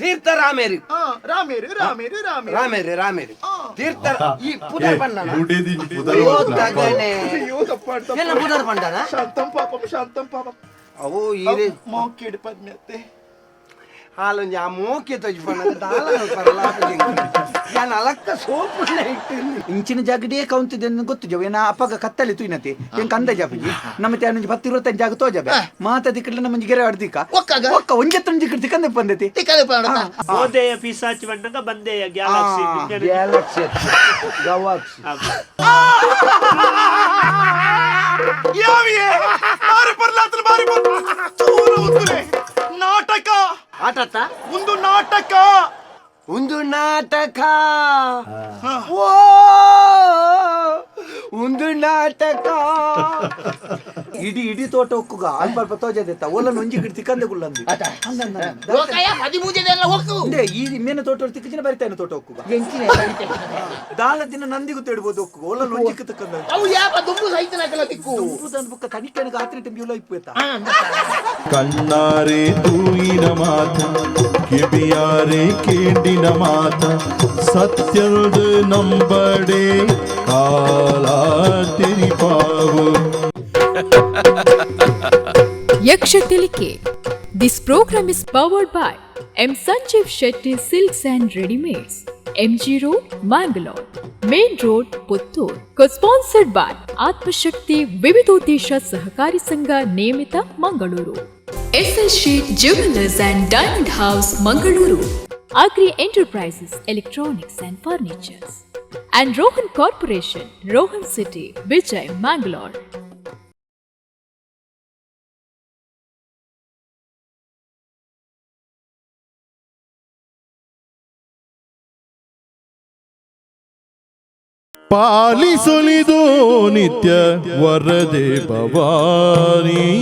ತೀರ್ಥ ರಾಮೇರಿ ರಾಮೇರಿ ರಾಮೇರಿ ರಾಮೇರಿ ರಾಮೇರಿ ರಾಮೇರಿ ತೀರ್ಥ ಈ ಪುದರ್ ಪಂಡನ ಎಲ್ಲ ಪುದರ್ ಪಂಡನ ಶಾಂತಂ ಪಾಪಂ ಅವು ಈರೆ ಮೋಕೆಡ್ ಪದ್ಮತೆ ಹಾಲೊಂಜಿ ಆ ಮೋಕೆ ತೊಜ್ಪಣ್ಣದ ದಾಲ ನಾನು ಅಲಕ್ಕ ಸೋಪುಣ್ಣ ಇಟ್ಟಿನಿ ಇಂಚಿನ ಜಾಗಡಿಯೇ ಕೌಂತಿದೆ ಗೊತ್ತು ಜವ ನಾ ಅಪ್ಪಗ ಕತ್ತಲಿ ತುಯ್ನತಿ ಎಂಕ ಅಂದ ಜಾಬಿ ನಮ್ಮತ್ತೆ ಅನ್ನೊಂಜಿ 10-20 ಜಾಗ ತೋಜಬೆ ಮಾತದಿ ಕಡ್ಲ ನಮ್ಮಂಜಿ ಗೆರೆ ಅಡ್ದಿಕ ಒಕ್ಕ ಒಂಜತ್ತೊಂಜಿ ಕಡ್ತಿ ಕಂದೆ ಬಂದತಿ ಓದೆಯ ಪಿಸಾಚಿ ಬಣ್ಣಗ ಬಂದೆಯ ಗ್ಯಾಲಕ್ಸಿ ಗ್ಯಾಲಕ್ಸಿ ಗವಾಕ್ಸಿ ಯಾವಿಯೇ ಮಾರಿ ಬರ್ಲಾತಲು ಮಾರಿ ಬರ್ ನಾಟಕ ಆಟತ್ತ ಒಂದು ನಾಟಕ ಒಂದು ನಾಟಕ ಓ ಒಂದು ನಾಟಕ ಇಡಿ ತೋಟ ಒಕ್ಕುಗ ಅಲ್ಪ ತೋಜದೆತ್ತ ಓಲನ ಒಂಜಿ ಗಿಡ್ತಿ ಕಂದೆ ಗುಳ್ಳಂದಿ ಇಂದೆ ಈ ಮೇನ ತೋಟ ತಿಕ್ಕಿನ ಬರಿತಾನೆ ತೋಟ ಒಕ್ಕುಗ ದಾಲ ದಿನ ನಂದಿಗೂ ತೇಡ್ಬೋದು ಒಕ್ಕುಗ ಓಲನ ಒಂಜಿ ಕಿತ್ತಕಂದ ಅವು ಯಾಪ ದುಂಬು ಸಹಿತನಕಲ ತಿಕ್ಕು ದುಂಬುದನ್ ಬುಕ್ಕ ಕನಿಕನ ಗಾತ್ರಿ ಟೆಂಬಿಯುಲ ಇಪ್ಪುಯತ ಕಣ್ಣಾರೆ ತೂಯಿನ ಮಾತ ಕಿವಿಯಾರೆ ಕೇಂಡಿನ ಮಾತ ಸತ್ಯದ ನಂಬಡೆ ಕಾಲ ತೆರಿಪಾವು ಯಕ್ಷತಿಲಿಕೆ. This program is powered by M. Sanjeev Shetty Silks and Readymades, MG Road, Mangalore, Main Road, Puttur. Co-sponsored by Atmashakti Vividodesha Sahakari Sangha Niyamita, Mangaluru. SS Sheet Jewelers and Diamond House, Mangaluru. Agri Enterprises, Electronics and Furnitures. And Rohan Corporation, Rohan City, Vijay, Mangalore. ಪಾಲಿಸಲಿದು ನಿತ್ಯ ವರದೆ ಭವಾನಿಗೆ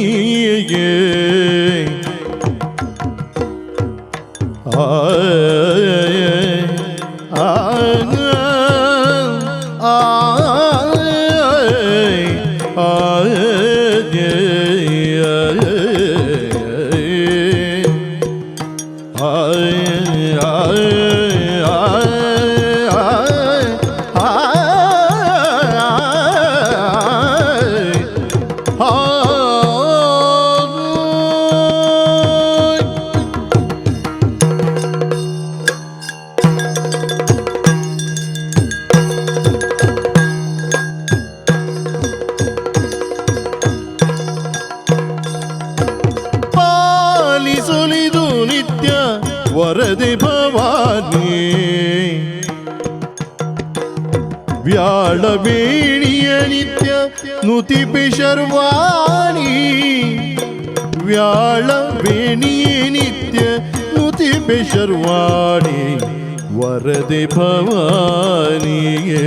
ಪಾಲಿಸಲಿದು ನಿತ್ಯ ವರದೆ ಭವಾನಿ ವ್ಯಾಳ ಬೇಣಿಯ ನಿತ್ಯ ನುತಿಪೆ ಶರ್ವಾಣಿ ವ್ಯಾಳ ಬೇಣಿಯ ನಿತ್ಯ ನುತಿಪೆ ಶರ್ವಾಣಿ ವರದೆ ಭವಾನಿಗೆ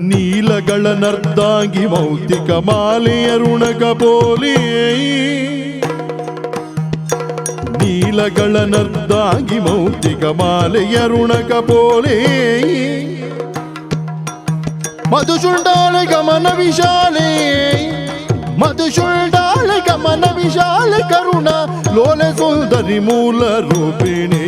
ನೀಲಗಳ ನರ್ದಾಗಿ ಮೌಕ್ತಿಕ ಮಾಲೆಯ ಋಣಕ ಪೋಲಿ ನೀಲಗಳ ನರ್ದಾಗಿ ಮೌಕ್ತಿಕ ಮಾಲೆಯ ಋಣಕ ಪೋಲಿ ಮಧುಶುಂಡಾಲೆ ಗಮನ ವಿಶಾಲೆ ಮಧುಶುಂಡಾಲೆ ಗಮನ ವಿಶಾಲೆ ಕರುಣ ಲೋಲೆ ಸುಂದರಿ ಮೂಲ ರೂಪಿಣಿ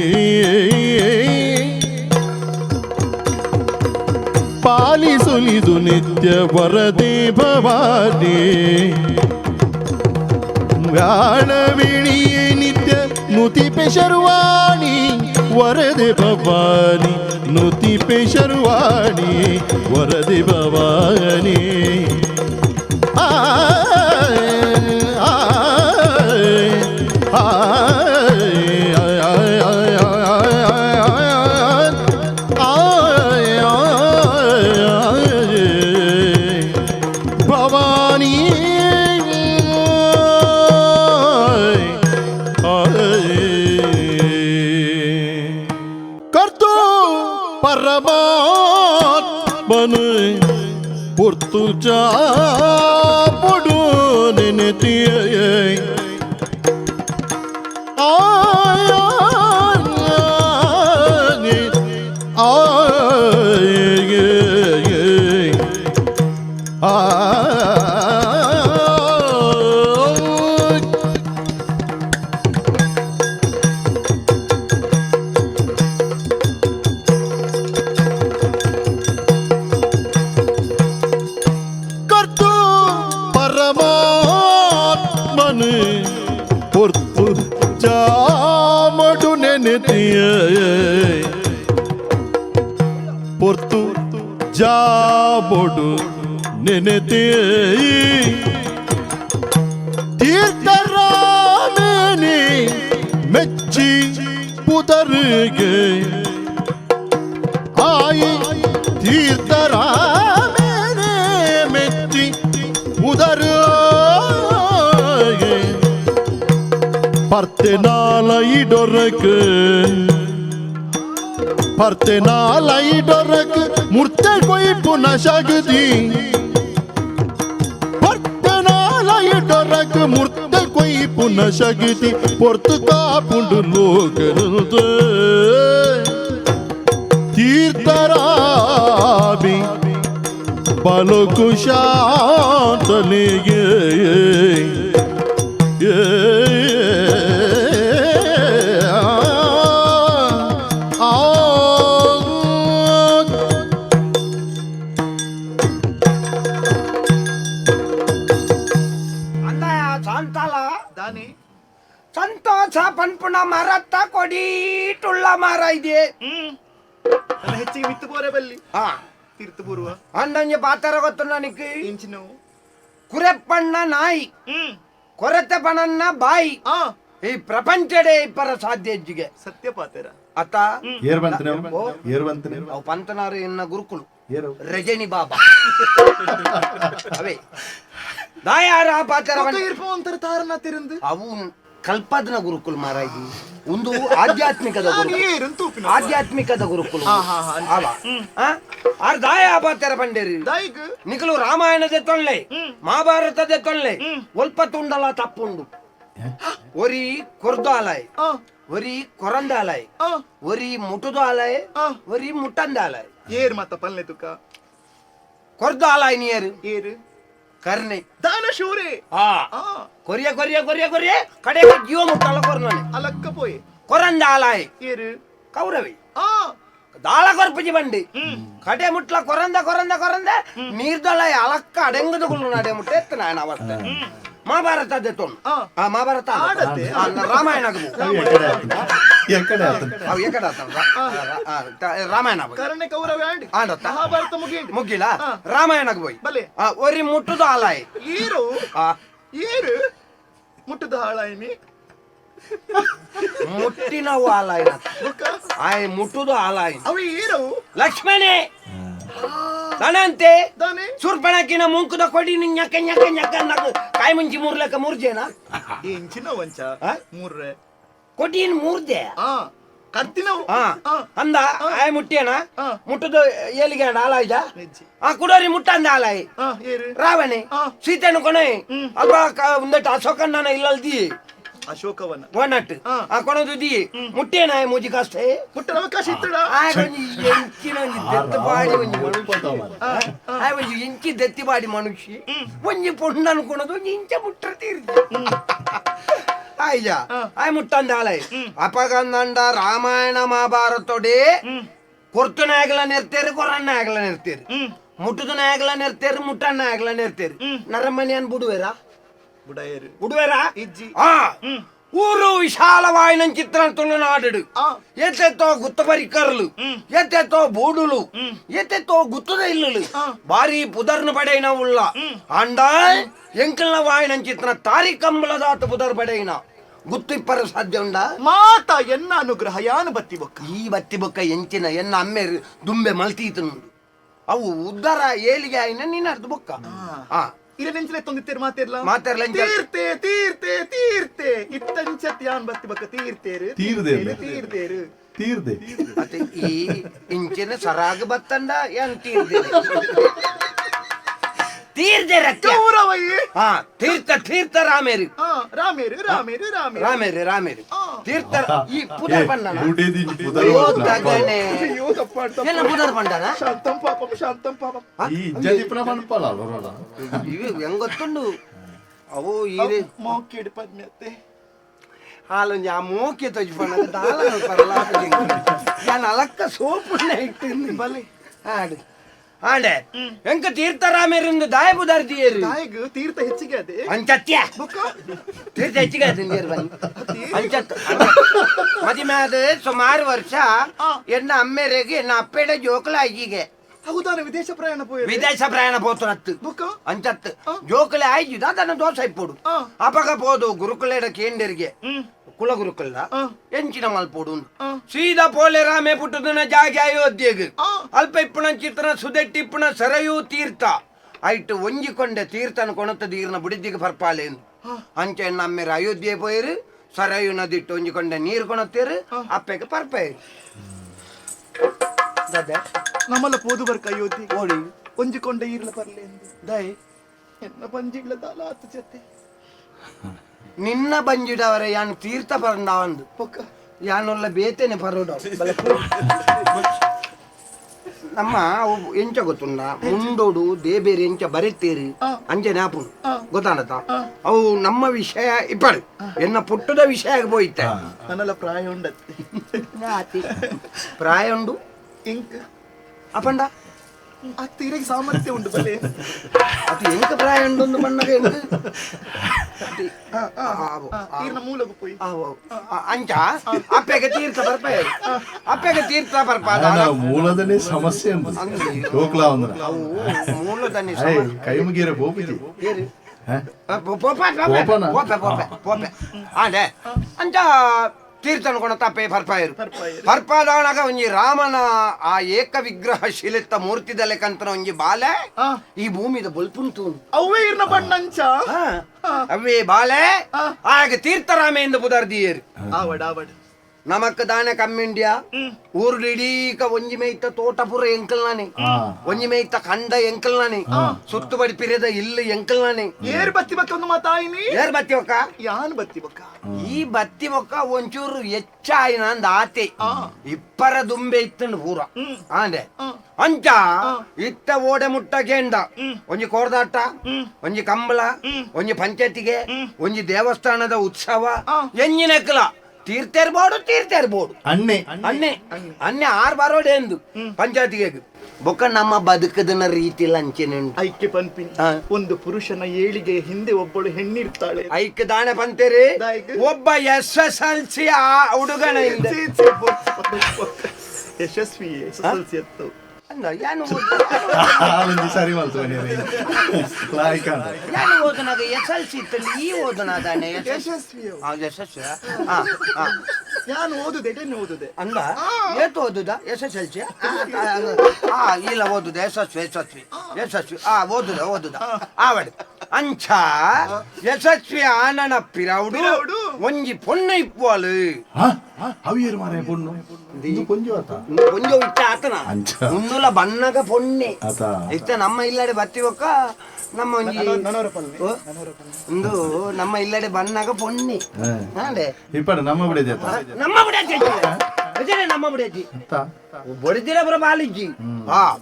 ಪಾಲಿಸಲಿದು ನಿತ್ಯ ವರದೆ ಭವಾನಿ ವ್ಯಾಳವಿಣಿಯೇ ನಿತ್ಯ ನುತಿಪೆ ಶರ್ವಾಣಿ ವರದೆ ಭವಾನಿ ನುತಿಪೆ ಶರ್ವಾಣಿ ವರದೆ ಭವಾನಿ ಭವಾನಿ ಕರ್ತು ಪರಮಾತ್ಮನು ಪುರ್ತು ಚಾಪುಡು ನೆನೆತಿಯ ಪೊರ್ತು ಜಾಮಡು ನೆನೆತಿಯ ಪೊರ್ತು ಜಾಮಡು ನೆನೆತಿಯ ತೀರ್ಥರಾಮೇನಿ ಮೆಚ್ಚಿ ಪುದರಿಗೆ ಆಯಿ ತೀರ್ಥರಾಮೇನೆ ಮೆಚ್ಚಿ ಉದರಿಗೆ ಪರ್ತೆನಾಲ ಇಡೊರಕ್ಕೆ ಮುರ್ತೆ ಕೊಯ್ ಪುನಃ ಶಗದಿ ಪರ್ತೆನಾಲ ಇಡೊರಕ್ಕೆ ಮುರ್ತೆ ಕೊಯ್ ಪುನಃ ಶಗದಿ ಪೊರ್ತು ಕಾಪುಂಡು ಲೋಕರುದೆ ತೀರ್ಥರಾಬಿ ಬಲಕು ಶಾಂತಲಿಗೆ ಅಣ್ಣಯ್ಯ ಶಾಂತಲ ದಾನಿ ಸಂತೋಷ ಪನ್ಪುಣ ಮರತ್ತ ಕೊಡೀಟುಳ್ಳ ಮರ ಇದೆ ನನ್ನ ಹೆಚ್ಚಿಗೆ ಮಿತ್ತು ಬೋರೆ ಬಲ್ಲಿ ಹಾ ತೀರ್ಥ ಬರುವ ಅಂದಂಗೆ ಪಾತರ ಗೊತ್ತು ನನಗೆ ಇಂಚಿನವು ಕುರೆಪ್ಪಣ್ಣ ನಾಯಿ ಕೊರತೆ ಪಣನ್ನ ಬಾಯಿ ಈ ಪ್ರಪಂಚಡೆ ಇಬ್ಬರ ಸಾಧ್ಯ ಹೆಜ್ಜಿಗೆ ಸತ್ಯ ಪಾತೆರ ಅತ್ತ ಏರ್ ಬಂತನೆ ಏರ್ ಬಂತನೆ ಅವು ಪಂತನಾರು ಎನ್ನ ಗುರುಕುಲು ರಜನಿ ಬಾಬಾ ಅವೇ ದಾಯಾರ ಪಾತರ ಇರ್ಪವಂತರ ತಾರನ ತಿರಂದು ಅವು ಕಲ್ಪದ್ನ ಗುರುಕುಲ್ ಮಾರಾಯಿ ಒಂದು ಆಧ್ಯಾತ್ಮಿಕದ ಗುರುಕುಲ್ ಆಧ್ಯಾತ್ಮಿಕದ ಗುರುಕುಲ್ ಆರ್ ದಾಯ ಪಾತರ ಬಂಡೇರಿ ದಾಯಿಗ್ ನಿಖಲು ರಾಮಾಯಣದ ತೊಳ್ಳೆ ಮಹಾಭಾರತದ ತೊಳ್ಳೆ ಒಲ್ಪ ತುಂಡಲ ತಪ್ಪುಂಡು ಒರಿ ಕೊರ್ದಾಲಯ ಒರಿ ಕೊರಂದಾಲಯ ಒರಿ ಮುಟುದಾಲಯ ಒರಿ ಮುಟ್ಟಂದಾಲಯ ಏರ್ ಮತ್ತ ಪಲ್ಲೆ ತುಕ ಕೊರ್ದಾಲಯ ನೀರು ಏರು ಕರ್ನೆ ದಾನ ಶೂರೆ ಕೊರಿಯ ಕೊರಿಯ ಕೊರಿಯ ಕೊರಿಯ ಕಡೆ ಜೀವ ಮುಟ್ಟಲ್ಲ ಕೊರ್ನನೆ ಅಲಕ್ಕ ಪೋಯೆ ಕೊರಂದಾಲಯ ಏರು ಕೌರವಿ ದಾಳ ಕೊರ್ಪಜಿ ಬಂಡಿ ಕಡೆ ಮುಟ್ಲ ಕೊರಂದ ಕೊರಂದ ಕೊರಂದ ನೀರ್ದೊಳಯ ಅಲಕ್ಕ ಅಡೆಂಗದ ಗುಳ್ಳು ನಡೆ ಮುಟ್ಟ ಎತ್ತ ನಾನು ಅವಸ್ಥೆ ಮಹಾಭಾರತ ತೊಂಡು ಮಹಾಭಾರತ ರಾಮಾಯಣ ರಾಮಾಯಣ ಕರ್ಣೆ ಕೌರವ ಆಡಿ ಆಡತ್ತ ಮಹಾಭಾರತ ಮುಗಿಂಡಿ ಮುಗಿಲ ರಾಮಾಯಣಕ್ಕೆ ಹೋಯ್ ಬಲೆ ಒರಿ ಮುಟ್ಟುದು ಆಲಾಯ್ ಏರು ಏರು ಮುಟ್ಟದ ಹಾಳಾಯಿನಿ ಮುಟ್ಟಿನವು ಆಲಾಯ್ ಆಯ್ ಮುಟ್ಟುದು ಆಲಾಯ್ ಅವು ಏರು ಲಕ್ಷ್ಮಣೇ ದನಂತೆ ದಾನೆ ಸುರ್ಪಣಕಿನ ಮುಂಕುದ ಕೊಡಿ ñಕ್ಕ ñಕ್ಕ ñಕ್ಕ ನಕ್ಕ ಕಾಯಿ ಮುಂಚಿ ಮೂರ್ಲೆಕ್ಕ ಮೂರ್ಜೇನ ಇಂಚಿನ ವಂಚ ಮೂರ್ರೆ ಕೊಟ್ಟಿನ ಮೂರ್ದೆ ಕರ್ತಿನವು ಅಂದ ಆಯ್ ಮುಟ್ಟೇನ ಮುಟ್ಟದು ಏಲಿಗೆ ಆಲಾಯ್ದ ಕುಡೋರಿ ಮುಟ್ಟಂದ ಆಲಾಯ್ ಏರು ರಾವಣೆ ಸೀತೆನು ಕೊನೆ ಅಲ್ಪ ಒಂದಟ್ಟು ಅಶೋಕನ್ನ ಇಲ್ಲಲ್ದಿ ಅಶೋಕವನ ಒನ್ನಟ್ಟು ಕೊಣದು ದಿ ಮುಟ್ಟೇನ ಮೂಜಿ ಕಷ್ಟೇ ಮುಟ್ಟನ ಅವಕಾಶ ಇತ್ತಡ ಎಂಚಿನ ಒಂಜಿ ದೆತ್ತಬಾಡಿ ಒಂಜಿ ಮನುಷ್ಯ ಆಯ್ ಒಂಜಿ ಇಂಚಿ ದೆತ್ತಿಬಾಡಿ ಮನುಷ್ಯ ಒಂಜಿ ಪೊಂಡು ಅನ್ಕೊಳದು ಒಂಜಿ ಇಂಚ ಮುಟ್ರ ತೀರ್ತಿ ಆಯ್ಜ ಆಯ್ ಮುಟ್ಟಂದ ಆಲಯ್ ಅಪಗಂದಂಡ ರಾಮಾಯಣ ಮಹಾಭಾರತೋಡೆ ಕೊರ್ತು ನಾಯಕಲ ನೆರ್ತೇರಿ ಕೊರಣ್ಣ ನಾಯಕಲ ನೆರ್ತೇರಿ ಮುಟ್ಟುದು ನಾಯಕಲ ನೆರ್ತೇರಿ ಮುಟ್ಟಣ್ಣ ನಾಯಕಲ ನೆರ್ತೇರಿ ನರಮನಿ ಅನ್ ಬಿಡುವೇರಾ ಬುಡಾಯರು ಬಿಡುವೇರಾ ಇಜ್ಜಿ ಊರು విశాలమైన చిత్రం తులనాడు ఎత్తెతో గుత్త పరికర్లు ఎత్తెతో బోడులు ఎత్తెతో గుత్తద ఇల్లులు భారీ పుదర్ను పడైన ఉళ్ళ అండ ఎంకల వాయిన చిత్ర తారికంబల దాత పుదర్ పడైన ಗುತ್ತಿಪ್ಪರ ಸಾಧ್ಯ ಉಂಡ ಮಾತ ಎನ್ನ ಅನುಗ್ರಹ ಯಾನು ಬತ್ತಿ ಬೊಕ್ಕ ಈ ಬತ್ತಿ ಬೊಕ್ಕ ಎಂಚಿನ ಎನ್ನ ಅಮ್ಮೆ ದುಂಬೆ ಮಲ್ತೀತು ಅವು ಉದ್ದಾರ ಏಲಿಗೆ ಆಯ್ನ ನೀನ್ ಅರ್ಧ ಬೊಕ್ಕ ಇಲ್ಲ ನೆಂಚಲೆ ತೊಂದಿತ್ತೇರು ಮಾತಿರ್ಲ ಮಾತಾಡ್ಲ ತೀರ್ತೆ ತೀರ್ತೆ ತೀರ್ತೆ ಇತ್ತಂಚತ್ ಯಾನ್ ಬತ್ತಿ ಬಕ್ಕ ತೀರ್ತೇರು ತೀರ್ದೇರು ತೀರ್ತೇರು ತೀರ್ದೆ ಮತ್ತೆ ಈ ಇಂಚಿನ ಸರಾಗ ಬತ್ತಂಡ ಏನ್ ತೀರ್ದೆ ತೀರ್ದೆ ಕೌರವಯ್ಯ ತೀರ್ಥ ತೀರ್ಥ ರಾಮೇರಿ ರಾಮೇರು ರಾಮೇರು ರಾಮೇರು ರಾಮೇರಿ ರಾಮೇರಿ ತೀರ್ಥ ಈ ಪುದರ್ ಬಂಡನ ರೂಢೇದಿ ಎಲ್ಲ ಪುದರ್ ಬಂಡನ ಶಾಂತಂ ಪಾಪಂ ಶಾಂತಂ ಪಾಪಂ ಈ ಇಜ್ಜತಿ ಪ್ರಮಾಣ ಪಾಲ ಅಲ್ಲರೋಡ ಇವು ಹೆಂಗ್ ಗೊತ್ತುಂಡು ಅವು ಈರೆ ಮೋಕಿಡ್ ಪದ್ಮತೆ ಹಾಲೊಂಜಿ ಆ ಮೋಕೆ ತೊಜಿ ಬಣ್ಣ ದಾಲ ಪರಲ ನಾನು ಅಲಕ್ಕ ಸೋಪುಣ್ಣ ಇಟ್ಟಿಂದು ಬಲೆ ಆಡು ಆಂಡೆ ಎಂಕ ತೀರ್ಥರಾಮೇರಿಂದ ದಾಯ ಬುದಾರ್ದಿಯರು ದಾಯಿಗ್ ತೀರ್ಥ ಹೆಚ್ಚಿಗೆ ಅದೇ ಅಂಚತ್ಯ ಬೊಕ್ಕ ತೀರ್ಥ ಹೆಚ್ಚಿಗೆ ಆಯ್ತು ನೀರು ಬನ್ನಿ ಅಂಚತ್ ಮದುವೆ ಆದ ಸುಮಾರು ವರ್ಷ ಎನ್ನ ಅಮ್ಮೆರೆಗೆ ಎನ್ನ ಅಪ್ಪೆಡೆ ಜೋಕಲ ಈಗೀಗೆ ಹೌದಾನ ವಿದೇಶ ಪ್ರಯಾಣ ಪೋಯ ವಿದೇಶ ಪ್ರಯಾಣ పోతున్నట్టు ಬೊಕ್ಕ అంచత్ జోకులే ఆయిదా దాని దోశ అయిపోడు అపకపోదు గురుకులేడ కేండెరిగే కుల గురుకుల ఎంచిన మల్పోడు సీదా పోలే రామే పుట్టుతున్న జాగి అయోధ్యకు అల్ప ఇప్పున చిత్ర సుదెట్టి ఇప్పున సరయు తీర్థ ఐటు వంజికొండే తీర్థను కొనత తీరిన బుడిదికి పర్పాలేను అంచె నమ్మెరు అయోధ్య పోయారు సరయు నది ఇಟ್ಟು వంజికొండే నీరు కొనత్తేరు అಪ್ಪೆಗೆ పర్పారు ನಮ್ಮಲ್ಲ ಪೋದು ಬರ್ಕ ಅಯೋಧ್ಯೆ ಓಡಿ ಒಂಜಿಕೊಂಡ ಇರ್ಲ ಬರ್ಲೆ ದೈ ಎನ್ನ ಬಂಜಿಡ್ಲ ದಾಲ ಆತ ಜೊತೆ ನಿನ್ನ ಬಂಜಿಡವರ ಯಾನು ತೀರ್ಥ ಪರಂದಾವಂದು ಬೊಕ್ಕ ಯಾನೊಲ್ಲ ಬೇತೇನೆ ಪರೋಡ ನಮ್ಮ ಅವು ಎಂಚ ಗೊತ್ತುಂಡ ಮುಂಡೋಡು ದೇಬೇರೆ ಎಂಚ ಬರೀತೀರಿ ಅಂಚೆ ನ್ಯಾಪುಡು ಗೊತ್ತಾಡತ ಅವು ನಮ್ಮ ವಿಷಯ ಇಪ್ಪಡು ಎನ್ನ ಪುಟ್ಟದ ವಿಷಯ ಹೋಯ್ತೆ ನನ್ನಲ್ಲ ಪ್ರಾಯ ಉಂಡತ್ತೆ ಪ್ರಾಯ ಉಂಡು ಇಂಕ್ ಅಪ್ಪಂಡ ಆ ತೀರೆಗೆ ಸಾಮರ್ಥ್ಯ ಉಂಟು ಬಲೆ ಅದು ಎಂಕ ಪ್ರಾಯ ಉಂಡು ಒಂದು ಬಣ್ಣಗೆ ತೀರ್ನ ಮೂಲಕ ಪೋಯಿ ಅಂಚ ಅಪ್ಪೆಗೆ ತೀರ್ಥ ಬರ್ಪಾಯ ಅಪ್ಪೆಗೆ ತೀರ್ಥ ಬರ್ಪಾದ ಮೂಲದನೇ ಸಮಸ್ಯೆ ಅಂತ ಜೋಕ್ಲ ಅಂದ್ರೆ ಅವು ಮೂಲದಲ್ಲಿ ಕೈ ಮುಗಿಯರ ಬೋಪಿಜಿ ಅದೇ ಅಂಚ ತೀರ್ಥನ ಕೊಣ ತಪ್ಪೆ ಪರ್ಪಾಯರು ಪರ್ಪಾದವನಾಗ ಒಂಜಿ ರಾಮನ ಆ ಏಕ ವಿಗ್ರಹ ಶಿಲೆತ್ತ ಮೂರ್ತಿದಲೆ ಕಂತನ ಒಂಜಿ ಬಾಲೆ ಈ ಭೂಮಿದ ಬಲ್ಪುಂಟು ಅವೇ ಇರ್ನ ಬಣ್ಣಂಚ ಅವೇ ಬಾಲೆ ಆಗ ತೀರ್ಥರಾಮೆಯಿಂದ ಬುದರ್ದಿಯರು ಆವಡ್ ಆವಡ್ ನಮಕ್ ದಾನೆ ಕಮ್ಮಿಂಡ್ಯಾ ಊರ್ಲಿಡೀಕ ಒಂಜಿ ಮೇಯ್ತ ತೋಟಪುರ ಎಂಕಲ್ನಾನೆ ಒಂಜಿ ಮೇಯ್ತ ಕಂಡ ಎಂಕಲ್ನಾನೆ ಸುತ್ತುಬಡಿ ಪಿರಿಯದ ಇಲ್ಲಿ ಎಂಕಲ್ನಾನೆ ಏರ್ ಬತ್ತಿ ಬಕ್ಕ ಒಂದು ಮಾತಾಯಿನಿ ಏರ್ ಬತ್ತಿ ಒಕ್ಕ ಯಾನ್ ಬತ್ತಿ ಬಕ್ಕ ಈ ಬತ್ತಿ ಒಕ್ಕ ಒಂಚೂರು ಹೆಚ್ಚಾಯಿನ ಅಂದ ಆತೆ ಇಪ್ಪರ ದುಂಬೆ ಇತ್ತಂಡು ಪೂರ ಆಂಡೆ ಅಂಚ ಇತ್ತ ಓಡೆ ಮುಟ್ಟ ಗೇಂಡ ಒಂಜಿ ಕೋರ್ದಾಟ ಒಂಜಿ ಕಂಬಳ ಒಂಜಿ ಪಂಚಾಯತಿಗೆ ಒಂಜಿ ದೇವಸ್ಥಾನದ ಉತ್ಸವ ಎಂಜಿನೆಕ್ಕಲ ತೀರ್ಥಿರ್ಬೋದು ಅಣ್ಣೆ ಅನ್ನೆ ಅನ್ನೆ ಆರ್ ಬರೋಡೆ ಎಂದು ಪಂಚಾಯತಿಗೆ ಬೊಕ್ಕ ನಮ್ಮ ಬದುಕದನ ರೀತಿ ಲಂಚನೆ ಐಕ್ಯ ಪನ್ಪಿನಿ ಒಂದು ಪುರುಷನ ಏಳಿಗೆ ಹಿಂದೆ ಒಬ್ಬಳು ಹೆಣ್ಣಿರ್ತಾಳೆ ಐಕ್ಯ ದಾಣೆ ಪಂತೇರಿ ದಾಯಿಗೆ. ಒಬ್ಬ SSLC ಆ ಹುಡುಗನ ಹಿಂದೆ ಯಶಸ್ವಿ SSLC ಎತ್ತು ಅಂದ ಯಾನು ಸರಿ ಮಾಡ್ತು ಯಾನು ಓದನಾಗ SLC ಇತ್ತಲ್ಲಿ ಈ ಓದನಾದಾನೆ ಯಶಸ್ವಿ ಯಶಸ್ವಿ ನಾನು ಓದುದೆ ಎಡೆನ್ನು ಓದುದೆ ಅಂದ ಏತು ಓದುದ SSLC ಇಲ್ಲ ಓದುದ ಯಶಸ್ವಿ ಓದುದ ಆವಡ್ ಅಂಚ ಯಶಸ್ವಿ ಆನನ ಪಿರೌಡು ಒಂಜಿ ಪೊಣ್ಣ ಇಪ್ಪುವಲು ಅವಿಯರು ಮಾರೇ ಪೊಣ್ಣು ಕೊಂಜು ಆತ ಕೊಂಜ ಇಟ್ಟ ಆತನ ಅಂಚ. ಮುಂದುಲ ಬಣ್ಣಗ ಪೊಣ್ಣೆ ಆತ ಇಷ್ಟ ನಮ್ಮ ಇಲ್ಲಡೆ ಬತ್ತಿ ಒಕ್ಕ ನಮ್ಮ ಒಂಜಿ ಓ, ಒಂದು ನಮ್ಮ ಇಲ್ಲಡೆ ಬಣ್ಣಗ ಪೊಣ್ಣೆ ಹಾಂಡೆ ಇಪ್ಪಡ ನಮ್ಮ ಬಿಡಿದೆ ನಮ್ಮ ಬಿಡಜ್ಜಿ ನಮ್ಮ ಬಿಡಜ್ಜಿ ಬಡಿದಿರ ಬರ ಬಾಲಿಜ್ಜಿ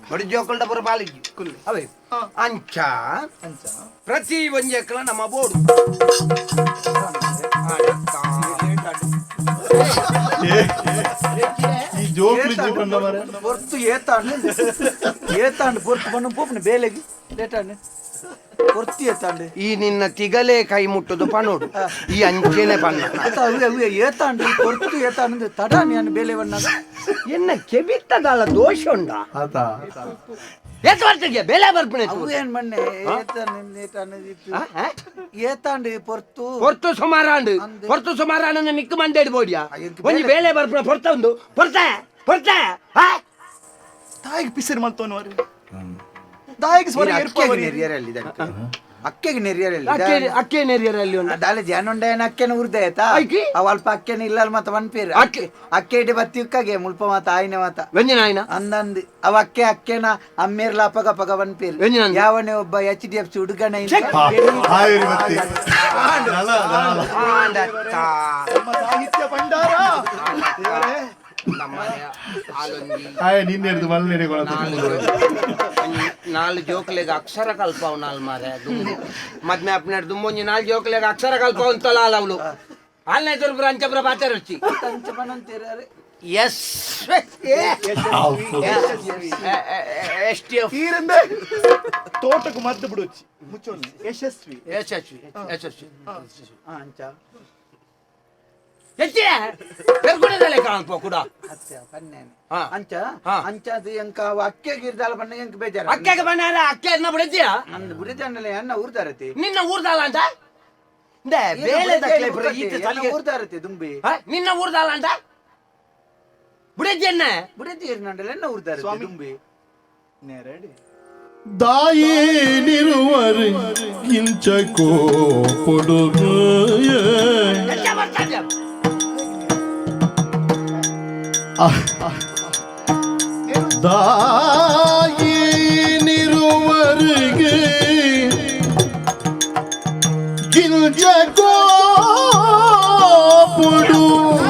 ಬಡಿ ಜೋಕಲ್ಡ ಬರ ಬಾಲಿಜ್ಜಿ ಅವೇ ಅಂಚ ಪ್ರತಿ ಒಂಜೆಕ್ಕಲ ನಮ್ಮ ಬೋಡು ಈ ಜೋಕ್ಲಿ ಜೀವನ ಮಾರೇ పొర్తు ఏతాండు పొర్తు పన్ను పోపుని బేలేగి లేటాండి పొర్తు ఏతాండు ಈ ನಿನ್ನ ತಿಗಲೇ ಕೈ ಮುಟ್ಟುದು ಪಣೋಡು ಈ ಅಂಚೆನೆ ಪಣ್ಣ అవి ఏతాండు పొర్తు ఏతాండు తడాని అని బేలేవన్నాగా ಎನ್ನ ಕೆಬಿತ್ತದಲ್ಲ ದೋಷ ಉಂಡ ಆತ ಎಷ್ಟು ವರ್ಷಕ್ಕೆ ಬೆಲೆ ಬರ್ಪಣೆ ಅವು ಏನ್ ಮಣ್ಣೆ ಏತಾಂಡು పొర్తు ಹೊರ್ತು ಸುಮಾರಾಂಡು ನಿಕ್ಕ ಮಂಡೇಡಿ ಬೋಡಿಯಾ ಒಂಜಿ ಬೇಳೆ ಬರ್ಪಣೆ ಪೊರ್ತ ಒಂದು ಪೊರ್ತ ತಾಯಿಗೆ ಪಿಸರ್ ಮಲ್ತೋನು ಅವರು ತಾಯಿಗೆ ಸ್ವರ ಅಕ್ಕೆಗೆ ನೆರಿಯರಲ್ಲಿ ಅಕ್ಕೆ ನೆರಿಯರಲ್ಲಿ ಒಂದು ದಾಲೆ ಜಾನುಂಡೇನ ಅಕ್ಕೆನ ಉರ್ದೆ ಆಯ್ತಾ ಐಕಿ? ಅವ್ ಅಲ್ಪ ಅಕ್ಕೆನ ಇಲ್ಲ ಮತ್ತ ಒನ್ಪೇರು ಅಕ್ಕೆ. ಅಕ್ಕೆ ಇಡಿ ಬತ್ತಿ ಉಕ್ಕಗೆ ಮುಲ್ಪ ಮಾತ ಆಯ್ನೆ ಮಾತ ವೆಂಜನಾಯ್ನ ಅಂದಂದು ಅವ ಅಕ್ಕೆನ ಅಮ್ಮೇರ್ಲ ಅಪಗ ಪಗ ಒನ್ಪೇರು ವೆಂಜನಾಯ್ನ ಯಾವನೇ ಒಬ್ಬ HDFC ಹುಡುಗನ ಹಾವೇರಿ ಬತ್ತಿ ನಮ್ಮ ಸಾಹಿತ್ಯ ಭಂಡಾರ ದೇವರೇ ಹಾಯ್ ನಿನ್ನೆ ಹಿಡಿದು ಮಲ್ಲ ನೆಡೆಗೊಳ ನಾಲ್ ಜೋಕ್ಲೆಗ ಅಕ್ಷರ ಕಲ್ಪವ್ ನಾಲ್ ಮಾರೆ ಮದ್ಮೆ ಅಪ್ನೆ ದುಮ್ಮೊಂಜಿ ನಾಲ್ ಜೋಕ್ಲೆಗ ಅಕ್ಷರ ಕಲ್ಪವ್ ಅಂತಲ್ಲ ಅವಳು ಅಲ್ನೇ ದುರ್ಬ್ರ ಅಂಚಬ್ರ ಬಾತಾರಚ್ಚಿ ಎಸ್ STF ತೀರಂದೆ ತೋಟಕ್ಕೆ ಮದ್ದು ಬಿಡುಚ್ಚಿ ಮುಚ್ಚೋನು ಯಶಸ್ವಿ ಯಶಸ್ವಿ ಅಂಚ ಹೆಚ್ಚಿನ ಬೆರ್ಗುಡದಲ್ಲೇ ಕಾಣ್ಪೋ ಕೂಡ ಕನ್ನೇನೆ ಹಾ. ಅಂಚ ಹಾ. ಅಂಚದು ಎಂಕ ಅಕ್ಕೆಗೆ ಇರ್ದಾಲ ಬಣ್ಣ ಎಂಕ ಬೇಜಾರ ಅಕ್ಕೆಗೆ ಬಂದ ಅಕ್ಕೆ ಅನ್ನ ಬಿಡಿದ್ಯಾ ನಂದು ಬುಡಿದಣ್ಣಲೆ ಅನ್ನ ಊರ್ದಾರತಿ ನಿನ್ನ ಊರ್ದಾಲ ಅಂತ ಬೇಳೆ ದಕ್ಲೆ ಬರೀ ಈತ ತಲೆಗೆ ಊರ್ದಾರತಿ ದುಂಬಿ ನಿನ್ನ ಊರ್ದಾಲ ಅಂತ ಬಿಡಿದ್ಯನ್ನ ಬುಡಿದಿ ಇರ್ನಂಡಲೆ ಎನ್ನ ಊರ್ದಾರತಿ ದುಂಬಿ ನೆರಡಿ தாயே நிறுவர் இஞ்சக்கோ பொடுகு ಹೆಚ್ಚ ಬರ್ತಾನೆ தாயே நிறுவருகு இஞ்சக்கோ பொடு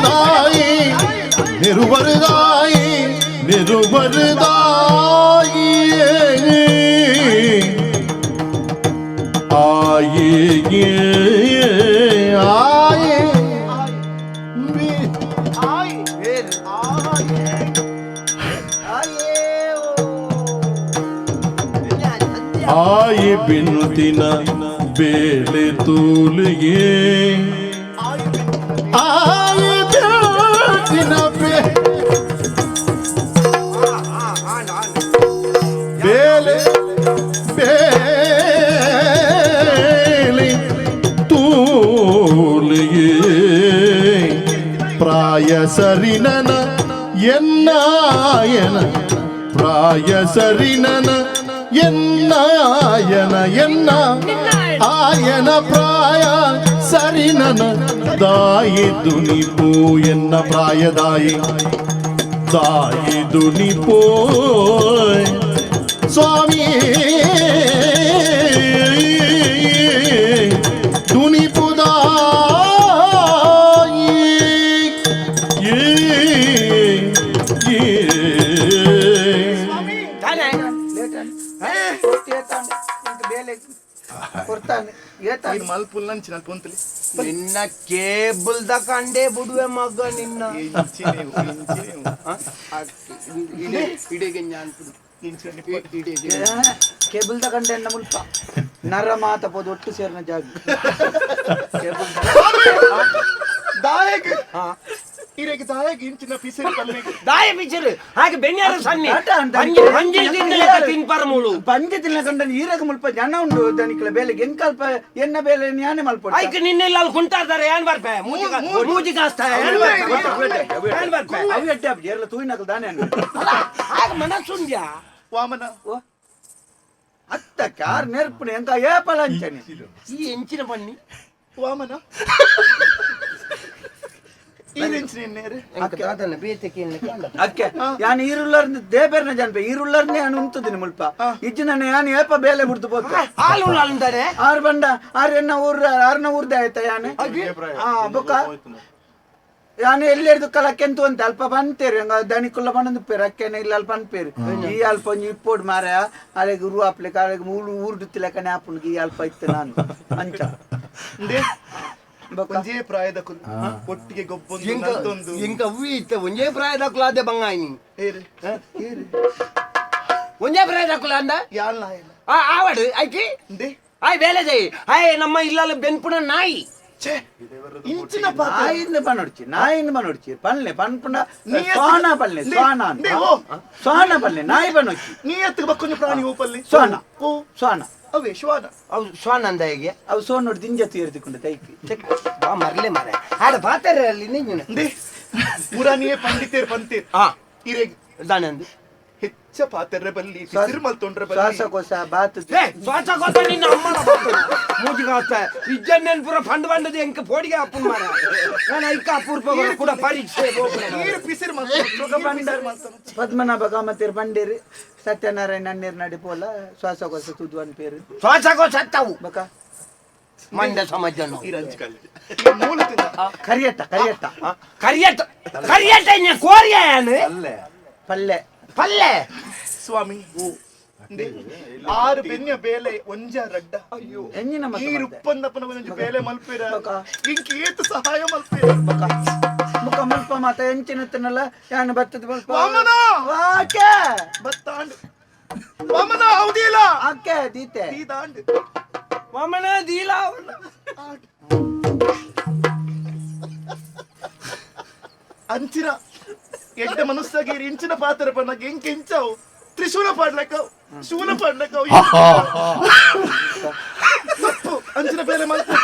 தாயே நிறுவருதாயே நிறுவருதாயே ஆயே ஆயே ಆಯಿ ಬಿನ್ನುತ್ತಿನ ಬೇಳೆ ತೂಲಿಗೆ ಆಯಿ ಬಿನ್ನುತ್ತಿನ ಬೇಳೆ ಬೇಳೆ ತೂಲಿಗೆ ಪ್ರಾಯ ಸರಿನನ ಎನ್ನಾಯನ ಪ್ರಾಯ ಸರಿನನ ಎನ್ನಾಯನ ಎನ್ನ ಆಯನ ಪ್ರಾಯ ಸರಿನನ ದಾಯಿ ದುನಿಪೋ ಎನ್ನ ಪ್ರಾಯದಾಯಿ ದಾಯಿ ದುನಿಪೋ ಸ್ವಾಮಿ ದುನಿಪುದಾಯಿ ತಾನೇ ಬೇಲೆ ಕೊಡ್ತಾನೆ ಏತಾನೆ ಮಲ್ಪುಲ್ ನಂಚಿ ನಾನು ಪೊಂತಲಿ ನಿನ್ನ ಕೇಬಲ್ ದ ಕಂಡೇ ಬಿಡುವೆ ಮಗ ನಿನ್ನ ಇಡೆಗೆ ಜ್ಞಾನ ಕೇಬಲ್ ತಗೊಂಡೆ ಅನ್ನ ಮುಲ್ಪ ನರ ಮಾತಪೋದು ಒಟ್ಟು ಸೇರ್ನ ಜಾಗ ಕೇಬಲ್ ದಾಯಗ್ ಇರೆಗೆ ದಾಯಗ್ ಇಂಚಿನ ಪಿಸರಿ ಪಲ್ಲೆಗೆ ದಾಯ ಬಿಚ್ಚರು ಹಾಗೆ ಬೆನ್ಯಾರ ಸನ್ನಿ ಮಂಜಿಲ್ ತಿಂದಲೆ ತಿನ್ಪರ ಮೂಳು ಪಂಚೆ ತಿನ್ನ ಕಂಡ ಈರಗ ಮುಲ್ಪ ಜನ ಉಂಡು ದನಿಕ್ಲ ಬೇಲೆಗೆ ಎಂಕಲ್ಪ ಎನ್ನ ಬೇಲೆ ನ್ಯಾನೆ ಮಲ್ಪ ಐಕ ನಿನ್ನೆಲ್ಲ ಅಲ್ಲಿ ಕುಂಟಾರ್ತಾರೆ ಏನ್ ಬರ್ಪೆ ಮೂಜಿ ಕಾಸ್ತಾ ಏನ್ ಬರ್ಪೆ ಅವು ಎಟ್ಟೆ ಅಪ್ಪ ಎಲ್ಲ ತೂಯಿನಕಲ್ ದಾನೆ ಅನ್ನ ಹಾಗೆ ಮನಸ್ಸುಂದ್ಯಾ ವಾಮನ ಅತ್ತಕ್ಕೆ ಆರು ನೆರ್ಪುಣೆ ಎಂಕ ಏಪಲ ಅಂಚನೆ ಈ ಎಂಚಿನ ಬನ್ನಿ ವಾಮನ ಈ ನೆಂಚಿನ ಎನ್ನೇರು ಅದನ್ನ ಬೇತಕ್ಕೆ ಅಕ್ಕೆ ಯಾನ್ ಈರುಳ್ಳರ್ನ ದೇಬೇರ್ನ ಜನಪೆ ಈರುಳ್ಳರ್ನೇ ನಾನು ಉಂತದಿನಿ ಮುಲ್ಪ ಇಜ್ಜಿನ ಯಾನ್ ಏಪ ಬೇಲೆ ಬಿಡ್ತು ಬೋದು ಹಾಲು ಅಂತಾರೆ ಆರು ಬಂಡ ಆರು ಎನ್ನ ಆರ್ನ ಊರ್ದೆ ಆಯ್ತಾ ಯಾನೆ ಬೊಕ್ಕ ಯಾನು ಎಲ್ಲಿ ಹಿಡಿದು ಕಲಕ್ಕೆಂತು ಅಂತ ಅಲ್ಪ ಬಂತೇರಿ ಹಂಗ ದನಿಕುಲ್ಲ ಬಂದು ಪೇರು ಅಕ್ಕೆನ ಇಲ್ಲ ಅಲ್ಪ ಅನ್ಪೇರು ಈ ಅಲ್ಪ ಒಂಜಿ ಇಪ್ಪೋಡು ಮಾರ ಅಲೆಗೆ ಉರು ಹಾಪ್ಲಿಕ್ಕೆ ಅಲೆಗೆ ಊರ್ಡುತ್ತಿಲ್ಲ ಕಣೆ ಹಾಪುನ್ಗೆ ಈ ಅಲ್ಪ ಇತ್ತು ನಾನು ಅಂಚ ಒಂದೇ ಪ್ರಾಯದ ಒಟ್ಟಿಗೆ ಗೊಬ್ಬೊಂದು ನಲ್ದೊಂದು ಇಂಕ ಹೂವಿ ಇತ್ತ ಒಂದೇ ಪ್ರಾಯದ ಕುಲಾದೆ ಬಂಗಾಯಿನಿ ಏರು ಏರು ಒಂದೇ ಪ್ರಾಯದ ಕುಲ ಅಂದ ಯಾಲ್ ನಾಯ ಆವಡು ಆಯ್ಕೆ ಇಂದೇ ಆಯ್ ಬೇಲೆ ಜೈ ಆಯ್ ನಮ್ಮ ಇಲ್ಲಲ್ಲ ಬೆನ್ಪುಣ ನಾಯಿ ಛೇ ಇಂಚಿನ ನಾಯಿಂದ ಪನ್ನೊಡ್ಚಿ ನಾಯಿಂದ ಪನ್ನೊಡ್ಚಿ ಪನ್ಲೆ ಪನ್ಪುಂಡ ಸೋನ ಪನ್ಲೆ ಸೋನ ಅಂತ ಸೋನ ಪನ್ಲೆ ನಾಯಿ ಪನ್ನೊಚ್ಚಿ ನೀ ಎತ್ತಿಗೆ ಬಕ್ಕೊಂದು ಪ್ರಾಣಿ ಹೋಪಲ್ಲಿ ಸೋನ ಸೋನ ಅವೇ ಶ್ವಾನ ಅವು ಸ್ವಾನಂದ ಹೇಗೆ ಅವು ಸೋನ್ ನೋಡಿ ದಿಂಜ ತೀರ್ತಿಕೊಂಡು ತೈಕಿ ಬಾ ಮರ್ಲೆ ಮರ ಆಡ ಬಾತಾರೆ ಅಲ್ಲಿ ನೀನು ಇಂದೇ ಪುರಾಣಿಯೇ ಪಂಡಿತೇರ್ ಪಂತೇರ್ ಇರೆಗೆ ದಾನಂದು ಹೆಚ್ಚ ಪಾತ್ರೆ ಬಲ್ಲಿ ಸಿರ್ಮಲ್ ತೊಂಡ್ರೆ ಬಲ್ಲಿ ಶ್ವಾಸಕೋಶ ಬಾತು ಶ್ವಾಸಕೋಶ ನಿನ್ನ ಅಮ್ಮನ ಮೂಜಿಗಾಸ್ತ ಇಜ್ಜನ್ನೇನ್ ಪುರ ಫಂಡ್ ಬಂದದ ಎಂಕ ಪೋಡಿಗೆ ಅಪ್ಪನ ಮಾರ ನಾನು ಐಕ ಅಪೂರ್ವ ಕೂಡ ಪರೀಕ್ಷೆ ನೀರು ಪಿಸಿರ್ ಪದ್ಮನಾಭ ಕಾಮತೀರ್ ಬಂಡೇರಿ ಸತ್ಯನಾರಾಯಣ ಅಣ್ಣೀರ್ ನಡಿ ಪೋಲ ಶ್ವಾಸಕೋಶ ತುದ್ವನ್ ಪೇರು ಶ್ವಾಸಕೋಶ ಸತ್ತವು ಬಕ ಮಂಡ್ಯ ಸಮಾಜನು ಕರಿಯಟ್ಟ ಕರಿಯಟ್ಟ ಕರಿಯಟ್ಟ ಕರಿಯಟ್ಟ ಕೋರಿಯ ಪಲ್ಲೆ ಪಲ್ಲೆ ಸ್ವಾಮಿ ಆರು ಬೆನ್ಯ ಬೇಲೆ ಒಂಜ ರಡ್ಡ ಅಯ್ಯೋ ಎಂಜಿನ ಈ ರುಪ್ಪಂದಪ್ಪನ ಒಂಜಿ ಬೇಲೆ ಮಲ್ಪೇರ ಇಂಕಿ ಏತು ಸಹಾಯ ಮಲ್ಪೇರ ಮುಖ ಮಲ್ಪ ಮಾತ ಎಂಚಿನತ್ತನಲ್ಲ ಯಾನು ಬತ್ತದ ಬಲ್ಪ ವಾಮನ! ಆಕೆ ಬತ್ತಾಂಡ್ ವಾಮನ ಹೌದಿಲ್ಲ ಆಕೆ ದೀತೆ ದಾಂಡ್ ವಾಮನ ದೀಲ ಅಂಚಿನ ಎಡ್ಡೆ ಮನಸ್ಸಾಗಿ ಇಂಚಿನ ಪಾತ್ರ ಪನ್ನಕ್ಕೆ ಹೆಂಗೆ ಹೆಂಚಾವು ತ್ರಿಶೂಲ ಪಾಡ್ಲಕ್ಕವು ಶೂಲ ಪಾಡ್ಲಕ್ಕವು ತಪ್ಪು ಅಂಚಿನ ಬೇಲೆ ಮಾತು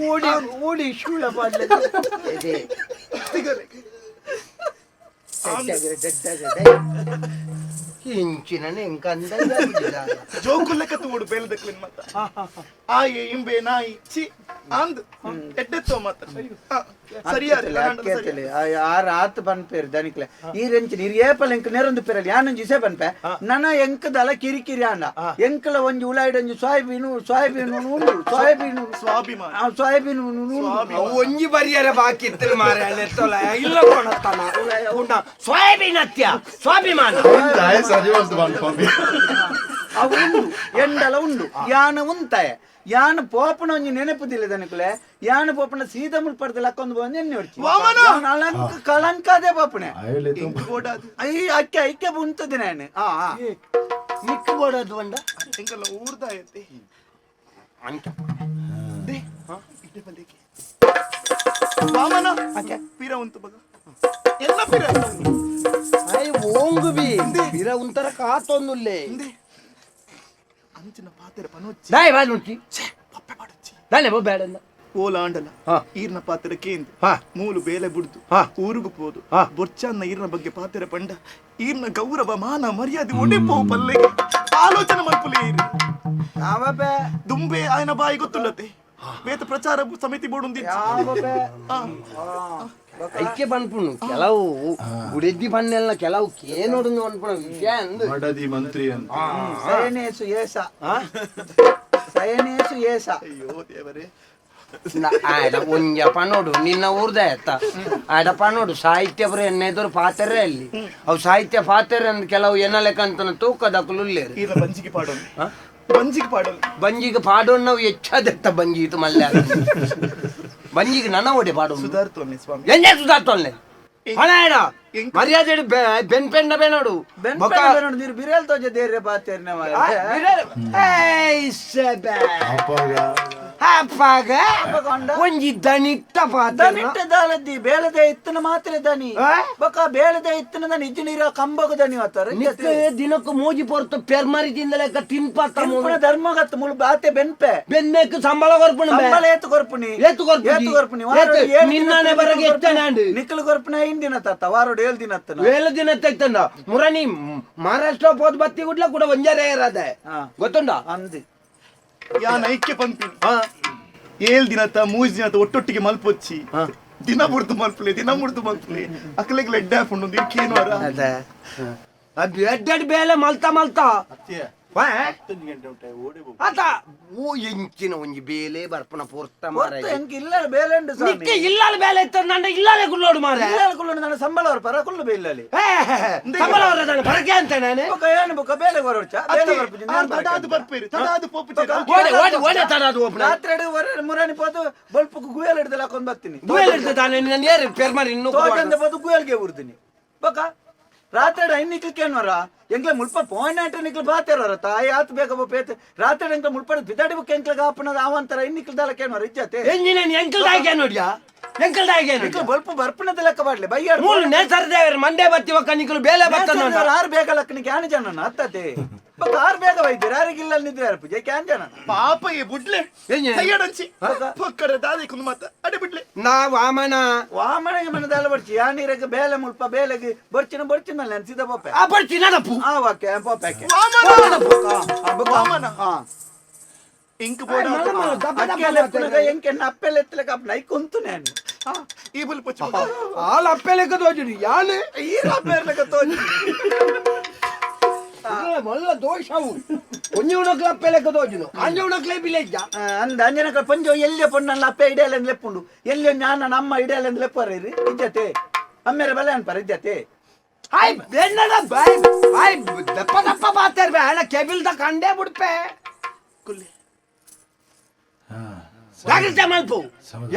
ಓಡಿ ಓಡಿ ಶೂಳ ಪಾಡ್ಲೆ ಸಿಗಲೆ ಇಂಚಿನ ಎಂಕಂದ ಜೋಕುಲ್ಲಕ್ಕ ತೂಡು ಬೇಲದಕ್ಲಿನ್ ಮತ್ತ ಆಯೆ ಇಂಬೆ ನಾಯಿ ಛಿ ಅಂದ್ ಎಡ್ಡೆತ್ತೋ ಮತ್ತ ಕೇಳ್ತಲೆ ಆರು ಆತು ಬನ್ಪೇರು ದನಿಕ್ಲೆ ಈ ರೆಂಚಿನ ಇರ್ ಏಪಲ್ ಎಂಕ್ ನೆರೊಂದು ಪೇರಲ್ಲಿ ಯಾನೊಂದು ಇಸೆ ಬನ್ಪೆ ನನ್ನ ಎಂಕದಲ ಕಿರಿಕಿರಿ ಅಂಡ ಎಂಕಲ ಒಂಜಿ ಉಲಾಯಿಡೊಂಜಿ ಸೋಯಾಬೀನು ಉಂಡು ಸೋಯಾಬೀನು ಒಂಜಿ ಬರಿಯರ ಬಾಕಿ ಇತ್ತು ಮಾರ ನೆತ್ತೊಲ ಇಲ್ಲ ಕೊಡತ್ತಾನ ಉಂಡ ಸೋಯಾಬೀನ್ ಹತ್ಯ ಸ್ವಾಭಿಮಾನ ಅವು ಉಂಡು ಎಂಡಲ ಉಂಡು ಯಾನ ಉಂತಾಯ ಯಾನ ಪೋಪನ ಒಂಜಿ ನೆನಪುದಿಲ್ಲ ದನಿಕುಲೆ ಯಾನ ಪೋಪನ ಸೀದಾ ಮುಲ್ಪಡ್ದ ಲಕ್ಕೊಂದು ಬಂದು ಎಣ್ಣೆ ಹೊಡ್ಚಿ ಅಲಂಕ ಕಲಂಕದೇ ಪೋಪನೆ ಅಯ್ಯ ಅಕ್ಕೆ ಐಕ್ಕೆ ಉಂತದೆ ನಾನು ನಿಕ್ಕು ಕೊಡೋದು ಬಂಡ ಎಂಕಲ್ಲ ಊರ್ದಾಯತ್ತೆ ಅಂತ ವಾಮನ ಪೀರ ಉಂಟು ಬಗ ಎಲ್ಲ ಪೀರ ಅಯ್ಯ ಓಂಗು ಬಿ ಬಿರ ಉಂತರ ಕಾತೊಂದುಲ್ಲೆ ಅಂಚಿನ ಪಾತ್ರೆ ಪನೊಚ್ಚಿ ದಾಯ್ ಬಾಲ್ ಉಂಟಿ ಪಪ್ಪೆ ಮಾಡಚ್ಚಿ ದಾನೆ ಬೋ ಬೇಡಲ್ಲ ಓಲ ಆಂಡಲ ಈರ್ನ ಪಾತ್ರೆ ಕೇಂದು ಮೂಲು ಬೇಲೆ ಬುಡ್ದು ಊರುಗು ಪೋದು ಬೊಚ್ಚನ್ನ ಈರ್ನ ಬಗ್ಗೆ ಪಾತ್ರೆ ಪಂಡ ಈರ್ನ ಗೌರವ ಮಾನ ಮರ್ಯಾದೆ ಒಡೆಪೋ ಪಲ್ಲೆಗೆ ಆಲೋಚನೆ ಮಲ್ಪುಲಿ ದುಂಬೆ ಆಯ್ನ ಬಾಯಿ ಗೊತ್ತುಳ್ಳತೆ ವೇತ ಪ್ರಚಾರ ಸಮಿತಿ ಬೋರ್ಡ್ ಒಂದು ಐಕ್ಯ ಪನ್ಪುಣು ಕೆಲವು ಗುಡೆದ್ದಿ ಪನ್ನೆಲ್ಲ ಕೆಲವು ಕೇನೋಡು ಅನ್ಪುಣ ವಿಷಯ ಅಂದು ಮಡದಿ ಮಂತ್ರಿ ಅಂತ ಸಯನೇಸು ಏಸ ಅಯ್ಯೋ ದೇವರೇ ಆಡ ಒಂಜ ಪನೋಡು ನಿನ್ನ ಊರ್ದ ಎತ್ತ ಆಡ ಪನೋಡು ಸಾಹಿತ್ಯ ಬರ ಎನ್ನೆದೊರು ಪಾತ್ರೆ ಅಲ್ಲಿ ಅವು ಸಾಹಿತ್ಯ ಪಾತ್ರೆ ಅಂದ್ ಕೆಲವು ಎನ್ನ ಲೆಕ್ಕಂತನ ತೂಕದಕ್ಕುಲ್ಲೇರು ಈರ್ನ ಬಂಜಿಗೆ ಪಾಡೋನು ಬಂಜಿಗೆ ಪಾಡೋನು ಬಂಜಿಗೆ ಪಾಡೋನ್ ನಾವು ಹೆಚ್ಚಾದೆತ್ತ ಬಂಜಿ ಇದು ಮಲ್ಯ ಬಂಜಿಗೆ ನನ್ನ ಓಡೆ ಪಾಡೋ ಸುಧಾರ್ತೋನೆ ಸ್ವಾಮಿ ಎಂಜೆ ಸುಧಾರ್ತೊಲ್ಲೆ ಹಣ ಹೇಳ ಮರ್ಯಾದೆ ಬೆನ್ ಪೆಂಡ ಬೇನೋಡು ನೀರು ಬಿರೇಲ್ ತೋಜ ದೇರ್ರೆ ಪಾತೇರ್ನೆ ಅಪ್ಪಾಗ ಒಂಜಿ ದನಿಟ್ಟ ಪಾತ್ರ ದಾಲದ್ದಿ ಬೇಳದೆ ಇತ್ತನ ಮಾತ್ರ ದನಿ ಬೊಕ ಬೇಳದೆ ಇತ್ತನ ದನಿ ಇಜ್ಜು ನೀರ ಕಂಬಗ ದನಿ ಆತರ ದಿನಕ್ಕೂ ಮೂಜಿ ಪೊರ್ತು ಪೆರ್ಮರಿದಿಂದ ಲೆಕ್ಕ ತಿನ್ಪಾತ ಧರ್ಮಗತ್ತ ಮುಳು ಬಾತೆ ಬೆನ್ಪೆ ಬೆನ್ನೇಕು ಸಂಬಳ ಕೊರ್ಪುಣ ಸಂಬಳ ಏತು ಕೊರ್ಪುನಿ ನಿನ್ನನೆ ಬರಗೆ ಎತ್ತನಾಂಡು ನಿಕ್ಕಲು ಕೊರ್ಪುನ ಹಿಂದಿನ ತಾತ ವಾರೋಡು 7 ದಿನ వేల దిన తెక్తండ మురని మహారాష్ట్ర పోతు బత్తి గుడ్ల కూడా వంజారే రాదే ಗೊತ್ತುಂಡಾ ಅಂದಿ ಯಾನ ಐಕ್ಯ ಪಂಪಿನಿ 7 ದಿನತ 3 ದಿನತ ಒಟ್ಟೊಟ್ಟಿಗೆ ಮಲ್ಪೊಚ್ಚಿ ದಿನ ಮುಡ್ದು ಮಲ್ಪಲೆ ಅಕಲೆಗೆ ಲೆಡ್ಡ ಹಾಕೊಂಡು ಇರ್ಕೇನು ಅರ ಅದೇ ಅಡ್ಡಾಡಿ ಬೇಲೆ ಮಲ್ತಾ ಆತ ಓ ಎಂಚಿನ ಒಂಜಿ ಬೇಲೆ ಬರ್ಪನ ಪೋರ್ತ ಮಾರ ಇಲ್ಲ ಬೇಲೆ ಉಂಡು ನಿಕ್ಕೆ ಇಲ್ಲಲ್ಲ ಬೇಲೆ ಇತ್ತ ನಂಡ ಇಲ್ಲಲೆ ಕುಲ್ಲೋಡು ಮಾರ ಕುಲ್ಲೋಡು ನನ್ನ ಸಂಬಳ ಅವರ ಪರ ಕುಲ್ಲು ಬೇಲಲ್ಲಿ ಸಂಬಳ ಅವರ ನಾನು ಬರಕೆ ಅಂತ ನಾನು ಏನು ಬೊಕ ಬೇಲೆ ಹೊರಡ್ಚ ಬೇಲೆ ಹೊರಡ್ಚ ತಡಾದು ಬರ್ಪೇರಿ ತಡಾದು ಪೋಪು ಓಡೆ ತಡಾದು ಓಪನ ರಾತ್ರಿ ಮುರಾನಿ ಪೋದು ಬಲ್ಪಕ್ಕೆ ಗುಯಲ್ ಹಿಡ್ದಲ್ಲ ಹಾಕೊಂಡು ಬರ್ತೀನಿ ಗುಯಲ್ ಹಿಡ್ದಾನೆ ನಾನು ಏರು ಪೆರ್ಮಾರಿ ಇನ್ನೂ ತೋಟಂದ ಪೋದು ಗುಯಲ್ಗೆ ಉರ್ದಿನಿ ಬೊಕ ರಾತ್ರಿ ಐನಿಕ್ಲಿಕ್ಕೇನ್ವರ ಎಂಕ್ಲೆ ಮುಲ್ಪ ಪೋಯ್ನಾಟ ನಿಕ್ಲು ಬಾತೇರ ತಾಯಿ ಆತ್ ಬೇಕ ಪೇತ ರಾತ್ರಿ ಎಂಕ್ಲೆ ಮುಲ್ಪ ಬಿದ್ದಾಡಿ ಬುಕ್ ಎಂಕ್ಲೆ ಆಪನದ ಅವಂತರ ಇನ್ನಿಕ್ಲು ದಾಲಕೇನ್ವರ ಇಜ್ಜತೆ ಎಂಜಿನ ಎಂಕಲ್ ದಾಗೆ ನೋಡ್ಯಾ ಎಂಕಲ್ ದಾಗೆ ನಿಕ್ಲು ಬಲ್ಪ ಬರ್ಪನದ ಲೆಕ್ಕ ಬಾಡ್ಲೆ ಬಯ್ಯಾಡ ಮೂಲ ನೇಸರ್ ದೇವರ ಮಂಡೆ ಬತ್ತಿವ ಕನಿಕಲು ಬೇಲೆ ಬತ್ತನ ಆರು ಬೇಗ ಲಕ್ಕನಿಗೆ ಯಾನ ಜನನ ಅತ್ತತೆ ಬಕ್ಕ ಆರು ಬೇಗ ವೈದ್ಯರ ಯಾರಿಗಿಲ್ಲ ನಿದ್ರೆ ಅರ್ಪು ಜೆ ಕ್ಯಾನ್ ಜನ ಪಾಪ ಏ ಬುಡ್ಲೆ ಕೈಯಡಂಚಿ ಪಕ್ಕರೆ ದಾದಿ ಕುಂದು ಮಾತ ಅಡಿ ಬಿಡ್ಲೆ ನಾ ವಾಮನಿಗೆ ಮನದಾಲ ಬರ್ಚಿ ಯಾನಿರಗೆ ಬೇಲೆ ಮುಲ್ಪ ಬೇಲೆಗೆ ಬರ್ಚಿನ ಮೇಲೆ ನೆನ್ಸಿದ ಪೋಪೆ ಆ ಬರ್ಚಿ ನಡಪು ಆ ವಾಕ್ಯ ಪೋಪೆಕೆ ವಾಮನ ಇಂಕ್ ಬೋಡ ಎಂಕೆನ್ನ ಅಪ್ಪೆಲ್ಲ ಎತ್ತಲಕ ನೈ ಕುಂತು ನಾನು ಈ ಬುಲ್ ಪಚ್ಚ ಆಲ್ ಅಪ್ಪೆಲೆಕ ತೋಜುನಿ ಯಾನೆ ಈ ಅಪ್ಪೆಲೆಕ ತೋಜು ಮಲ್ಲ ದೋಷವು ಒಂಜಿ ಉಣಕ್ಲ ಅಪ್ಪೆಲೆಕ ತೋಜುನು ಅಂಜ ಉಣಕ್ಲೆ ಬಿಲೆಜ್ಜ ಅಂದ ಅಂಜನಕ ಪಂಜೋ ಎಲ್ಲಿಯ ಪೊಣ್ಣಲ್ಲ ಅಪ್ಪೆ ಇಡೆಯಲ್ಲ ಲೆಪ್ಪುಂಡು ಎಲ್ಲಿಯ ಜ್ಞಾನ ನಮ್ಮ ಇಡೆಯಲ್ಲ ಲೆಪ್ಪರಿ ಇಜ್ಜತೆ ಅಮ್ಮೆರ ಬಲೆ ಅನ್ಪರ ಇಜ್ಜತೆ ಹಾಯ್ ಬೆನ್ನಡ ಬಾಯ್ ಹಾಯ್ ದಪ್ಪ ಬಾತೇರ್ಬೆ ಹಣ ಕೆಬಿಲ್ದ ಕಂಡೇ ಬಿಡ್ಪೆ ಕುಲ್ಲಿ ಜಾಗ್ರತೆ ಮಲ್ಪು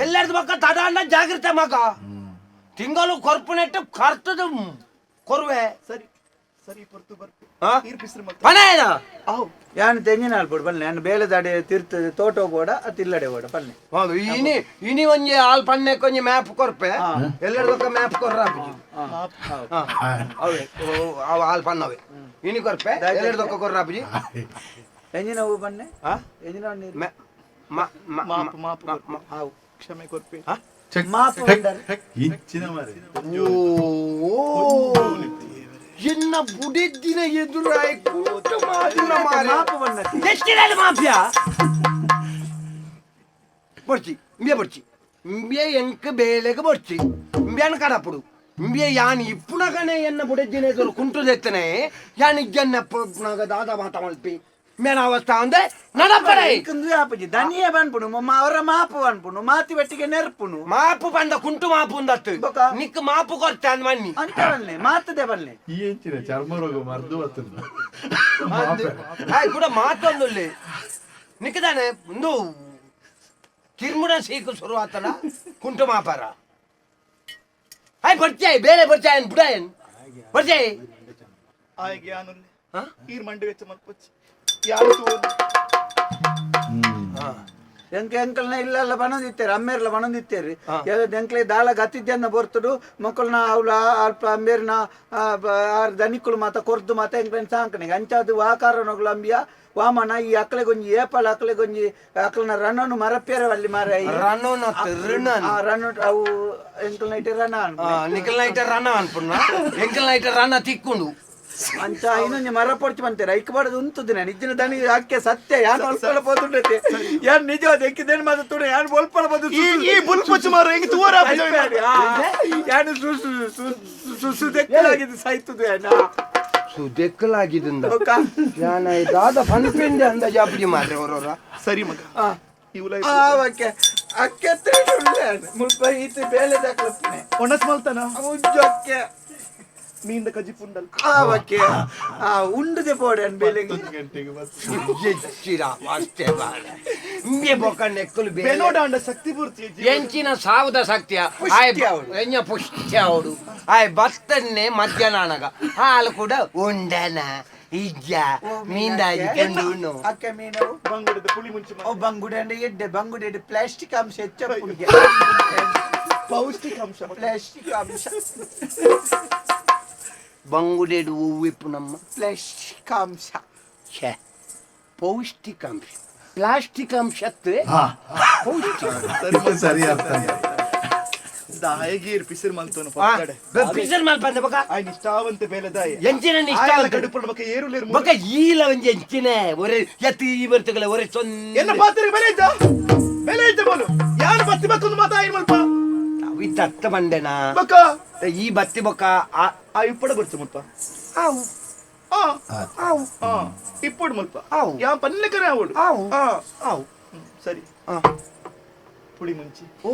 ಎಲ್ಲರದು ಮಕ್ಕ ತಡ ಅಣ್ಣ ಜಾಗ್ರತೆ ಮಗ ತಿಂಗಳು ಕೊರ್ಪುನೆಟ್ಟು ಕರ್ತದ ಕೊರ್ವೆ ಸರಿ ಸರಿ ಪೊರ್ತು ಬರ್ಪೆ ಹಾ? ಈರ್ ಬಿಸಿರು ಮತ್ತೆ ಪನೇದ ಆವ್ ಯಾನು ತೆಂಗಿನ ಹಾಲ್ಪುಡು ಬನ್ನಿ ನಾನು ಬೇಲೆ ದಾಡೆ ತಿರ್ತದೆ ತೋಟ ಬೋಡ ಅತಿಲ್ಲಡೆ ಬೋಡ ಬನ್ನಿ ಹೌದು ಇನಿ ಒಂಜಿ ಹಾಲ್ ಪನ್ನೆ ಕೊಂಜಿ ಮ್ಯಾಪ್ ಕೊರ್ಪೆ ಎಲ್ಲರದಕ್ಕ ಮ್ಯಾಪ್ ಕೊರ್ರ ಅವೇ ಅವು ಹಾಲ್ ಪನ್ನವೆ ಇನಿ ಕೊರ್ಪೆ ಎಲ್ಲರದಕ್ಕ ಕೊರ್ರ ಅಪ್ಪಜಿ ಎಂಜಿನ ಹೂ ಬನ್ನಿ ಎಂಜಿನ ನೀರು ಮಾಪು ಮಾಪು ಹಾವು ಕ್ಷಮೆ ಕೊರ್ಪೆ ಮಾಪು ಬಂಡಾರ. ಎನ್ನ ಬುಡಿದ್ದಿನ ಎದುರಾಯಿ ಕೂಟ ಮಾಡಿನ ಮಾರೆ ಮಾಪು ಬಣ್ಣ ಎಷ್ಟಿರಲಿ ಮಾಫಿಯಾ ಬರ್ಚಿ ಇಂಬೆ ಬರ್ಚಿ ಇಂಬೆ ಎಂಕ ಬೇಲೆಗೆ ಬರ್ಚಿ ಇಂಬೆನ ಕಡಪುಡು ಇಂಬೆ ಯಾನ್ ಇಪ್ಪುನಗನೆ ಎನ್ನ ಬುಡಿದ್ದಿನ ಎದುರು ಕುಂಟು ತೆತ್ತನೆ ಯಾನ್ ಇಜ್ಜನ್ನ ಪುನಗ ದಾದ ಮಾತ ಮಲ್ಪಿ ಮೇನ ಅವಸ್ಥಾ ಅಂದೆ ನಡಪಡೆ ಇಂದು ಆಪಜಿ ದನಿಯೇ ಬನ್ಪುನು ಮಮ್ಮ ಅವರ ಮಾಪು ಬನ್ಪುನು ಮಾತಿ ಬಟ್ಟಿಗೆ ನೆರ್ಪುನು ಮಾಪು ಪಂಡ ಕುಂಟು ಮಾಪು ಅಂದತ್ತು ಬೊಕ? ನಿಕ್ ಮಾಪು ಕೊರ್ತೆ ಅಂದ್ ಮಣ್ಣಿ ಅಂತ ಬನ್ನಿ ಮಾತದೆ ಬನ್ನಿ ಈ ಹೆಚ್ಚಿನ ಚರ್ಮ ರೋಗ ಮರ್ದು ಬರ್ತದೆ ಆಯ್ ಕೂಡ ಮಾತೊಂದುಲ್ಲಿ ನಿಕ್ಕದಾನೆ ಒಂದು ಕಿರ್ಮುಡ ಸೀಕು ಶುರು ಆತಲ್ಲ ಕುಂಟು ಮಾಪಾರ ಆಯ್ ಬರ್ಚಾಯ್ ಬೇರೆ ಬರ್ಚಾಯನ್ ಬುಡಾಯನ್ ಬರ್ಚಾಯ್ ಆಯ್ಗೆ ಯಾನುಲ್ಲೆ ಹಾ? ಈರ್ ಮಂಡೆ ವೆಚ್ಚ ಮಲ್ಪೊಚ್ಚಿ ಯಾರು ತೂವೊಂದು ಎಂಕ ಎಂಕಲ್ನ ಇಲ್ಲೆಲ್ಲ ಬಣದಿತ್ತೇರಿ ಅಮ್ಮೇರ್ಲ ಬಣದಿತ್ತೇರಿ ಎಂಕ್ಲೆ ದಾಳ ಗತ್ತಿದ್ಯನ್ನ ಬರ್ತಡು ಮಕ್ಕಳನ್ನ ಅವಳ ಅಲ್ಪ ಅಮ್ಮೇರ್ನ ದನಿಕ್ಕಳು ಮಾತ ಕೊರ್ದು ಮಾತ ಎಂಕ್ಲೆನ್ ಸಾಂಕಣಿಗೆ ಅಂಚಾದು ವಾಕಾರನಗಳು ಅಂಬಿಯ ವಾಮನ ಈ ಅಕ್ಕಳೆಗೊಂಜಿ ಏಪಲ್ ಅಕ್ಕಳೆಗೊಂಜಿ ಅಕ್ಕಳನ ರನ್ನನು ಮರಪೇರವಲ್ಲಿ ಮಾರ ರನ್ನು ಅವು ಎಂಕಲ್ ನೈಟ್ ರನ ನಿಕಲ್ ನೈಟ್ ರನ್ನ ಅನ್ಪುಣ್ಣ ಎಂಕಲ್ ನೈಟ್ ರನ್ನ ತಿಕ್ಕೊಂಡು ಅಂಚ ಇನ್ನೊಂದು ಮರ ಪೊಡ್ಚಿ ಬಂತೇರ ಐಕ್ ಬಾಡದು ಉಂತುದಿನ ನಿಜ್ಜಿನ ದನಿ ಅಕ್ಕೆ ಸತ್ಯ ಯಾನ್ ಒಲ್ಪಲ ಬೋದುಂಡೈತೆ ಯಾನ್ ನಿಜವಾದ ಎಕ್ಕಿದೇನು ಮಾತು ತುಡ ಯಾನ್ ಒಲ್ಪಲ ಬೋದು ಈ ಬುಲ್ಪೊಚ್ಚು ಮಾರು ಹೆಂಗೆ ತೂವರ ಯಾನು ಸುಸುದೆಕ್ಕಲಾಗಿದೆ ಸಾಯ್ತದೆ ಅಣ್ಣ ಸುದೆಕ್ಕಲಾಗಿದಿಂದ ಯಾನ ದಾದ ಫನ್ಪೆಂಡೆ ಅಂದ ಜಾಪಡಿ ಮಾರ್ರೆ ಅವರವರ ಸರಿ ಮಗ ಇವಲ ಅಕ್ಕೆ ಅಕ್ಕೆ ಮುಲ್ಪ ಈತಿ ಬೇಲೆ ದಾಖಲೆ ಒಣಸ್ ಮಲ್ತಾನ ಉಜ್ಜಕ್ಕೆ ಮೀಂದ ಕಜಿ ಪುಂಡಲ್ ಅವಕ್ಕೆ ಉಂಡದೆ ಪೋಡೆ ಅನ್ ಬೇಲೆಗೆ ಎಚ್ಚಿರ ಅಷ್ಟೇ ಬಾಳ ಇಂಬೆ ಬೊಕ್ಕ ನೆಕ್ಕಲು ಬೆನೋಡ ಅಂಡ ಶಕ್ತಿ ಪೂರ್ತಿ ಎಂಚಿನ ಸಾವುದ ಶಕ್ತಿಯ ಆಯ್ ಎಂಜ ಪುಷ್ಟ್ಯ ಅವಡು ಆಯ್ ಬತ್ತನ್ನೆ ಮಧ್ಯಾಹ್ನಗ ಹಾಲು ಕೂಡ ಉಂಡನ ಇಜ್ಜ ಮೀಂದಾಜಿ ಕಂಡು ಅಕ್ಕೆ ಮೀನು ಬಂಗುಡದ ಪುಳಿ ಮುಂಚೆ ಓ ಬಂಗುಡೆ ಅಂಡೆ ಎಡ್ಡೆ ಬಂಗುಡೆ ಪ್ಲಾಸ್ಟಿಕ್ ಅಂಶ ಹೆಚ್ಚ ಪೌಷ್ಟಿಕಾಂಶ ಪ್ಲಾಸ್ಟಿಕ್ ಅಂಶ ಬಂಗುಡೆಡು ಹೂವಿಪ್ಪು ನಮ್ಮ ಪ್ಲಾಸ್ಟಿಕ್ ಅಂಶ ಛೇ ಪೌಷ್ಟಿಕಾಂಶ ಪ್ಲಾಸ್ಟಿಕ್ ಅಂಶತ್ತು ಸರಿ ಅರ್ಥ ದಾಯಗೀರ್ ಪಿಸಿರ್ ಮಲ್ತೋನು ಪಕ್ಕಡೆ ಪಿಸರ್ ಮಾಲ್ ಬಂದ ಬಕ ಆಯ್ ನಿಷ್ಠಾವಂತ ಬೇಲೆ ದಾಯ ಎಂಚಿನ ನಿಷ್ಠ ಆಯಲ ಕಡುಪುಳ ಬಕ ಏರುಲೇರು ಬಕ ಈಲ ಒಂಜಿ ಎಂಚಿನ ಒರೆ ಎತ್ತಿ ಈ ಬರ್ತಗಲ ಒರೆ ಸೊನ್ನೆ ಎನ್ನ ಪಾತ್ರೆ ಬೆಲೆ ಐತ ಬೋಲು ಯಾರು ಬತ್ತಿ ಬಕ್ಕೊಂದು ಮಾತಾ ಏನ್ ಮಲ್ಪ ನಾವು ಇತ್ತ ಬಂಡೆನಾ ಬಕ ಈ ಬತ್ತಿ ಬೊಕ್ಕ ಆ ಇಪ್ಪಡ ಬರ್ಚ ಮಲ್ಪ ಆವು ಆ ಆವು ಆ ಇಪ್ಪಡ ಮಲ್ಪ ಆವು ಯಾ ಪನ್ನಕರ ಅವಡು ಆವು ಆ ಆವು ಸರಿ ಪುಳಿ ಮುಂಚಿ ಓ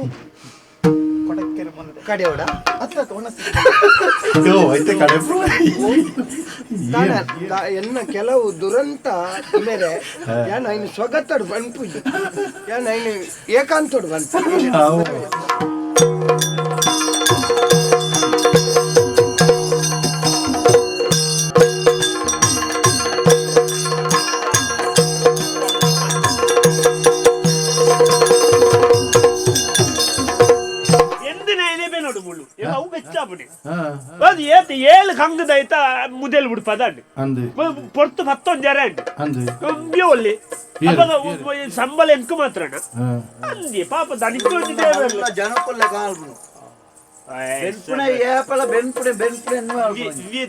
ಕೊಡಕ್ಕೆರೆ ಮನದ ಕಡೆ ಓಡ ಅತ್ತ ಒಣಸಿ ಐತೆ ಕಡೆ ಎನ್ನ ಕೆಲವು ದುರಂತ ಮೇಲೆ ಯಾನ ಇನ್ನು ಸ್ವಗತ್ತಡು ಬಂಪು ಯಾನ ಇನ್ನು ಏಕಾಂತೋಡು ಬಂತು ನೋಡು ಮುಳ್ಳು ಅವು ಬೆಚ್ಚಾಪುಡಿ ಅದು ಏತ್ ಏಳು ಕಂಗದ ಐತ ಮುದೆಲ್ ಬಿಡ್ಪದಾಂಡು ಅಂದು ಪೊರ್ತು 11 ಜರ ಅಂದು ಒಳ್ಳೆ ಸಂಬಳ ಎಂಕು ಮಾತ್ರ ಅಂದಿ ಪಾಪ ದನಿக்கு ಜನಕ್ಕಲ್ಲ ಕಾಲ್ಬುನು ಬೆನ್ಪುಣೆ ಏಪಲ ಬೆನ್ಪುಣೆ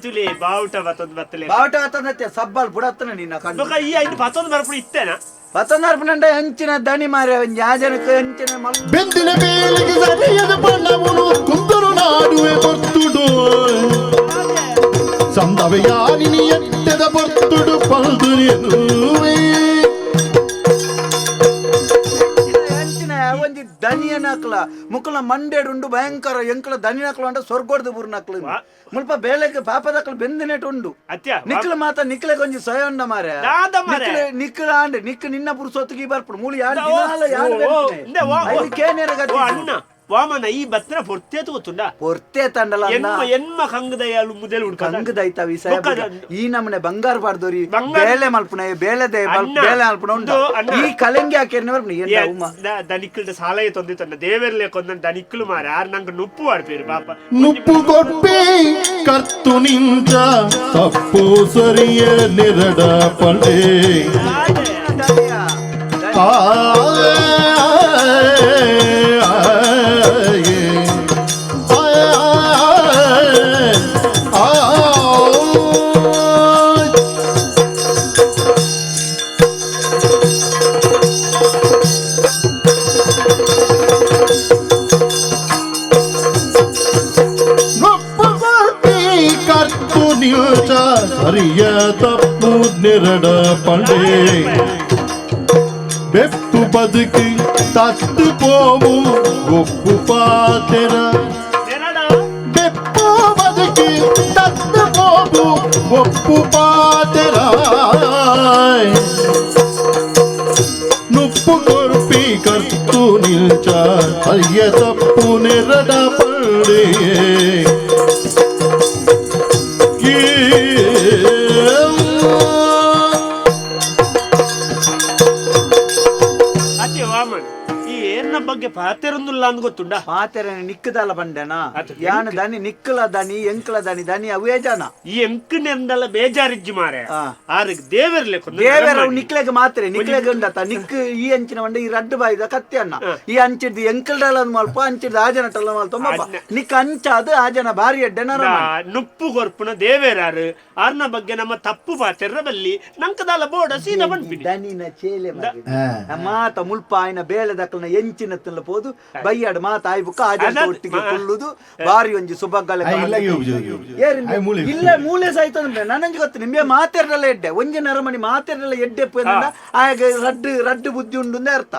ತುಲೆ ಬಾವುಟ ಬತ್ತಲೆ ಬಾವುಟ ಆತಂದತ್ತೆ ಸಬ್ಬಲ್ ಬುಡತ್ತನ ನಿನ್ನ ಕಣ್ಣು ಈ ಐದು 11 ಬರ್ಪುಡು ಇತ್ತೇನಾ ಪತ್ತೊಂದರ್ಪಣೆ ಹೆಂಚಿನ ದನಿ ಮಾರೆ ಯಾಜನಕ್ಕೆ ಹೆಂಚಿನ ಮಲ್ಲ ಬೆಂದಿನ ಬೇಲಿಗೆ ಸರಿಯದ ಬಣ್ಣವನು ಕುಂದರು ನಾಡುವೆ ಬರ್ತುಡು ಸಂದವೆ ಯಾರಿನಿ ಎತ್ತದ ಬರ್ತುಡು ಪಲ್ದುರಿರುವೆ ಹೆಂಚಿನ ಒಂಜಿ ದನಿಯ ನಕ್ಲ ಮುಕ್ಕಲ ಮಂಡೇಡುಂಡು ಭಯಂಕರ ಎಂಕಲ ದನಿ ನಕ್ಲ ಅಂಟ ಸ್ವರ್ಗೋಡ್ದು ಬುರ್ ನಕ್ಲು ಮುಲ್ಪ ಬೇಲೆಗೆ ಪಾಪದಕ್ಲು ಬೆಂದಿನೆಟ್ ಉಂಡು ನಿಕ್ಲ ಮಾತ ನಿಕ್ಲೆ ಕೊಂಜಿ ಸೊಯೊಂಡ ಮಾರೆ ನಿಕ್ಲ ಆಂಡೆ ನಿಕ್ ನಿನ್ನ ಪುರುಸೊತ್ತಿಗೆ ಬರ್ಪುಡು ಮೂಲಿ ಯಾರು ಕೇನೇರ ಅಣ್ಣ ವಾಮನ ಈ ಬತ್ರ ಪೊರ್ತೇತು ಗೊತ್ತುಂಡ ಪೊರ್ತೆ ತಂಡಲ ಎನ್ಮ ಕಂಗದಯಾಲು ಮುದೆಲ್ ಹುಡ್ಕ ಕಂಗದೈತ ವಿಷಯ ಈ ನಮ್ಮನೆ ಬಂಗಾರ ಪಾಡ್ದೋರಿ ಬೇಳೆ ಮಲ್ಪುನ ಬೇಳೆ ಮಲ್ಪುನ ಉಂಟು ಈ ಕಲೆಂಗಿ ಹಾಕಿ ದನಿಕ್ಕಲ್ದ ಸಾಲಯ ತೊಂದಿತ್ತಂಡ ದೇವೆರ್ಲೆ ಕೊಂದ ದನಿಕ್ಕಲು ಮಾರ ಆರ್ ನಂಗೆ ನುಪ್ಪು ಆಡ್ಪೇರು ಪಾಪ ನುಪ್ಪು ಕೊಪ್ಪೆ ಕರ್ತು ನಿಂಚ ತಪ್ಪು ಸರಿಯ ನಿರಡ ಪಡೆ ಸರಿಯ ತಪ್ಪು ನಿರಡ ಪಡೆ ಬೆಪ್ಪು ಬದುಕಿ ತತ್ತು ಪೋವು ಒಪ್ಪು ಪಾತೆರ ಬೆಪ್ಪು ಬದುಕಿ ತತ್ತು ಪೋವು ಒಪ್ಪು ಪಾತೆರ ನುಪ್ಪು ಕೊರ್ಪಿ ಕರ್ತು ನಿಲ್ಚ ಸರಿಯ ತಪ್ಪು ನಿರಡ ಪಡೆ ಬಗ್ಗೆ ಪಾತೆರೊಂದುಲ್ಲ ಅಂದ್ ಗೊತ್ತುಂಡ ಪಾತೆರ ನಿಕ್ಕದಲ್ಲ ಬಂಡೆನ ಯಾನ ದನಿ ನಿಕ್ಕಲ ದನಿ ಎಂಕಲ ದನಿ ದನಿ ಅವೇ ಜನ ಈ ಎಂಕನೆಂದಲ್ಲ ಬೇಜಾರಿಜ್ಜಿ ಮಾರೆ ಆರಿಗೆ ದೇವರ್ಲೆ ದೇವರ ನಿಕ್ಲೆಗೆ ಮಾತ್ರ ನಿಕ್ಲೆಗೆ ಉಂಡತ ನಿಕ್ ಈ ಅಂಚಿನ ಬಂಡೆ ಈ ರಡ್ಡು ಬಾಯಿದ ಕತ್ತಿ ಅನ್ನ ಈ ಅಂಚಿಡ್ದು ಎಂಕಲ್ಡಲ್ಲ ಮಲ್ಪ ಅಂಚಿಡ್ದು ಆಜನಟಲ್ಲ ಮಲ್ಪ ನಿಕ್ ಅಂಚಾದು ಆಜನ ಭಾರಿ ಎಡ್ಡೆನರ ನುಪ್ಪು ಕೊರ್ಪುನ ದೇವೇರಾರು ಆರ್ನ ಬಗ್ಗೆ ನಮ್ಮ ತಪ್ಪು ಪಾತೆರ ಬಲ್ಲಿ ನಂಕದಲ್ಲ ಬೋಡ ಸೀದಾ ಬಂದ್ಬಿಡಿ ದನಿನ ಚೇಲೆ ಮಾತ ಮುಲ್ಪ ಆಯ್ನ ಬೇಳೆ ದಕ್ಕಲ್ನ ಎಂಚಿನ ಪೋದು ಬೈಯಾಡು ಮಾತ ಆಯ್ಬುಕ್ಕ ಆಜನ ಒಟ್ಟಿಗೆ ಕೊಲ್ಲುದು ಬಾರಿ ಒಂಜಿ ಸುಬಗ್ಗಲೆ ಇಲ್ಲ ಮೂಲೆ ಸಾಯ್ತು ಅಂದ್ರೆ ನನಂಜಿ ಗೊತ್ತು ನಿಮ್ಗೆ ಮಾತೆರಲ್ಲ ಎಡ್ಡೆ ಒಂಜಿ ನರಮಣಿ ಮಾತೆರಲ್ಲ ಎಡ್ಡೆ ಆಗ ರಡ್ಡು ರಡ್ಡು ಬುದ್ಧಿ ಉಂಡು ಅರ್ಥ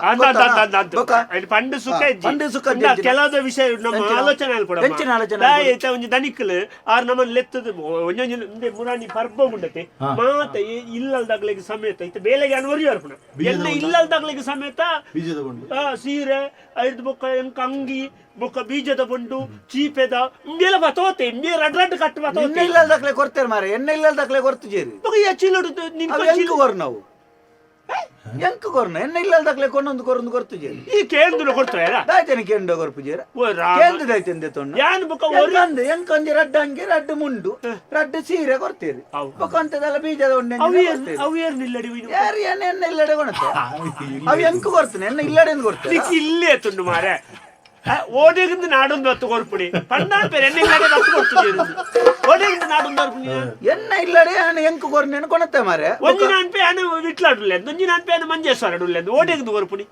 ಪಂಡು ಸುಖ ಕೆಲವು ವಿಷಯ ನಮ್ಮ ಆಲೋಚನೆ ಒಂಜಿ ದನಿಕ್ಕಲು ಆರ್ ನಮ್ಮನ್ನ ಲೆತ್ತದ ಒಂಜೊಂಜಿ ಮುರಾಣಿ ಪರ್ಬ ಉಂಡತೆ ಮಾತ ಇಲ್ಲಲ್ದಾಗ್ಲಿಗೆ ಸಮೇತ ಇತ್ತು ಬೇಲೆಗೆ ಅನ್ವರಿ ಅರ್ಪಣ ಎಲ್ಲ ಇಲ್ಲಲ್ದಾಗ್ಲಿಗೆ ಸಮೇತ ಸೀರೆ ಐದು ಬೊಕ್ಕ ಎಂಕ ಅಂಗಿ ಬೊಕ್ಕ ಬೀಜದ ಬಂಡು ಚೀಪೆದ ಇಂಗೆಲ್ಲ ಬತೋತೆ ಇಂಗೆ ರಡ್ ರಡ್ ಕಟ್ಟು ಬತೋತೆ ಇಲ್ಲಲ್ದಾಗ್ಲೆ ಕೊಡ್ತೇವೆ ಮಾರೆ ಎಣ್ಣೆ ಇಲ್ಲಲ್ದಾಗ್ಲೆ ಕೊರ್ತು ಜೇರಿ ಚಿಲ್ಲೋಡು ಎಂಕ ಕೊರ್ ನಾವು ಎಂಕ ಕೊರ್ನ ಎಣ್ಣೆ ಇಲ್ಲಲ್ದಾಗ್ಲೆ ಕೊನ್ನೊಂದು ಕೊರೊಂದು ಕೊರ್ತು ಜೇರಿ ಈ ಕೇಂದ್ರ ಕೊಡ್ತಾರೆ ದಾಯ್ತೇನೆ ಕೇಂದ್ರ ಕೊರ್ಪು ಜೇರ ಕೇಂದ್ರ ದಾಯ್ತಂದೆ ತೊಂಡು ಯಾನ್ ಬೊಕ್ಕ ಒಂದ್ ಎಂಕ ಒಂಜಿ ರಡ್ಡು ಅಂಗಿ ರಡ್ಡು ಮುಂಡು ರಡ್ಡು ಸೀರೆ ಕೊಡ್ತೇರಿ ಬೊಕ್ಕ ಅಂತದೆಲ್ಲ ಬೀಜದ ಉಂಡೆ ಅವು ಏನ್ ಇಲ್ಲಡಿ ಯಾರು ಎಣ್ಣೆ ಇಲ್ಲಡೆ ಕೊಣತೆ ಅವು ಎಂಕ ಕೊಡ್ತೇನೆ ಎಣ್ಣೆ ಇಲ್ಲಡೆ ಕೊಡ್ತೇನೆ ಇಲ್ಲೇ ತುಂಡು ಮಾರೆ ಓಡಿಗಿಂದ ನಾಡೊಂದು ಹತ್ತು ಕೊರ್ಪುಡಿ ಪಂಡಾಳ ಪೇರು ಎಣ್ಣೆ ಇಲ್ಲಡೆ ಹತ್ತು ಕೊಡ್ತಿದ್ದೀರಿ ಓಡಿಗಿಂದ ನಾಡೊಂದು ಹೊರ್ಪುಡಿ ಎಣ್ಣೆ ಇಲ್ಲಡೆ ಆನೆ ಎಂಕ ಕೊರ್ನೇನು ಕೊಣತೆ ಮಾರೆ ಒಂಜಿನ ಅನ್ಪೆ ಆನೆ ವಿಟ್ಲಾಡುಲ್ಲೆ ಒಂಜಿನ ಅನ್ಪೆ ಆನೆ ಮಂಜೇಶ್ವರಡುಲ್ಲೆ ಓಡಿಗಿಂದ ಕೊರ್ಪುಡಿ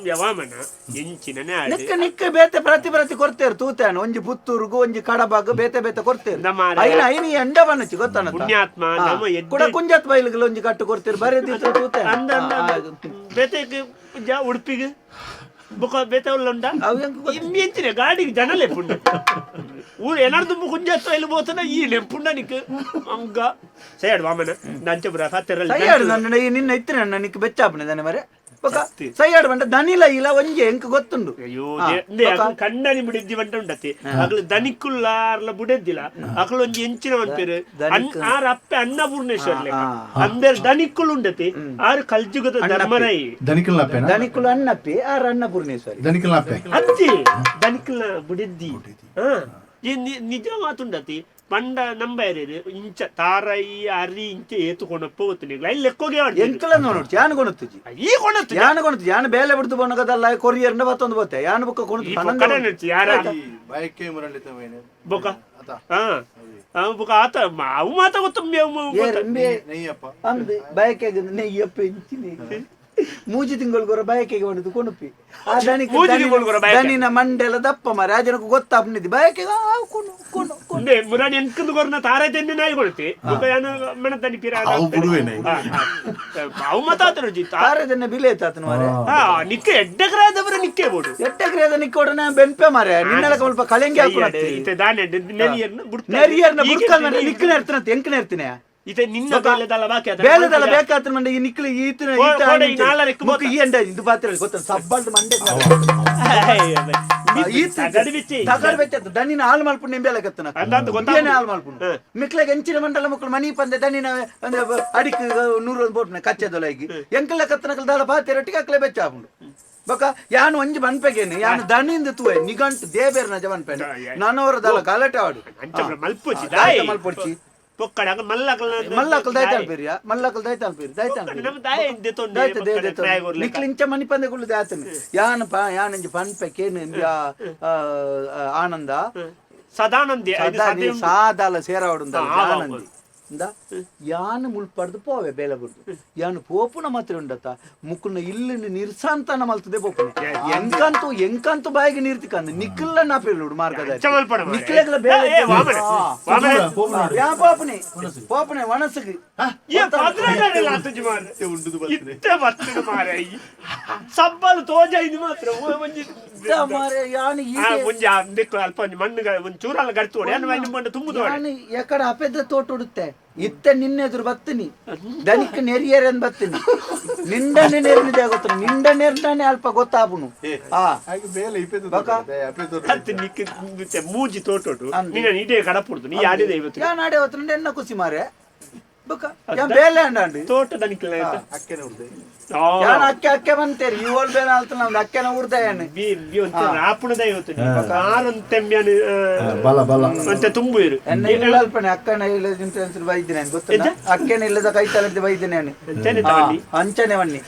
ಯವಾಮನ ಎಂಚಿನ ನಿಕ್ಕ ನಿಕ್ಕ ಬೇತೆ ಪ್ರತಿ ಕೊಡ್ತೇರು ತೂತಾನ ಒಂಜಿ ಪುತ್ತೂರ್ಗು ಒಂಜಿ ಕಡಬಾಗ ಬೇತೆ ಬೇತೆ ಕೊಡ್ತೇರು ಐನ ಐನಿ ಎಂಡ ಬನ್ನಚ್ಚಿ ಗೊತ್ತಾನ ಪುಣ್ಯಾತ್ಮ ಕೂಡ ಕುಂಜಾತ್ ಬೈಲಿಗೆ ಒಂಜಿ ಕಟ್ಟು ಕೊಡ್ತೇರು ಬರೀ ತೂತಾನ ಬೇತೆಗೆ ಉಡುಪಿಗೆ ಬೊಕ್ಕ ಬೇತೆ ಉಳ್ಳುಂಡ ಎಂಚಿನ ಗಾಡಿಗೆ ಜನಲೆ ಪುಂಡ ಊರು ಏನಾರು ತುಂಬ ಕುಂಜಾತ್ ಬೈಲು ಬೋತನ ಈ ನೆಂಪುಂಡ ನಿಕ್ ಅಂಗ ಸೈಡ್ ವಾಮನ ನಂಚಪುರ ಸೈಡ್ ನಿನ್ನ ಇತ್ತಿನ ನಿಕ್ ಬೆಚ್ಚಾಪನೆ ದನೆ ಮರೆ ಸೈಯಾಡು ಬಂಡ ದನಿಲ ಇಲ್ಲ ಒಂಜಿ ಎಂಕ ಗೊತ್ತುಂಡು ಕಣ್ಣನಿ ಬಿಡಿದ್ದಿ ಬಂಟ ಉಂಡತಿ ಅಕ್ಲು ದನಿಕ್ಕುಲ್ಲಾರ್ಲ ಬುಡೆದ್ದಿಲ್ಲ ಅಕ್ಲು ಒಂಜಿ ಎಂಚಿನ ಮನ್ಪೇರು ಆರ್ ಅಪ್ಪೆ ಅನ್ನಪೂರ್ಣೇಶ್ವರ್ಲೆ ಅಂದೇರ್ ದನಿಕ್ಕುಲ್ ಉಂಡತಿ ಆರು ಕಲ್ಜುಗದ ಧರ್ಮರೈ ದನಿಕ್ಕುಲು ಅನ್ನಪ್ಪಿ ಆರ್ ಅನ್ನಪೂರ್ಣೇಶ್ವರಿ ಅಜ್ಜಿ ದನಿಕ್ಕುಲ್ನ ಬುಡೆದ್ದಿ ನಿಜ ಮಾತುಂಡತಿ ಪಂಡ ನಂಬೈರೇರು ಇಂಚ ತಾರೈ ಅರಿ ಇಂಚ ಏತುಕೊಂಡಪ್ಪ ಗೊತ್ತಿಲ್ಲ ಇಲ್ಲಿ ಲೆಕ್ಕೋಗೆ ಎಂಕಲ ನೋಡು ಯಾನ್ ಕೊಣತ್ತು ಈ ಕೊಣತ್ತು ಯಾನ್ ಕೊಣತ್ತು ಯಾನ್ ಬೇಲೆ ಬಿಡ್ತು ಬಣ್ಣಗದಲ್ಲ ಕೊರಿಯರ್ ಬತ್ತೊಂದು ಬತ್ತೆ ಯಾನ್ ಬುಕ್ಕ ಕೊಣತ್ತು ಯಾರ ಬೊಕ ಬುಕ ಆತ ಅವು ಮಾತ ಗೊತ್ತ ಬಯಕೆ ನೆಯ್ಯಪ್ಪ ಇಂಚಿನಿ ಮೂಜಿ ತಿಂಗಳು ಬಯಕೆಗೆ ಹೊಡೆದು ಕೊಣುಪಿ ದನಿನ ಮಂಡೆಲ ದಪ್ಪ ಮರ ಆ ಜನಕ್ಕೆ ಗೊತ್ತಾಪ್ನಿದ್ದಿ ಬಯಕೆಗೆ ಮುರಾಣಿ ಎಂಕಂದು ಕೊರ್ನ ತಾರಾ ತೆನ್ನೆ ನಾಯಿ ಕೊಡ್ತಿ ಮಣ ತನಿ ಪಿರ ಅವು ಮಾತಾತರು ಜಿ ತಾರಾ ತೆನ್ನೆ ಬಿಲೆ ತಾತನ ಮಾರೆ ನಿಕ್ಕೆ ಎಡ್ಡೆಗ್ರಾದವರ ನಿಕ್ಕೆ ಬೋಡು ಎಡ್ಡೆಗ್ರಾದ ನಿಕ್ಕೋಡನೆ ಬೆಂಪೆ ಮಾರೆ ನಿನ್ನೆಲ್ಲ ಸ್ವಲ್ಪ ಕಲೆಂಗಿ ಹಾಕೊಳತ್ತೆ ಇತೆ ದಾನೆ ನೆರಿಯರ್ನ ನೆರಿಯರ್ನ ಬುಡ್ಕಲ್ ನಿಕ್ಕನೆ ಇರ್ತಾನಂತೆ ಎಂಕನೆ ಇರ್ತೀನಿ ಇತೆ ನಿನ್ನ ಬೇಲೆದಲ್ಲ ಬಾಕಿ ಅದ ಬೇಲೆದಲ್ಲ ಬೇಕಾದ್ರೆ ಮಂಡೆ ಈ ನಿಕ್ಲಿ ಈತನ ಕೋಡೆ ಈ ನಾಲ ರೆಕ್ಕು ಮುಖ ಈ ಎಂಡ ಇದು ಪಾತ್ರ ಗೊತ್ತ ಸಬ್ಬಲ್ದು ಮಂಡೆ ತಗಡ್ ಬೆಚ್ಚ ದಣ್ಣಿನ ಹಾಳು ಮಲ್ಪುಂಡು ನಿಂಬೆಲ್ಲ ಗತ್ತನ ಏನೇ ಹಾಳು ಮಲ್ಪುಂಡು ಮಿಕ್ಲೆಗೆ ಎಂಚಿನ ಮಂಡಲ ಮಕ್ಕಳು ಮನಿ ಪಂದೆ ದಣ್ಣಿನ ಅಡಿಕ್ 100 ಬೋಟ್ನ ಕಚ್ಚೆದೊಳಗಿ ಎಂಕಲ್ಲ ಕತ್ತನಕಲ್ ದಾಳ ಪಾತೆ ರೊಟ್ಟಿಗೆ ಹಾಕ್ಲೆ ಬೆಚ್ಚ ಹಾಕೊಂಡು ಬಕ ಯಾನು ಒಂಜಿ ಬನ್ಪೆಗೇನೆ ಯಾನು ದಣಿಂದ ತೂವೆ ನಿಗಂಟು ದೇಬೇರ್ನ ಜವನ್ಪೆನೆ ನಾನವರ ದಾಳ ಗಲಾಟೆ ಆಡು ಮಲ್ಪೊಡ್ಚಿ ಪೊಕ್ಕಡ ಮಲ್ಲಕಲ್ ದೈತಾಳ್ಪೇರಿಯ ಮಲ್ಲಕಲ್ ದೈತಾಳ್ಪೇರಿ ನಿಕ್ಲಿಂಚ ಮನಿ ಪಂದೆ ಕುಳ್ಳು ದಾತನೆ ಯಾನಂಜಿ ಪನ್ಪೆಕೇನು ಆನಂದ ಸದಾನಂದಿ ಸಾದಾಲ ಸೇರಾವಡು ಆನಂದಿ ಯಾನು ಮುಳ್ಪಡ್ದು ಪೋವೆ ಬೇಲೆ ಬಿಡ್ದು ಯಾನು ಪೋಪುನ ಮಾತ್ರ ಉಂಡತ್ತ ಮುಕ್ಕುನ ಇಲ್ಲಿ ನಿರ್ಸಾಂತನ ಮಲ್ತದೆ ಪೋಪುನೆ ಎಂಕಂತೂ ಬಾಯಿಗೆ ನೀರ್ತಿಕಂದ ನಿಕ್ಕಲ್ಲ ನಾ ಪೇಳುಡು ಮಾರ್ಗದ ನಿಕ್ಕಲೆಗಳ ಬೇಲೆ ಯಾ ಪೋಪನೆ ವನಸಗಿ ಸಬ್ಬಲು ತೋಜ ಇದು ಮಾತ್ರ ಅಲ್ಪ ಮಣ್ಣು ಚೂರಲ್ಲ ಗಡ್ತು ತುಂಬುದು ಎಕಡೆ ಅಪೆದ್ದ ತೋಟ ಉಡುತ್ತೆ ಇತ್ತೆ ನಿನ್ನೆದುರು ಬತ್ತೀನಿ ದನಿಕ್ ನೆರಿಯರೆ ಅಂತ ಬತ್ತೀನಿ ನಿಂಡನೆ ನೆರ್ನಿದೆ ಗೊತ್ತ ನಿಂಡ ನೆರ್ನಾನೆ ಅಲ್ಪ ಗೊತ್ತಾಪುನು ಮೂಜಿ ತೋಟೋಟು ಇದೇ ಕಡಪುಡ್ತು ನೀ ಆಡಿದೆ ಇವತ್ತು ಯಾನ್ ಆಡೆ ಹೊತ್ತು ಎನ್ನ ಖುಷಿ ಮಾರೆ ಬೇಲೆ ಅಂಡಿ ತೋಟ ದನಿಕ್ಲ ಅಕ್ಕೆ ಅಕ್ಕೆ ಬಂತೇರಿ ಈ ಓಲ್ ಬೇರೆ ಆಲ್ತ ನಮ್ದು ಅಕ್ಕೆನ ಉರ್ದಯ್ಯಾನೆ ರಾಪುಣದ ಇವತ್ತು ಮತ್ತೆ ತುಂಬು ಇರು ಎನ್ನ ಇಲ್ಲಲ್ಪನೆ ಅಕ್ಕನ ಇಲ್ಲದ ಬೈದಿನ ಗೊತ್ತ ಅಕ್ಕೆನ ಇಲ್ಲದ ಕೈ ತಲದ ಬೈದಿನ ಅಂಚನೆ ಬನ್ನಿ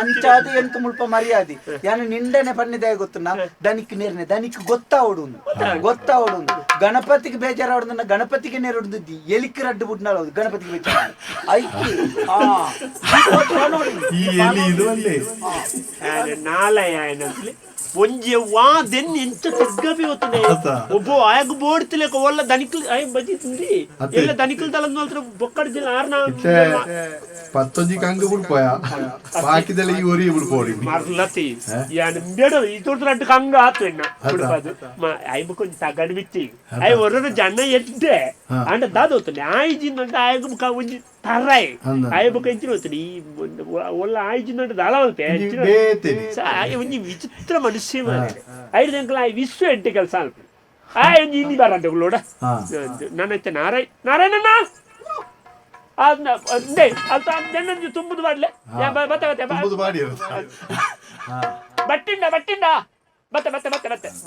ಅಂಚಾದಿ ಎಂಕ ಮುಲ್ಪ ಮರ್ಯಾದಿ ಯಾನು ನಿಂಡನೆ ಪನ್ನಿದೆ ಗೊತ್ತುನ ದನಿಕ್ ನೀರ್ನೆ ದನಿಕ್ ಗೊತ್ತಾವಡು ಗಣಪತಿಗೆ ಬೇಜಾರಾವಡು ಗಣಪತಿಗೆ ನೇರೊಡ್ದು ಎಲಿಕ್ ರಡ್ಡು ಬಿಟ್ನಾಳ ಗಣಪತಿಗೆ ಬೇಜಾರ ಐಕಿ ಒಂಜಿ ವಾದೆನ್ ಎಂಚ ತಿರ್ಗಬಿ ಹೋಗ್ತದೆ ಒಬ್ಬ ಆಯಗ ಬೋಡ್ತಿಲೇಕ ಒಲ್ಲ ದನಿಕಲ್ ಆಯ್ ಬಜಿ ತಿಂದಿ ಎಲ್ಲ ದನಿಕಲ್ ತಲದ ಮಾತ್ರ ಬೊಕ್ಕಡ ಜಿಲ್ಲ ಆರ್ನ ಪತ್ತೊಂಜಿ ಕಂಗ ಬಿಡ್ಪೋಯ ಬಾಕಿದೆಲ್ಲ ಈ ಒರಿ ಬಿಡ್ಪೋಡಿ ಮರ್ಲತಿ ಯಾನ್ ಬೇಡ ಈ ತೋಟ ರಡ್ಡು ಕಂಗ ಆತು ಎನ್ನ ಬಿಡ್ಬಾದು ಆಯ್ ಬಕೊಂಜಿ ತಗಡ್ ಬಿಚ್ಚಿ ಆಯ್ ಒರ್ರ ಜನ ಎಡ್ಡೆ ಅಂಡ ದಾದ ಹೋಗ್ತದೆ ಆಯ್ಜಿನ ಆಯಗ ಮುಖ ಒಂಜಿ ತರ್ರಾಯ್ ಆಯ್ ಬಕ ಎಂಚಿನ ಹೋಗ್ತದೆ ಈ ಒಲ್ಲ ಆಯ್ಜಿನ ದಾಳ ಮಲ್ಪೆ ಒಂಜಿ ವಿಚಿತ್ರ ಮನುಷ್ಯ ಮಾರೆ ಐದು ಅಂಕಲ್ ಆಯ್ ವಿಶ್ವ ಎಂಟು ಕೆಲಸ ಅಲ್ಪ ಆಯ್ ಒಂಜಿ ಹಿಂದಿ ಬಾರಂತೆ ಉಳ್ಳೋಡ ನನ್ನ ಐತೆ ನಾರಾಯಣಣ್ಣ ತುಂಬುದು ಮಾಡ್ಲೆ ಬಟ್ಟಿಂದ ಬತ್ತೆ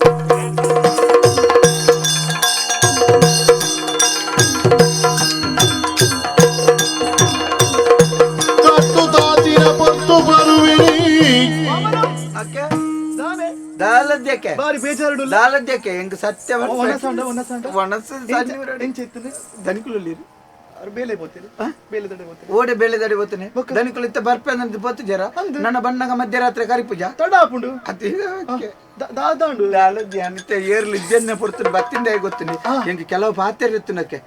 ಬಾರಿ ಬೇಜಾರು ದಾಲದ್ಯಕ್ಕೆ ಹೆಂಗ ಸತ್ಯ ದನಿಕುಲಲ್ಲಿ ಓಡೆ ಬೇಲೆ ದಡೆ ಬೋತೇನೆ ದನಿಕುಲು ಇತ್ತ ಬರ್ಪೆ ಅಂತ ಬೋತು ಜರ ನನ್ನ ಬಣ್ಣಗ ಮಧ್ಯರಾತ್ರಿ ಕರಿ ಪೂಜಾ ತಡಾಪುಂಡು ಏರ್ಲಿ ಇದ್ದನ್ನೇ ಪಡ್ತೀನಿ ಬತ್ತಿಂದ ಗೊತ್ತೀನಿ ಹೆಂಗೆ ಕೆಲವು ಪಾತ್ರೆ ಇರ್ತನಕ್ಕೆ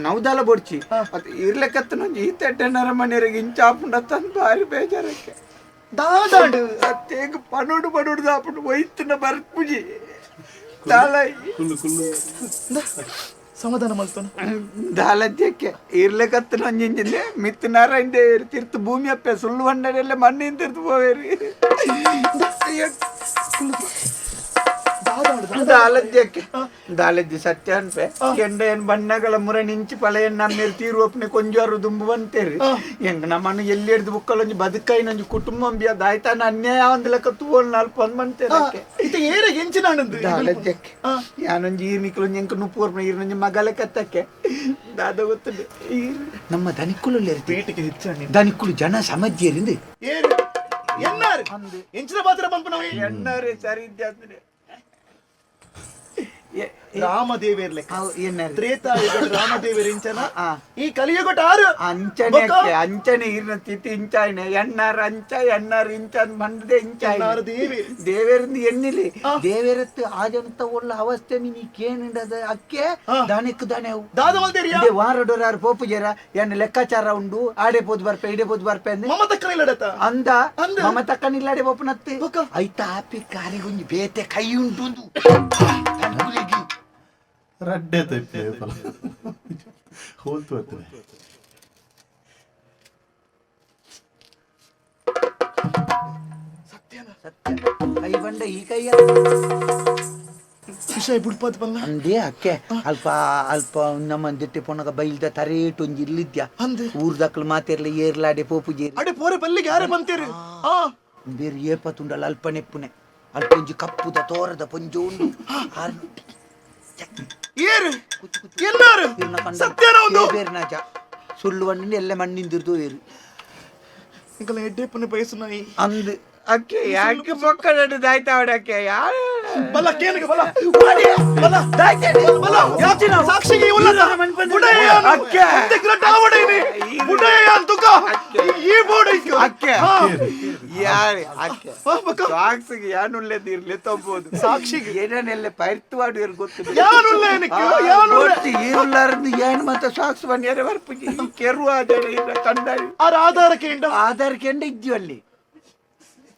ನೌದಲ್ಲ ಬೊಡ್ಚಿ ಅದು ಇರ್ಲೆಕ್ಕತ್ತ ಈ ತೆಡ್ಡನರ ಮನೆಯವರಿಗೆ ಇಂಚಾಪುಂಡತ್ತಂದು ಭಾರಿ ಬೇಜಾರಕ್ಕೆ ದಾದಾಡು ಅತ್ತೇಗ ಪನೋಡು ದಾಪುಂಡು ಒಯ್ತಿನ ಬರ್ಪುಜಿ ತಾಲಾಯಿ ಸಮಾಧಾನ ಮಾಡ್ತಾನ ದಾಲದ್ಯಕ್ಕೆ ಇರ್ಲೆಕತ್ತ ನಂಜಿಂಜಿಂದೆ ಮಿತ್ತು ನಾರಾಯಣ ತಿರ್ತು ಭೂಮಿ ಅಪ್ಪೆ ಸುಳ್ಳು ಬಂಡರೆಲ್ಲ ಮಣ್ಣಿನ ತಿರ್ತು ಹೋವೇರಿ ದಾಲದ್ಯ ಸತ್ಯ ಅನ್ಪೆ ಎಂಡ ಏನ್ ಬಣ್ಣಗಳ ಮುರ ನಿಂಚಿ ಪಳೆಯನ್ನ ನಮ್ಮೇರು ತೀರುವಪ್ಪನೆ ಕೊಂಜಾರು ದುಂಬು ಬಂತೇರಿ ಹೆಂಗ ನಮ್ಮನ್ನು ಎಲ್ಲಿ ಹಿಡ್ದು ಬುಕ್ಕಲೊಂಜಿ ಬದುಕೈ ನಂಜಿ ಕುಟುಂಬ ದಾಯ್ತಾನ ಅನ್ಯಾಯ ಒಂದ್ ಲೆಕ್ಕ ತೂವಲ್ ನಾಲ್ಕು ಒಂದ್ ಬಂತೇರಿ ಹೆಂಚಿನಾನಂದು ದಾಲದ್ಯಕ್ಕೆ ಯಾನೊಂಜಿ ಈರ್ನಿಕ್ಲೊಂಜಿ ಎಂಕ ನುಪ್ಪು ಈರ್ನೊಂಜಿ ಮಗಲ ಕತ್ತಕ್ಕೆ ದಾದ ಗೊತ್ತದೆ ನಮ್ಮ ದನಿಕುಲಲ್ಲಿ ಪೇಟಿಗೆ ಹೆಚ್ಚಾನೆ ದನಿಕುಲು ಜನ ಸಮಜ್ಯರಿಂದ ಎಂಚಿನ ಪಾತ್ರ ಬಂಪು ಎಣ್ಣಾರೆ ಸರಿ ಇದ್ದೆ ರಾಮದೇವೇರ್ ತ್ರೇತಾಯುಗ ರಾಮದೇವೇರ್ ಇಂಚನ ಈ ಕಲಿಯುಗಟ ಆರು ಅಂಚನೆ ಇರ್ನ ತಿಥಿ ಇಂಚಾಯ್ನೆ ಎಣ್ಣಾರ ಅಂಚ ಎಣ್ಣಾರ ಇಂಚನ್ ಬಂದದೆ ಇಂಚಾಯ್ನಾರು ದೇವೇರಿಂದ ಎಣ್ಣಿಲಿ ದೇವೇರತ್ತು ಆಜಂತ ಒಳ್ಳ ಅವಸ್ಥೆ ನೀಕೇನಿಡದ ಅಕ್ಕೆ ದಾನಿಕ್ ದಾನೆ ವಾರಡೋರಾರು ಪೋಪು ಜರ ಎಣ್ಣ ಲೆಕ್ಕಾಚಾರ ಉಂಡು ಆಡೆ ಪೋದು ಬರ್ಪೆ ಇಡೆ ಪೋದು ಬರ್ಪೆ ಅಂದ ಮಮ ತಕ್ಕನಿಲ್ಲಾಡೆ ಪೋಪನತ್ತೆ ಐತಾ ಆಪಿ ಕಾರಿಗೊಂಜಿ ಬೇತೆ ಕೈ ಉಂಟು ರಡ್ಡೆ ಹೋಲ್ತು ಹತ್ರ ಕೈ ಬಂಡ ಈ ಕೈಯ ವಿಷಯ ಬಿಡ್ಪಾದ್ ಬಲ್ಲ ಅಂದೇ ಅಕ್ಕೆ ಅಲ್ಪ ಅಲ್ಪ ನಮ್ಮ ದಿಟ್ಟಿ ಪೊನಗ ಬೈಲ್ದ ತರೇಟ್ ಒಂಜಿ ಇಲ್ಲಿದ್ಯಾ ಅಂದೆ ಊರ್ದಕ್ಲು ಮಾತಿರ್ಲಿ ಏರ್ಲಾಡೆ ಪೋಪು ಜೇರಿ ಅಡೆ ಪೋರೆ ಬಲ್ಲಿಗೆ ಯಾರೇ ಬಂತೀರಿ ಬೇರೆ ಏಪತ್ತುಂಡಲ್ಲ ಅಲ್ಪ ನೆಪ್ಪುನೆ ಅಲ್ಪ ಒಂಜಿ ಕಪ್ಪುದ ತೋರದ ಪೊಂಜು ಉಂಡು ಏರು ಎಲ್ಲಾರು ಸತ್ಯನ ಒಂದು ಬೇರೆ ನಾಜ ಸುಳ್ಳು ಮಣ್ಣಿನ ಎಲ್ಲ ಮಣ್ಣಿಂದಿರ್ದು ಏರು ಇಂಕಲ ಎಡ್ಡೆ ಪುನೆ ಬಯಸು ನಾಯಿ ಅಂದ್ ಅಕ್ಕೆ ಯಾಕೆ ಪಕ್ಕದಾಯ್ತಾ ಅವಡಕ್ಕೆ ಯಾರು ಬಲ್ಲ ಕೇನಿಗೆ ಬಲ್ಲ ಬಲ್ಲ ಬಲ್ಲ ಯಾಚಿನ ಸಾಕ್ಷಿಗೆ ಉಲ್ಲದ ಬುಡಯ್ಯ ಅಕ್ಕೆ ಇಂತಗ್ರ ಟಾವಡೇನಿ ಬುಡಯ್ಯ ಅಂತುಕ ಈ ಬೋರ್ಡ್ ಐಕ ಅಕ್ಕೆ ಯಾರು ಅಕ್ಕೆ ಸಾಕ್ಷಿಗೆ ಯಾನುಲ್ಲೆದು ಇರ್ಲಿ ತಪ್ಪೋದು ಸಾಕ್ಷಿಗೆ ಏನೇನೆಲ್ಲ ಪೈರ್ತು ಆಡು ಇರ್ ಗೊತ್ತು ಯಾನುಲ್ಲೆ ಏನಕ್ಕೆ ಯಾನುಲ್ಲೆ ಇರುಲ್ಲಾರ್ದು ಏನು ಮತ್ತೆ ಸಾಕ್ಷಿ ಬನ್ನಿಯಾರೆ ಬರ್ಪುಜಿ ಕೆರುವ ಜನ ಕಂಡಾರಿ ಆಧಾರಕ್ಕೆ ಇಂಡ ಆಧಾರ್ ಕೆಂಡ ಇದ್ಯು ಅಲ್ಲಿ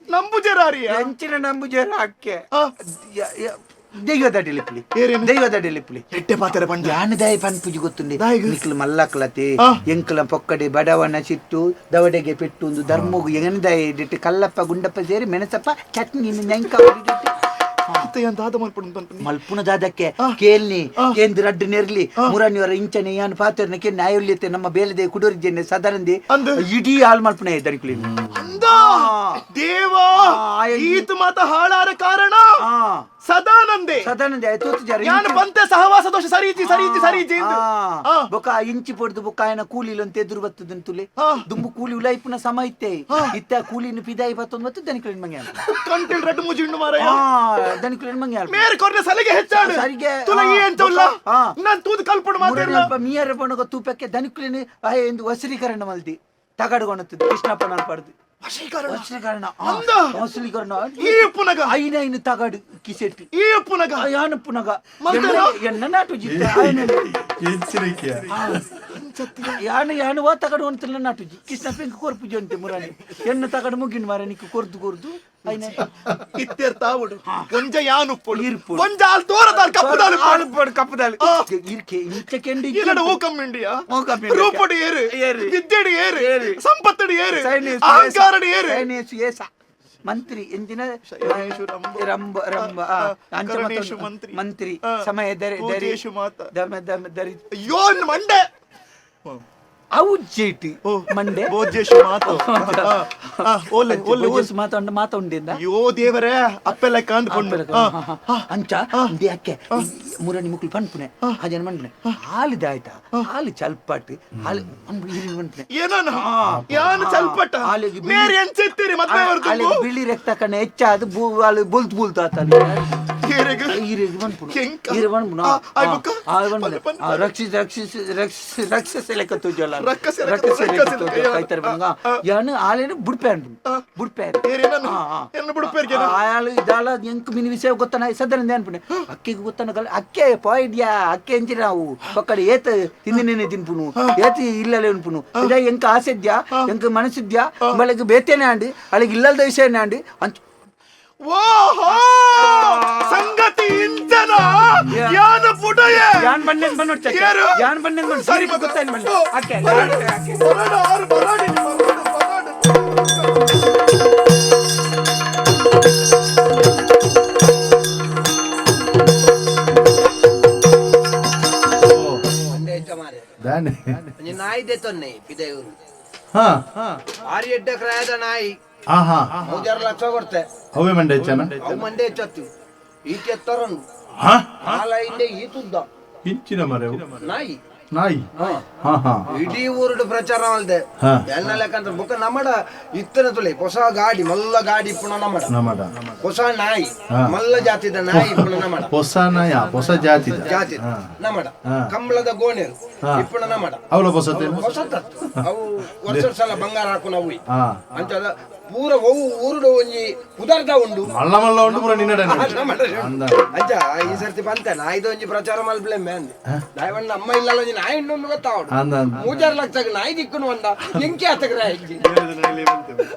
ನಂಬುಜರಾರಿಯ ಹೆಂಚಿನ ನಂಬುಜರ ಅಕ್ಕೆ ದೈವದ ಡಿಲಿಪ್ಲಿ ದೈವದ ಡಿಲಿಪ್ಲಿ ಎಟ್ಟೆ ಪಾತ್ರೆ ಬಂಡ ಯಾನದಾಯ ಪನ್ಪುಜಿ ಗೊತ್ತುಂಡಿ ನಿಕ್ಲು ಮಲ್ಲಕ್ಲತೆ ಎಂಕ್ಲ ಪೊಕ್ಕಡೆ ಬಡವನ ಸಿಟ್ಟು ದವಡೆಗೆ ಪೆಟ್ಟುಂದು ಧರ್ಮಗು ಎಂಗನದಾಯ ಇಟ್ಟು ಕಲ್ಲಪ್ಪ ಗುಂಡಪ್ಪ ಸೇರಿ ಮೆಣಸಪ್ಪ ಚಟ್ನಿ ನೆಂಕ ಮಲ್ಪುಣದಾದಕ್ಕೆ ಕೇಳ್ನಿ ಕೇಂದ್ರ ಅಡ್ಡು ನೆರ್ಲಿ ಮುರನಿಯವರ ಇಂಚನೆ ಯಾನ್ ಪಾತ್ರನಕ್ಕೆ ನ್ಯಾಯುಲ್ಯತೆ ನಮ್ಮ ಬೇಲದೆ ಕುಡೋರಿದ್ದೇನೆ ಸದರಂದಿ ಇಡೀ ಹಾಳು ಮಲ್ಪುಣ ದರಿಕ್ಲಿ ದೇವಾ ಈತ ಮಾತ ಹಾಳಾರ ಕಾರಣ ಸದಾನಂದೆ ಯಾನ ಬಂತೆ ಸಹವಾಸ ದೋಷ ಸರೀತಿ ಸರೀತಿ ಸರೀತಿ ಬೊಕ ಇಂಚಿ ಪೊಡ್ದು ಬೊಕ ಆಯನ ಕೂಲಿಲು ಅಂತ ಎದುರು ಬರ್ತದಂತುಲೆ ದುಂಬು ಕೂಲಿ ಉಲಾಯ್ಪುನ ಸಮ ಇತ್ತೆ ಇತ್ತ ಕೂಲಿನ ಪಿದಾಯಿ ಬತ್ತೊಂದು ಮತ್ತು ದನಿಕುಲೆನ್ ಮಂಗ್ಯ ಕಂಟಿಲ್ ರೆಡ್ ಮುಜಿಂಡು ಮಾರ ದನಿಕುಲೆನ್ ಮಂಗ್ಯ ಮೇರೆ ಕೊರ್ನೆ ಸಲಿಗೆ ಹೆಚ್ಚಾಡು ಸರಿಗೆ ತುಲಗಿ ಎಂತಲ್ಲ ನಾನು ತೂದು ಕಲ್ಪಡು ಮಾತಿರಲ್ಲ ಮಿಯರ ಬಣಗ ತೂಪಕ್ಕೆ ದನಿಕುಲೆನ್ ಆಯ ಎಂದು ವಸೀಕರಣ ಮಲ್ದಿ ತಗಡುಗೊಣುತ್ತದೆ ಕೃಷ್ಣಪ್ಪನ ಪಡ್ದು ವಶೀಕರಣ ಈ ಪುನಗ ಐನೈನು ತಗಡು ಕಿಸೆಟ್ಟಿ ಈ ಪುನಗ ಯಾನ ಪುನಗ ಎನ್ನ ನಾಟು ಜಿತ್ತ ಯಾನ ಯಾನು ವಾ ತಗಡು ಅಂತಲ್ಲ ನಾಟುಜಿ ಕೃಷ್ಣ ಪೆಂಕ್ ಕೊರ್ಪುಜಿ ಅಂತೆ ಮುರಾನಿ ಎನ್ನ ತಗಡು ಮುಗಿನ ಮಾರ ನಿಕ್ಕು ಕೊರ್ದು ಇತ್ಯರ್ಥ ಆವಡು ಒಂಜ ಯಾನು ಪೊಳು ಒಂಜ ಆಲ್ ತೋರದಾಲ್ ಕಪ್ಪುದಾಲ್ ಆಲ್ಪಡ್ ಕಪ್ಪದಾಲ್ ಇರ್ಕೆ ಇಂಚ ಕೆಂಡಿ ಇಲ್ಲಡ ಓಕಂ ಇಂಡಿಯಾ ರೂಪಡಿ ಏರು ವಿದ್ಯೆಡಿ ಏರು ಸಂಪತ್ತಡಿ ಏರು ಅಹಂಕಾರಡಿ ಏರು ಸೈನೇಶು ಏಸ ಮಂತ್ರಿ ಎಂದಿನ ರಂಬ ರಂಬ ಮಂತ್ರಿ ಸಮಯ ದರಿ ಅಯ್ಯೋ ಮಂಡೆ ಅವು ಜೇಟಿ ಮಂಡೆ ಬೋಜೇಶು ಮಾತು ಓಲೆ ಓಲೆ ಮಾತಾಡ ಮಾತಾಡಿಂದ ಅಯ್ಯೋ ದೇವರೇ ಅಪ್ಪೆಲ್ಲ ಕಾಂದ್ಕೊಂಡು ಅಂಚ ಅಕ್ಕೆ ಮುರಣಿ ಮುಕ್ಳು ಪನ್ಪುನೆ ಹಾಜನ್ ಮನ್ಪುನೆ ಹಾಲಿದ ಆಯ್ತಾ ಹಾಲು ಚಲ್ಪಟ್ ಹಾಲು ಮನ್ಪುನೆ ಏನನ ಯಾನು ಚಲ್ಪಟ ಮೇರೆ ಎಂಚೆತ್ತೀರಿ ಮತ್ತೆ ಹಾಲಿಗೆ ಬಿಳಿ ರಕ್ತ ಕಣ್ಣ ಹೆಚ್ಚಾದ ಹಾಲು ಬುಲ್ತು ಆತಲ್ಲಿ ರಕ್ಷಿಸ ಲೆಕ್ಕ ತುಜಲ್ಲ ಯಾನು ಆಲೇನು ಆಯಾಳು ಇದಾಲ ಎಂಕ್ ಮಿನಿ ವಿಷಯ ಗೊತ್ತಾನ ಸದರಿಂದ ಅನ್ಪುಣೆ ಅಕ್ಕಿಗೆ ಗೊತ್ತಾನ ಅಕ್ಕೆ ಪಾಯ್ಡ್ಯಾ ಅಕ್ಕೆ ಎಂಚಿ ನಾವು ಪಕ್ಕಡೆ ಏತ ತಿಂದಿನೇನೆ ತಿನ್ಪುನು ಏತಿ ಇಲ್ಲಲೇ ಉನ್ಪುನು ಇದ ಎಂಕ ಆಸೆದ್ಯಾ ಎಂಕ ಮನಸ್ಸಿದ್ಯಾ ಬಳಿಗೆ ಬೇತೇನೆ ಆಂಡಿ ಅಳಿಗೆ ಇಲ್ಲದ ವಿಷಯನೇ ಆಂಡಿ ಅಂಚ ಓಹೋ ಸಂಗತಿ ಇಂಜನ ಯಾನ ಪುಡಯ ಯಾನ್ ಬನ್ನೆನ್ ಬನ್ನೋಡ್ ಚಕ್ಕೆ ಯಾನ್ ಬನ್ನೆನ್ ಬನ್ನ ಸರಿ ಗೊತ್ತಾಯ್ತು ಬನ್ನ ಅಕ್ಕೆ ಬರಡ ಆರು ಬರಡಿ ನಾಯಿ ದೇತೊನ್ನೆ ಪಿದೆಯವರು ಆರು ಎಡ್ಡ ಕ್ರಾಯದ ನಾಯಿ 6 ಲಕ್ಷ ಕೊಡ್ತೆ ಅವೇ ಮಂಡೆ ಹೆಚ್ಚನ ಅವು ಮಂಡೆ ಹೆಚ್ಚತ್ತು ಈಕೆ ಎತ್ತರನು ಹಾಲ ಹಿಂದೆ ಈತುದ್ದ ಇಂಚಿನ ಮರೆ ನಾಯಿ ನಾಯಿ ಇಡೀ ಊರುಡು ಪ್ರಚಾರ ಅಲ್ದೆ ಎಲ್ಲ ಲೆಕ್ಕಂತ ಬುಕ್ಕ ನಮ್ಮಡ ಇತ್ತನ ತುಳಿ ಹೊಸ ಗಾಡಿ ಮಲ್ಲ ಗಾಡಿ ಪುಣ ನಮ್ಮಡ ಹೊಸ ನಾಯಿ ಮಲ್ಲ ಜಾತಿದ ನಾಯಿ ಪುಣ ನಮ್ಮಡ ಹೊಸ ನಾಯ ಹೊಸ ಜಾತಿ ನಮ್ಮಡ ಕಂಬಳದ ಗೋಣೆರು ಇಪ್ಪುಣ ನಮ್ಮಡ ಅವಳ ಹೊಸತೆ ಹೊಸತ ಅವು ವರ್ಷ ಸಲ ಬಂಗಾರ ಹಾಕು ನಾವು ಅಂಚದ ಪೂರ ಊರುಡು ಒಂಜಿ ಉದಾರ್ದ ಉಂಡು ಮಲ್ಲ ಮಲ್ಲ ಉಂಟು ಪೂರ ನಿನ್ನಡೆ ಅಜ್ಜ ಈ ಸರ್ತಿ ಬಂತ ನಾಯ್ದು ಒಂಜಿ ಪ್ರಚಾರ ಮಲ್ಪಲೆ ಮೇಂದ್ ನಾಯ್ವಣ್ಣ ಅಮ್ಮ ಇಲ್ಲಲ್ಲ ಒಂಜಿ ನಾಯಿ ಉಂಡು ಗೊತ್ತಾವಡು 3-4 ಲಕ್ಷಕ್ಕೆ ನಾಯಿ ದಿಕ್ಕುನು ಒಂದ ಎಂಕೆ ಆತಗ್ರ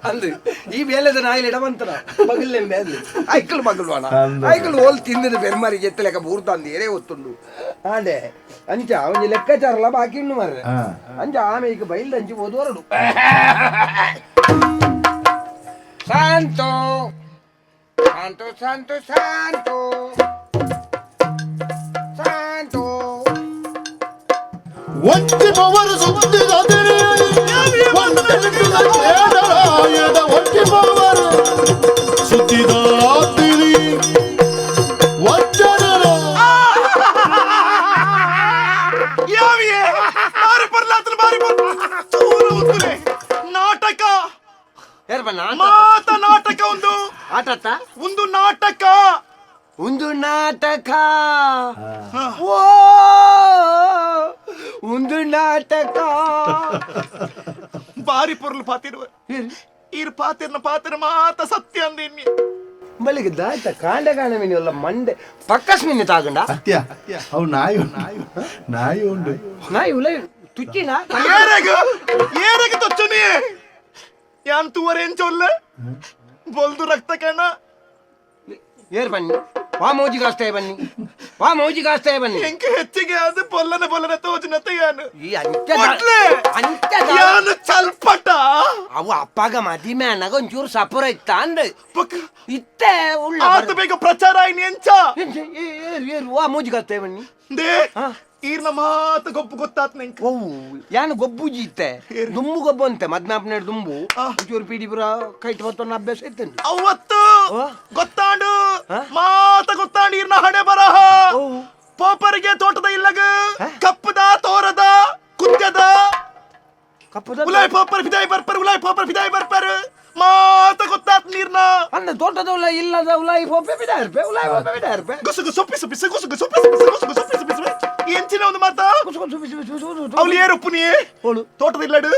ಅಂದ್ ಈ ಬೇಲೆದ ನಾಯಿ ಇಡವಂತನ ಬಗಲ್ಲೆ ಮೇಂದ್ ಐಕಲ್ ಬಗಲ್ವಾಣ ಐಕಲ್ ಹೋಲ್ ತಿಂದಿನ ಬೆರ್ಮಾರಿ ಎತ್ತಲೆಕ ಬೂರ್ತಾಂದ ಏರೇ ಒತ್ತುಂಡು ಆಡೆ ಅಂಚ ಒಂಜಿ ಲೆಕ್ಕಾಚಾರಲ್ಲ ಬಾಕಿ ಉಂಡು ಮಾರ್ರೆ ಅಂಚ ಆಮೆ ಈಗ ಬೈಲ್ ಅಂಚಿ ಓದುವರಡು Santo, santo, santo, santo, santo. ಒಂಟಿ ಪವರು ಸುತ್ತಿದರೆ ಒಂಟಿ ಪವರು ಸುತ್ತಿದ ತಿರಿ ವಂಚನರ ಯಾವಿಯೇ ಬಾರಿ ಬರ್ಲಾತ್ರ ಬಾರಿ ಬರ್ಲ ನಾಟಕ ಮಾತ ನಾಟಕ ಒಂದು ಆಟತ್ತ ಒಂದು ನಾಟಕ ಒಂದು ನಾಟಕ ಓ ಒಂದು ನಾಟಕ ಬಾರಿ ಪೊರ್ಲು ಪಾತಿರುವ ಈರ್ ಪಾತಿರ ಮಾತ ಸತ್ಯ ಅಂದಿನ್ನಿ ಬಳಿಗೆ ದಾಯ್ತ ಕಾಂಡೆ ಕಾಣ ಮೀನಿಲ್ಲ ಮಂಡೆ ಪಕ್ಕಸ್ ಮೀನಿ ತಾಗಂಡ ಅತ್ಯ ಅವು ನಾಯಿ ಉಂಡು ನಾಯಿ ಉಲ ತುಚ್ಚಿನ ಏರಗ ತೊಚ್ಚುನಿ ಯಾನ್ ತೂವರೇನ್ ಚೊಲ್ಲ ಬೊಲ್ದು ರಕ್ತ ಕಣ ಏರ್ ಬನ್ನಿ ವಾ ಮೋಜಿಗೆ ಅಷ್ಟೇ ಬನ್ನಿ ಎಂಕ ಹೆಚ್ಚಿಗೆ ಅದು ಬೊಲ್ಲನೆ ತೋಜನತೆ ಯಾನು ಈ ಯಾನು ಚಲ್ಪಟ ಅವು ಅಪ್ಪಾಗ ಮದಿಮೆ ಅನ್ನಗ ಒಂಚೂರು ಸಪುರ ಇತ್ತ ಅಂದ್ ಇತ್ತೆ ಉಳ್ಳ ಆತ ಬೇಗ ಪ್ರಚಾರ ಆಯ್ನಿ ಎಂಚ ಏರು ವಾ ಮೋಜಿಗೆ ಅಷ್ಟೇ ಬನ್ನಿ ದೇ ಈರ್ನ ಮಾತ ಗೊಬ್ಬು ಗೊತ್ತಾತ್ ನಂಗೆ ಓ ಯಾನು ಗೊಬ್ಬುಜಿ ಇತ್ತೆ ದುಂಬು ಗೊಬ್ಬು ಅಂತೆ ಮದ್ನಾಪ್ನೇಡ್ ದುಂಬು ಒಂಚೂರು ಪಿಡಿಪುರ ಕೈಟ್ ಮತ್ತೊಂದು ಅಭ್ಯಾಸ ಇತ್ತೇನೆ ಅವತ್ತು ಗೊತ್ತಾಂಡು ಮಾತ ಗೊತ್ತಾಂಡು ಈರ್ನ ಹಣೆ ಬರಹ ಪೋಪರಿಗೆ ತೋಟದ ಇಲ್ಲಗ ಕಪ್ಪದ ತೋರದ ಕುದ್ಯದ ಉಲಾಯ್ ಪೋಪರ್ ಫಿದಾಯಿ ಬರ್ಪರ್ ಮಾತ ಗೊತ್ತಾತ್ ನೀರ್ನ ಅಂದ ತೋಟದ ಉಲ ಇಲ್ಲದ ಉಲಾಯಿ ಪೋಪೆ ಬಿಡಾರ್ಪೆ ಗುಸುಗು ಸೊಪ್ಪಿ ಎಂಚಿನ ಒಂದು ಮಾತ ಅವ್ಳು ಏರುಪ್ಪುನಿ ತೋಟದ ಇಲ್ಲಡು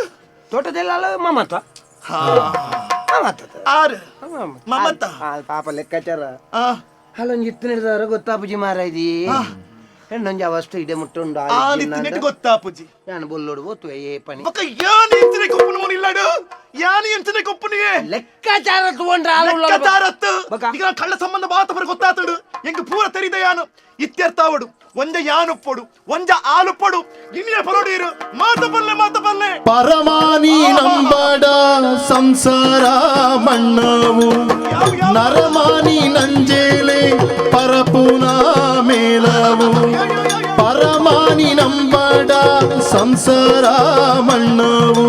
ತೋಟದೆಲ್ಲ ಮಮತ ಆರು ಮಮತ ಪಾಪ ಲೆಕ್ಕಾಚಾರ ಅಲ್ಲೊಂದು ಇತ್ತಿನ ಗೊತ್ತಾಪುಜಿ ಮಾರಾಯ್ದಿ ಹೆಣ್ಣೊಂಜಿ ಅವಷ್ಟು ಇದೆ ಮುಟ್ಟುಂಡು ಗೊತ್ತಾಪುಜಿ ಯಾನು ಬೊಲ್ಲೋಡು ಓತುವೆ ಏ ಪನಿ ಯಾನ್ ಎಂಚಿನ ಕೊಪ್ಪುನ ಮೋನ್ ಇಲ್ಲಡು ಯಾನ್ ಎಂಚಿನ ಕೊಪ್ಪುನಿಗೆ ಲೆಕ್ಕಾಚಾರ ತಗೊಂಡ್ರೆ ಈಗ ಕಳ್ಳ ಸಂಬಂಧ ಬಾತ ಬರ ಗೊತ್ತಾತಡು ಎಂಗ ಪೂರ ತೆರಿದ ಯಾನು ಇತ್ಯರ್ಥ ಅವಡು ಒಂಜ ಯಾನು ಪೊಡು ಒಂಜ ಆಲು ಪೊಡು ನಿನ್ನೆ ಪರೋಡೀರು ಮಾತ ಬಲ್ಲೆ ಪರಮಾನಿ ನಂಬಡ ಸಂಸಾರ ಮಣ್ಣವು ನರಮಾನಿ ನಂಜೇಲೆ ಪರಪುನ ಮೇಲವು ಪರಮಾನಿ ನಂಬಡ ಸಂಸಾರ ಮಣ್ಣವು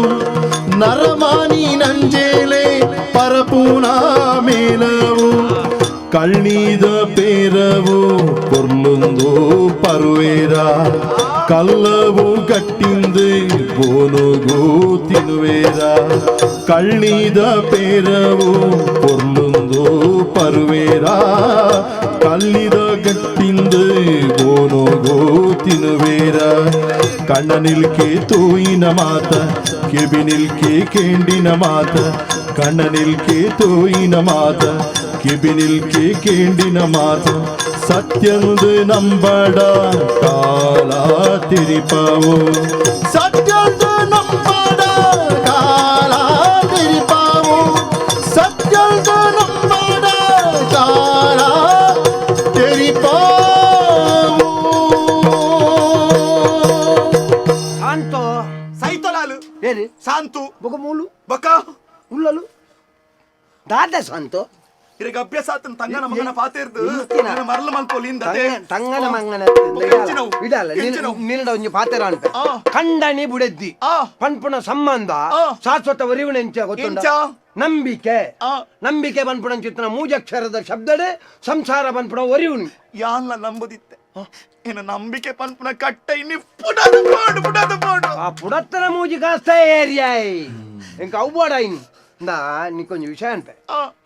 ನರಮಾನಿ ನಂಜೇಲೆ ಪರಪುನ ಮೇಲವು ಕಳ್ಳಿದ ಪೇರವು ಪೊರ್ಲುಂದು ಪರುವೇರ ಕಲ್ಲವು ಗಟ್ಟಿಂದು ಬೋನುಗು ತಿನ್ನುವೇರ ಕಳ್ಳಿದ ಪೇರವು ಪೊರ್ಲುಂದು ಪರುವೇರ ಕಲ್ಲಿದ ಗಟ್ಟಿಂದು ಬೋನುಗು ತಿನ್ನುವೇರ ಕಣ್ಣನಿಲ್ಕೆ ತೂಯಿನ ಮಾತ ಕೆಬಿನಿಲ್ಕೆ ಕೇಂಡಿನ ಮಾತ ಕಣ್ಣನಿಲ್ಕೆ ತೂಯಿನ ಮಾತ ಕಿಬಿನಿಲ್ಕೆ ಕೇಂಡಿನ ಮಾತು ಸತ್ಯಂದು ನಂಬಡ ಕಾಲ ತಿರಿಪಾವು ಸತ್ಯಂದು ನಂಬಡ ಕಾಲ ತಿರಿಪಾವು ಸತ್ಯಂದು ನಂಬಡ ಕಾಲ ತಿರಿಪಾವು ಶಾಂತೋ ಸೈತಲಾಲು ಏರಿ ಶಾಂತು ಬೊಕ ಮೂಲು ಬಕ ಉಳ್ಳಲು ದಾದ ಶಾಂತೋ ಇರಗ ಅಭ್ಯಾಸ ಆತನ ತಂಗನ ಮಗನ ಪಾತೇರ್ದು ಮರಲ ಮಲ್ಪೋಲಿಂದ ತಂಗನ ಮಂಗನ ಇಡಲ್ಲ ನಿಲ್ಡ ಒಂಜಿ ಪಾತೆರ ಅಂತ ಕಂಡನಿ ಬುಡೆದ್ದಿ ಪನ್ಪುಣ ಸಂಬಂಧ ಶಾಶ್ವತ ಒರಿವಿನೆಂಚ ಗೊತ್ತುಂಡ ನಂಬಿಕೆ ಬನ್ಪುಣ ಚಿತ್ತನ ಮೂಜಕ್ಷರದ ಶಬ್ದಡೆ ಸಂಸಾರ ಬನ್ಪುಣ ಒರಿವುನಿ ಯಾನ್ಲ ನಂಬುದಿತ್ತೆ ಏನ ನಂಬಿಕೆ ಪನ್ಪುಣ ಕಟ್ಟ ಇನ್ನಿ ಪುಡದು ಬೋಡು ಆ ಪುಡತ್ತನ ಮೂಜಿ ಕಾಸ್ತ ಏರಿಯಾಯ್ ಎಂಕ ಅವ್ವಾಡಾಯಿನಿ ನೀ ಕೊಂಚ ವಿಷಯ ಅಂತೆ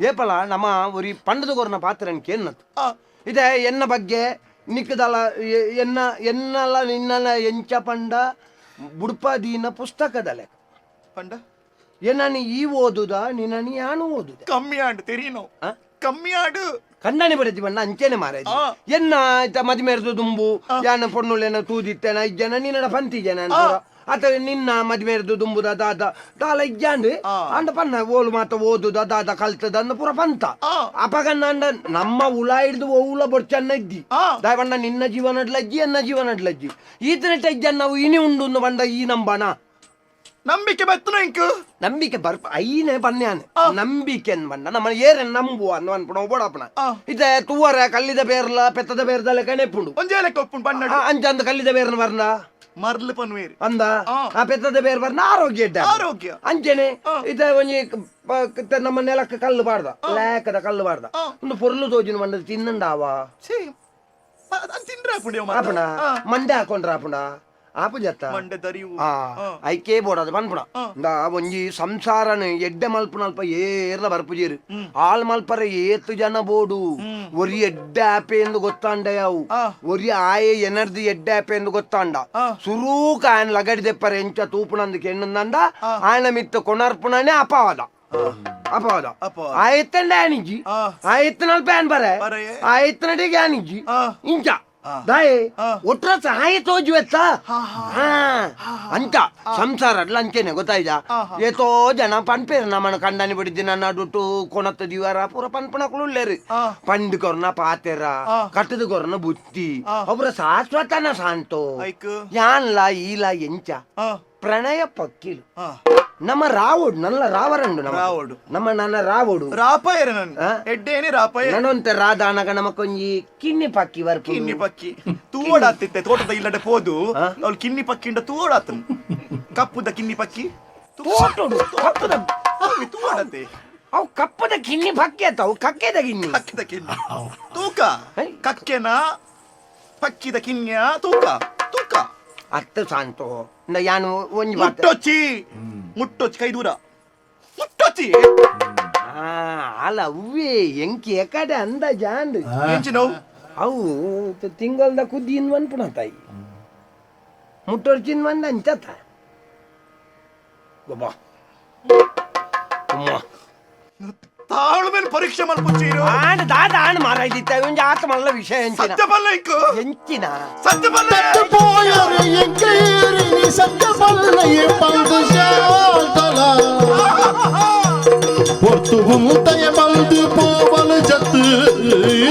ಏಪಲ ನಮ್ಮ ಒರಿ ಪಂಡದ ಕೊರನ ಪಾತ್ರನ್ ಕೇನ್ನತ್ ಇದೆ ಎನ್ನ ಬಗ್ಗೆ ನಿಕ್ಕದಲ್ಲ ಎನ್ನಲ್ಲ ನಿನ್ನಲ ಎಂಚ ಪಂಡ ಬುಡ್ಪದೀನ ಪುಸ್ತಕದಲೆ ಪಂಡ ಏನani ಈ ಓದುದ ನಿನ್ನನಿ ಯಾನು ಓದುದ ಕಮ್ಮಿ ಆಡು ತೆರೀನೋ ಕಮ್ಮಿ ಆಡು ಕಣ್ಣಾಣಿ ಬಡತಿ ಬಣ್ಣ ಅಂಚೆನೆ ಮಾರಾಯ್ತು ಎನ್ನ ಮದಿಮೇರ್ದು ದುಂಬು ಯಾನ ಪೊಣ್ಣುಳೇನ ತೂದಿತ್ತೇನ ಇಜ್ಜನ ನಿನ್ನ ಪಂತಿ ಜನ ಅಥವಾ ನಿನ್ನ ಮದಿಮೇರ್ದು ದುಂಬುದ ದಾದ ದಾಲ ಇಜ್ಜಾಂಡು ಅಂಡ ಪನ್ನ ಓಲು ಮಾತ ಓದುದ ದಾದ ಕಲ್ತದ ಅಂದ ಪುರ ಪಂತ ಅಪಗನ್ನ ಅಂಡ ನಮ್ಮ ಉಲ ಹಿಡ್ದು ಓಲ ಬೊಡ್ಚನ್ನ ಇದ್ದಿ ದಾಯಬಣ್ಣ ನಿನ್ನ ಜೀವನಡ್ಲಜ್ಜಿ ಎನ್ನ ಜೀವನಡ್ಲಜ್ಜಿ ಈತನಟ ಇಜ್ಜನ್ ನಾವು ಇನಿ ಉಂಡು ಬಂದ ಈ ನಂಬಣ ನಂಬಿಕೆ ಬತ್ತನ ಇಂಕು ನಂಬಿಕೆ ಬರ್ಪ ಐನೆ ಪನ್ಯಾನೆ ನಂಬಿಕೆ ಅನ್ಬಂಡ ನಮ್ಮ ಏರನ್ ನಂಬುವ ಅನ್ನು ಅನ್ಪಣ ಓಡಾಪಣ ಇತ್ತೆ ತೂವರ ಕಲ್ಲಿದ ಬೇರ್ಲ ಪೆತ್ತದ ಬೇರ್ದಲ್ಲ ಕಣೆಪ್ಪುಂಡು ಒಂಜೇಲಕ್ಕೆ ಒಪ್ಪುಂಡು ಬಣ್ಣ ಅಂಚಂದ ಕಲ್ಲಿದ ಬೇರ್ನ ಬರ್ನ ಮರ್ಲು ಪನ್ವೇರಿ ಅಂದ ಆ ಪೆತ್ತದ ಬೇರ್ ಬರ್ನ ಆರೋಗ್ಯ ಇಡ್ಡ ಆರೋಗ್ಯ ಅಂಚೆನೆ ಇತ್ತೆ ಒಂಜಿ ನಮ್ಮ ನೆಲಕ್ಕೆ ಕಲ್ಲು ಬಾರ್ದ ಲೇಕದ ಕಲ್ಲು ಬಾರ್ದ ಒಂದು ಪೊರ್ಲು ತೋಜಿನ ಬಂದ ತಿನ್ನಂಡಾವ ತಿಂಡ್ರೆ ಆಪಣ ಮಂಡೆ ಹಾಕೊಂಡ್ರ ಆಪಣ ಆಪು ಜತ್ತ ಮಂಡೆ ದರಿವು ಐಕೆ ಬೋಡದು ಪನ್ಪುಣ ಒಂಜಿ ಸಂಸಾರನ ಎಡ್ಡೆ ಮಲ್ಪುನಲ್ಪ ಏರ್ಲ ಬರ್ಪುಜೇರು ಆಳ್ ಮಲ್ಪರ ಏತು ಜನ ಬೋಡು ಒರಿ ಎಡ್ಡೆ ಆಪೆ ಎಂದು ಗೊತ್ತಾಂಡ ಯಾವು ಒರಿ ಆಯೆ ಎನರ್ಜಿ ಎಡ್ಡೆ ಆಪೆ ಎಂದು ಗೊತ್ತಾಂಡ ಸುರೂಕ ఆయన ಲಗಡಿದೆಪ್ಪರ ಎಂಚ ತೂಪುನಂದು ಕೆಣ್ಣಂದ ఆయన ಮಿತ್ತ ಕೊಣರ್ಪುಣನೆ ಅಪವಾದ ಅಪವಾದ ಆಯ್ತಂಡ ಆನಿಜ್ಜಿ ಆಯ್ತನಲ್ ಪ್ಯಾನ್ ಬರ ಆಯ್ತನಡಿಗೆ ಆನಿಜ್ಜಿ ಇಂಚ ದಾಯೆ ಒಟ್ರ ಸಹಾಯ ತೋಜುವೆತ್ತ ಅಂತ ಸಂಸಾರ ಅಂಚೆನೆ ಗೊತ್ತಾಯ್ದ ಏತೋ ಜನ ಪನ್ಪೇರು ನಮ್ಮನ ಕಂಡನಿ ಬಿಡಿದ್ದಿ ನನ್ನ ದುಟ್ಟು ಕೊಣತ್ತ ದಿವಾರ ಪೂರ ಪನ್ಪಣಕ್ಳುಳ್ಳೇರು ಪಂಡಿಕೊರ್ನ ಪಾತೆರ ಕಟ್ಟದ ಕೊರ್ನ ಬುತ್ತಿ ಒಬ್ರ ಶಾಶ್ವತನ ಸಾಂತೋ ಯಾನ್ಲ ಈಲ ಎಂಚ ಪ್ರಣಯ ಪಕ್ಕಿಲು ನಮ್ಮ ರಾವೋಡು ನನ್ನ ರಾವರಂಡು ರಾವೋಡು ನಮ್ಮ ನನ್ನ ರಾವೋಡು ರಾಪಾಯರ ನನ್ನ ಎಡ್ಡೇನೆ ರಾಪಾಯ ನನ್ನೊಂತೆ ರಾಧಾನಗ ನಮಕೊಂಜಿ ಕಿನ್ನಿ ಪಕ್ಕಿ ವರ್ಪು ಕಿನ್ನಿ ಪಕ್ಕಿ ತೂವಡಾತಿತ್ತೆ ತೋಟದ ಇಲ್ಲಡೆ ಹೋದು ಅವಳು ಕಿನ್ನಿ ಪಕ್ಕಿಂಡ ತೂವಡಾತನು ಕಪ್ಪುದ ಕಿನ್ನಿ ಪಕ್ಕಿ ತೂವಡತೆ ಅವು ಕಪ್ಪದ ಕಿನ್ನಿ ಪಕ್ಕಿ ಆತ ಅವು ಕಕ್ಕೆದ ಕಿನ್ನಿ ಕಕ್ಕಿದ ಕಿನ್ನಿ ತೂಕ ಕಕ್ಕೆನ ಪಕ್ಕಿದ ಕಿನ್ಯ ತೂಕ ತೂಕ ಅತ್ತ ಸಾಂತೋ ಯಾನು ಒಂಜಿ ಮುಟ್ಟೊಚ್ಚಿ ಕೈ ದೂರ ಮುಟ್ಟೊಚ್ಚಿ ಅಲ್ಲ ಅವ್ವೇ ಎಂಕಿ ಎಕಡೆ ಅಂದ ಜಾಂಡ್ ಎಂಚಿನೋ ಅವು ತಿಂಗಳದ ಕುದ್ದಿನ್ ಅನ್ಪುಣ ತಾಯಿ ಮುಟ್ಟೊರ್ಚಿನ್ ಬಂದ ಅಂಚತ ಗೊಬ್ಬ ತಾಳು ಮೇಲೆ ಪರೀಕ್ಷೆ ಮಲ್ಪುಚ್ಚೀರು ಆಂಡ್ ದಾದ ಆಂಡ್ ಮಾರಾಯ್ದಿತ್ತ ಒಂಜಿ ಆತ ಮಲ್ಲ ವಿಷಯ ಎಂಚಿನ ಸತ್ಯಪಲ್ಲ ಇಂಕು ಎಂಚಿನ ಸತ್ಯಪಲ್ಲ போயரு எங்கேறி நீ சத்தமல்லையே பந்து சாதல பொர்த்துவும் தயமல்து போவல் ஜத்து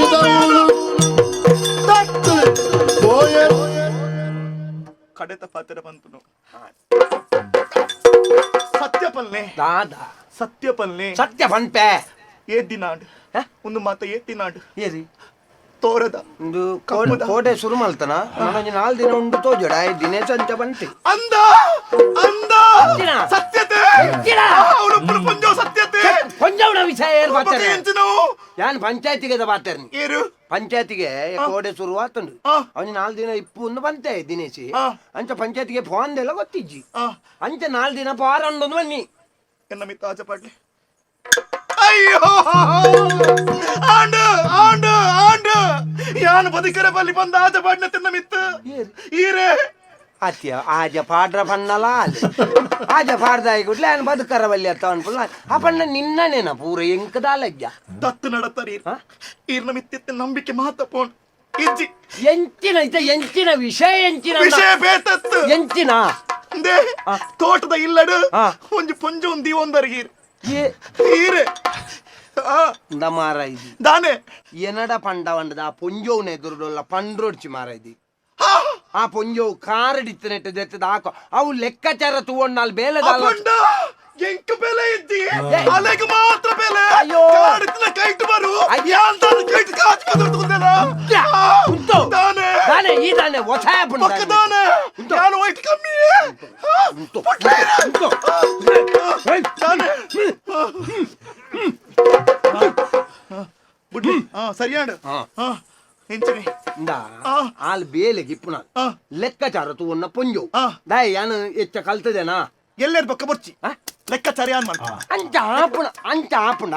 இதவுಳು தத்து போயரு ಕಡೆತ ಪಾತ್ರ ಬಂತು ಸತ್ಯಪಲ್ನೆ ದಾದ ಸತ್ಯಪಲ್ನೆ ಸತ್ಯ ಪನ್ಪೆ ಏದ್ದಿನಾಡು ಒಂದು ಮಾತ ಏತ್ತಿನಾಡು ಏರಿ ತೋರದ ಒಂದು ಕೋಟೆ ಶುರು ಮಲ್ತನ ನನಗೆ 4 ದಿನ ಉಂಡು ತೋಜಡ 5 ದಿನ ಸಂಚ ಬಂತೆ ಅಂದ ಅಂದ ಸತ್ಯತೆ ಅವನು ಪಂಜೋ ಸತ್ಯತೆ ಪಂಜವನ ವಿಷಯ ಏರ್ ಬಾತಾರೆ ಎಂಚನು ಯಾನ್ ಪಂಚಾಯತಿಗೆ ಬಾತೇರ್ನಿ ಏರು ಪಂಚಾಯತಿಗೆ ಕೋಡೆ ಶುರು ಆತುಂಡು ಅವನು 4 ದಿನ ಇಪ್ಪು ಒಂದು ಬಂತೆ ದಿನೇಶಿ ಅಂಚ ಪಂಚಾಯತಿಗೆ ಫೋನ್ ದೆಲ್ಲ ಗೊತ್ತಿಜ್ಜಿ ಅಂಚ 4 ದಿನ ಪಾರಂಡು ಬನ್ನಿ ಎನ್ನ ಮಿತ್ತ ಆಚೆ ಪಾಡ್ಲಿ ಅಯ್ಯೋ ಆಂಡು ಆಂಡು ಆಂಡು ಯಾನು ಬದುಕರ ಬಲ್ಲಿ ಬಂದ ಆಚೆ ಪಾಡ್ನ ತಿನ್ನ ಮಿತ್ತ ಈರೆ ಅತ್ಯ ಆಜ ಪಾಡ್ರ ಪನ್ನಲ ಆಜ ಪಾಡ್ದಾಯಿ ಗುಡ್ಲೆ ఆయన ಬದುಕರ ಬಲ್ಲಿ ಅತ್ತ ಅನ್ಪುಲ್ಲ ಅಪಣ್ಣ ನಿನ್ನನೇನ ಪೂರ ಎಂಕದಾಲಜ್ಜ ದತ್ತು ನಡತ್ತರಿ ಈರ್ನ ಮಿತ್ತಿತ್ತ ನಂಬಿಕೆ ಮಾತಪೋಣ್ ಇಜ್ಜಿ ಎಂಚಿನ ಇತ ಎಂಚಿನ ವಿಷಯ ಎಂಚಿನ ವಿಷಯ ಬೇತತ್ತು ಎಂಚಿನ ದೇ ತೋಟದ ಇಲ್ಲಡು ಒಂಜಿ ಪೊಂಜ ಒಂದಿ ಒಂದರ್ಗೀರ್ ಈರೆ ಇಂದ ಮಾರಾಯ್ದಿ ದಾನೆ ಎನಡ ಪಂಡ ಬಂಡದ ಆ ಪೊಂಜೋವ್ನ ಎದುರುಡೊಲ್ಲ ಪಂಡ್ರೊಡ್ಚಿ ಮಾರಾಯ್ದಿ ಆ ಪೊಂಜೋವು ಕಾರಡಿತ್ತು ನೆಟ್ಟು ದೆತ್ತದ ಹಾಕೋ ಅವು ಲೆಕ್ಕಾಚಾರ ತಗೊಂಡು ಬೇಲೆದ ಎಂಕ ಬೆಲೆ ಇದ್ದಿ ಅಲೆಗೆ ಮಾತ್ರ ಬೆಲೆ ಅಯ್ಯೋ ಕೈಟ್ ಬರು ಕೈಟ್ ದಾನೆ ಈ ದಾನೆ ಹೊಸ ದಾನೆ ನಾನು ವೈಟ್ ಕಮ್ಮಿ ಬುಡ್ಲಿ ಸರಿಯಾಡು ಹೆಂಚನೆ ಆಲ್ ಬೇಲೆಗೆ ಇಪ್ಪುನ ಲೆಕ್ಕಾಚಾರ ತಗೊಂಡ ಪೊಂಜೋ ದಾಯ ಯಾನು ಎಚ್ಚ ಕಲ್ತದೇನಾ ಎಲ್ಲರ ಬೊಕ್ಕ ಬರ್ಚಿ ಲೆಕ್ಕಾಚಾರ ಯಾನ್ ಮಾಡ್ತ ಅಂಚ ಆಪುಣ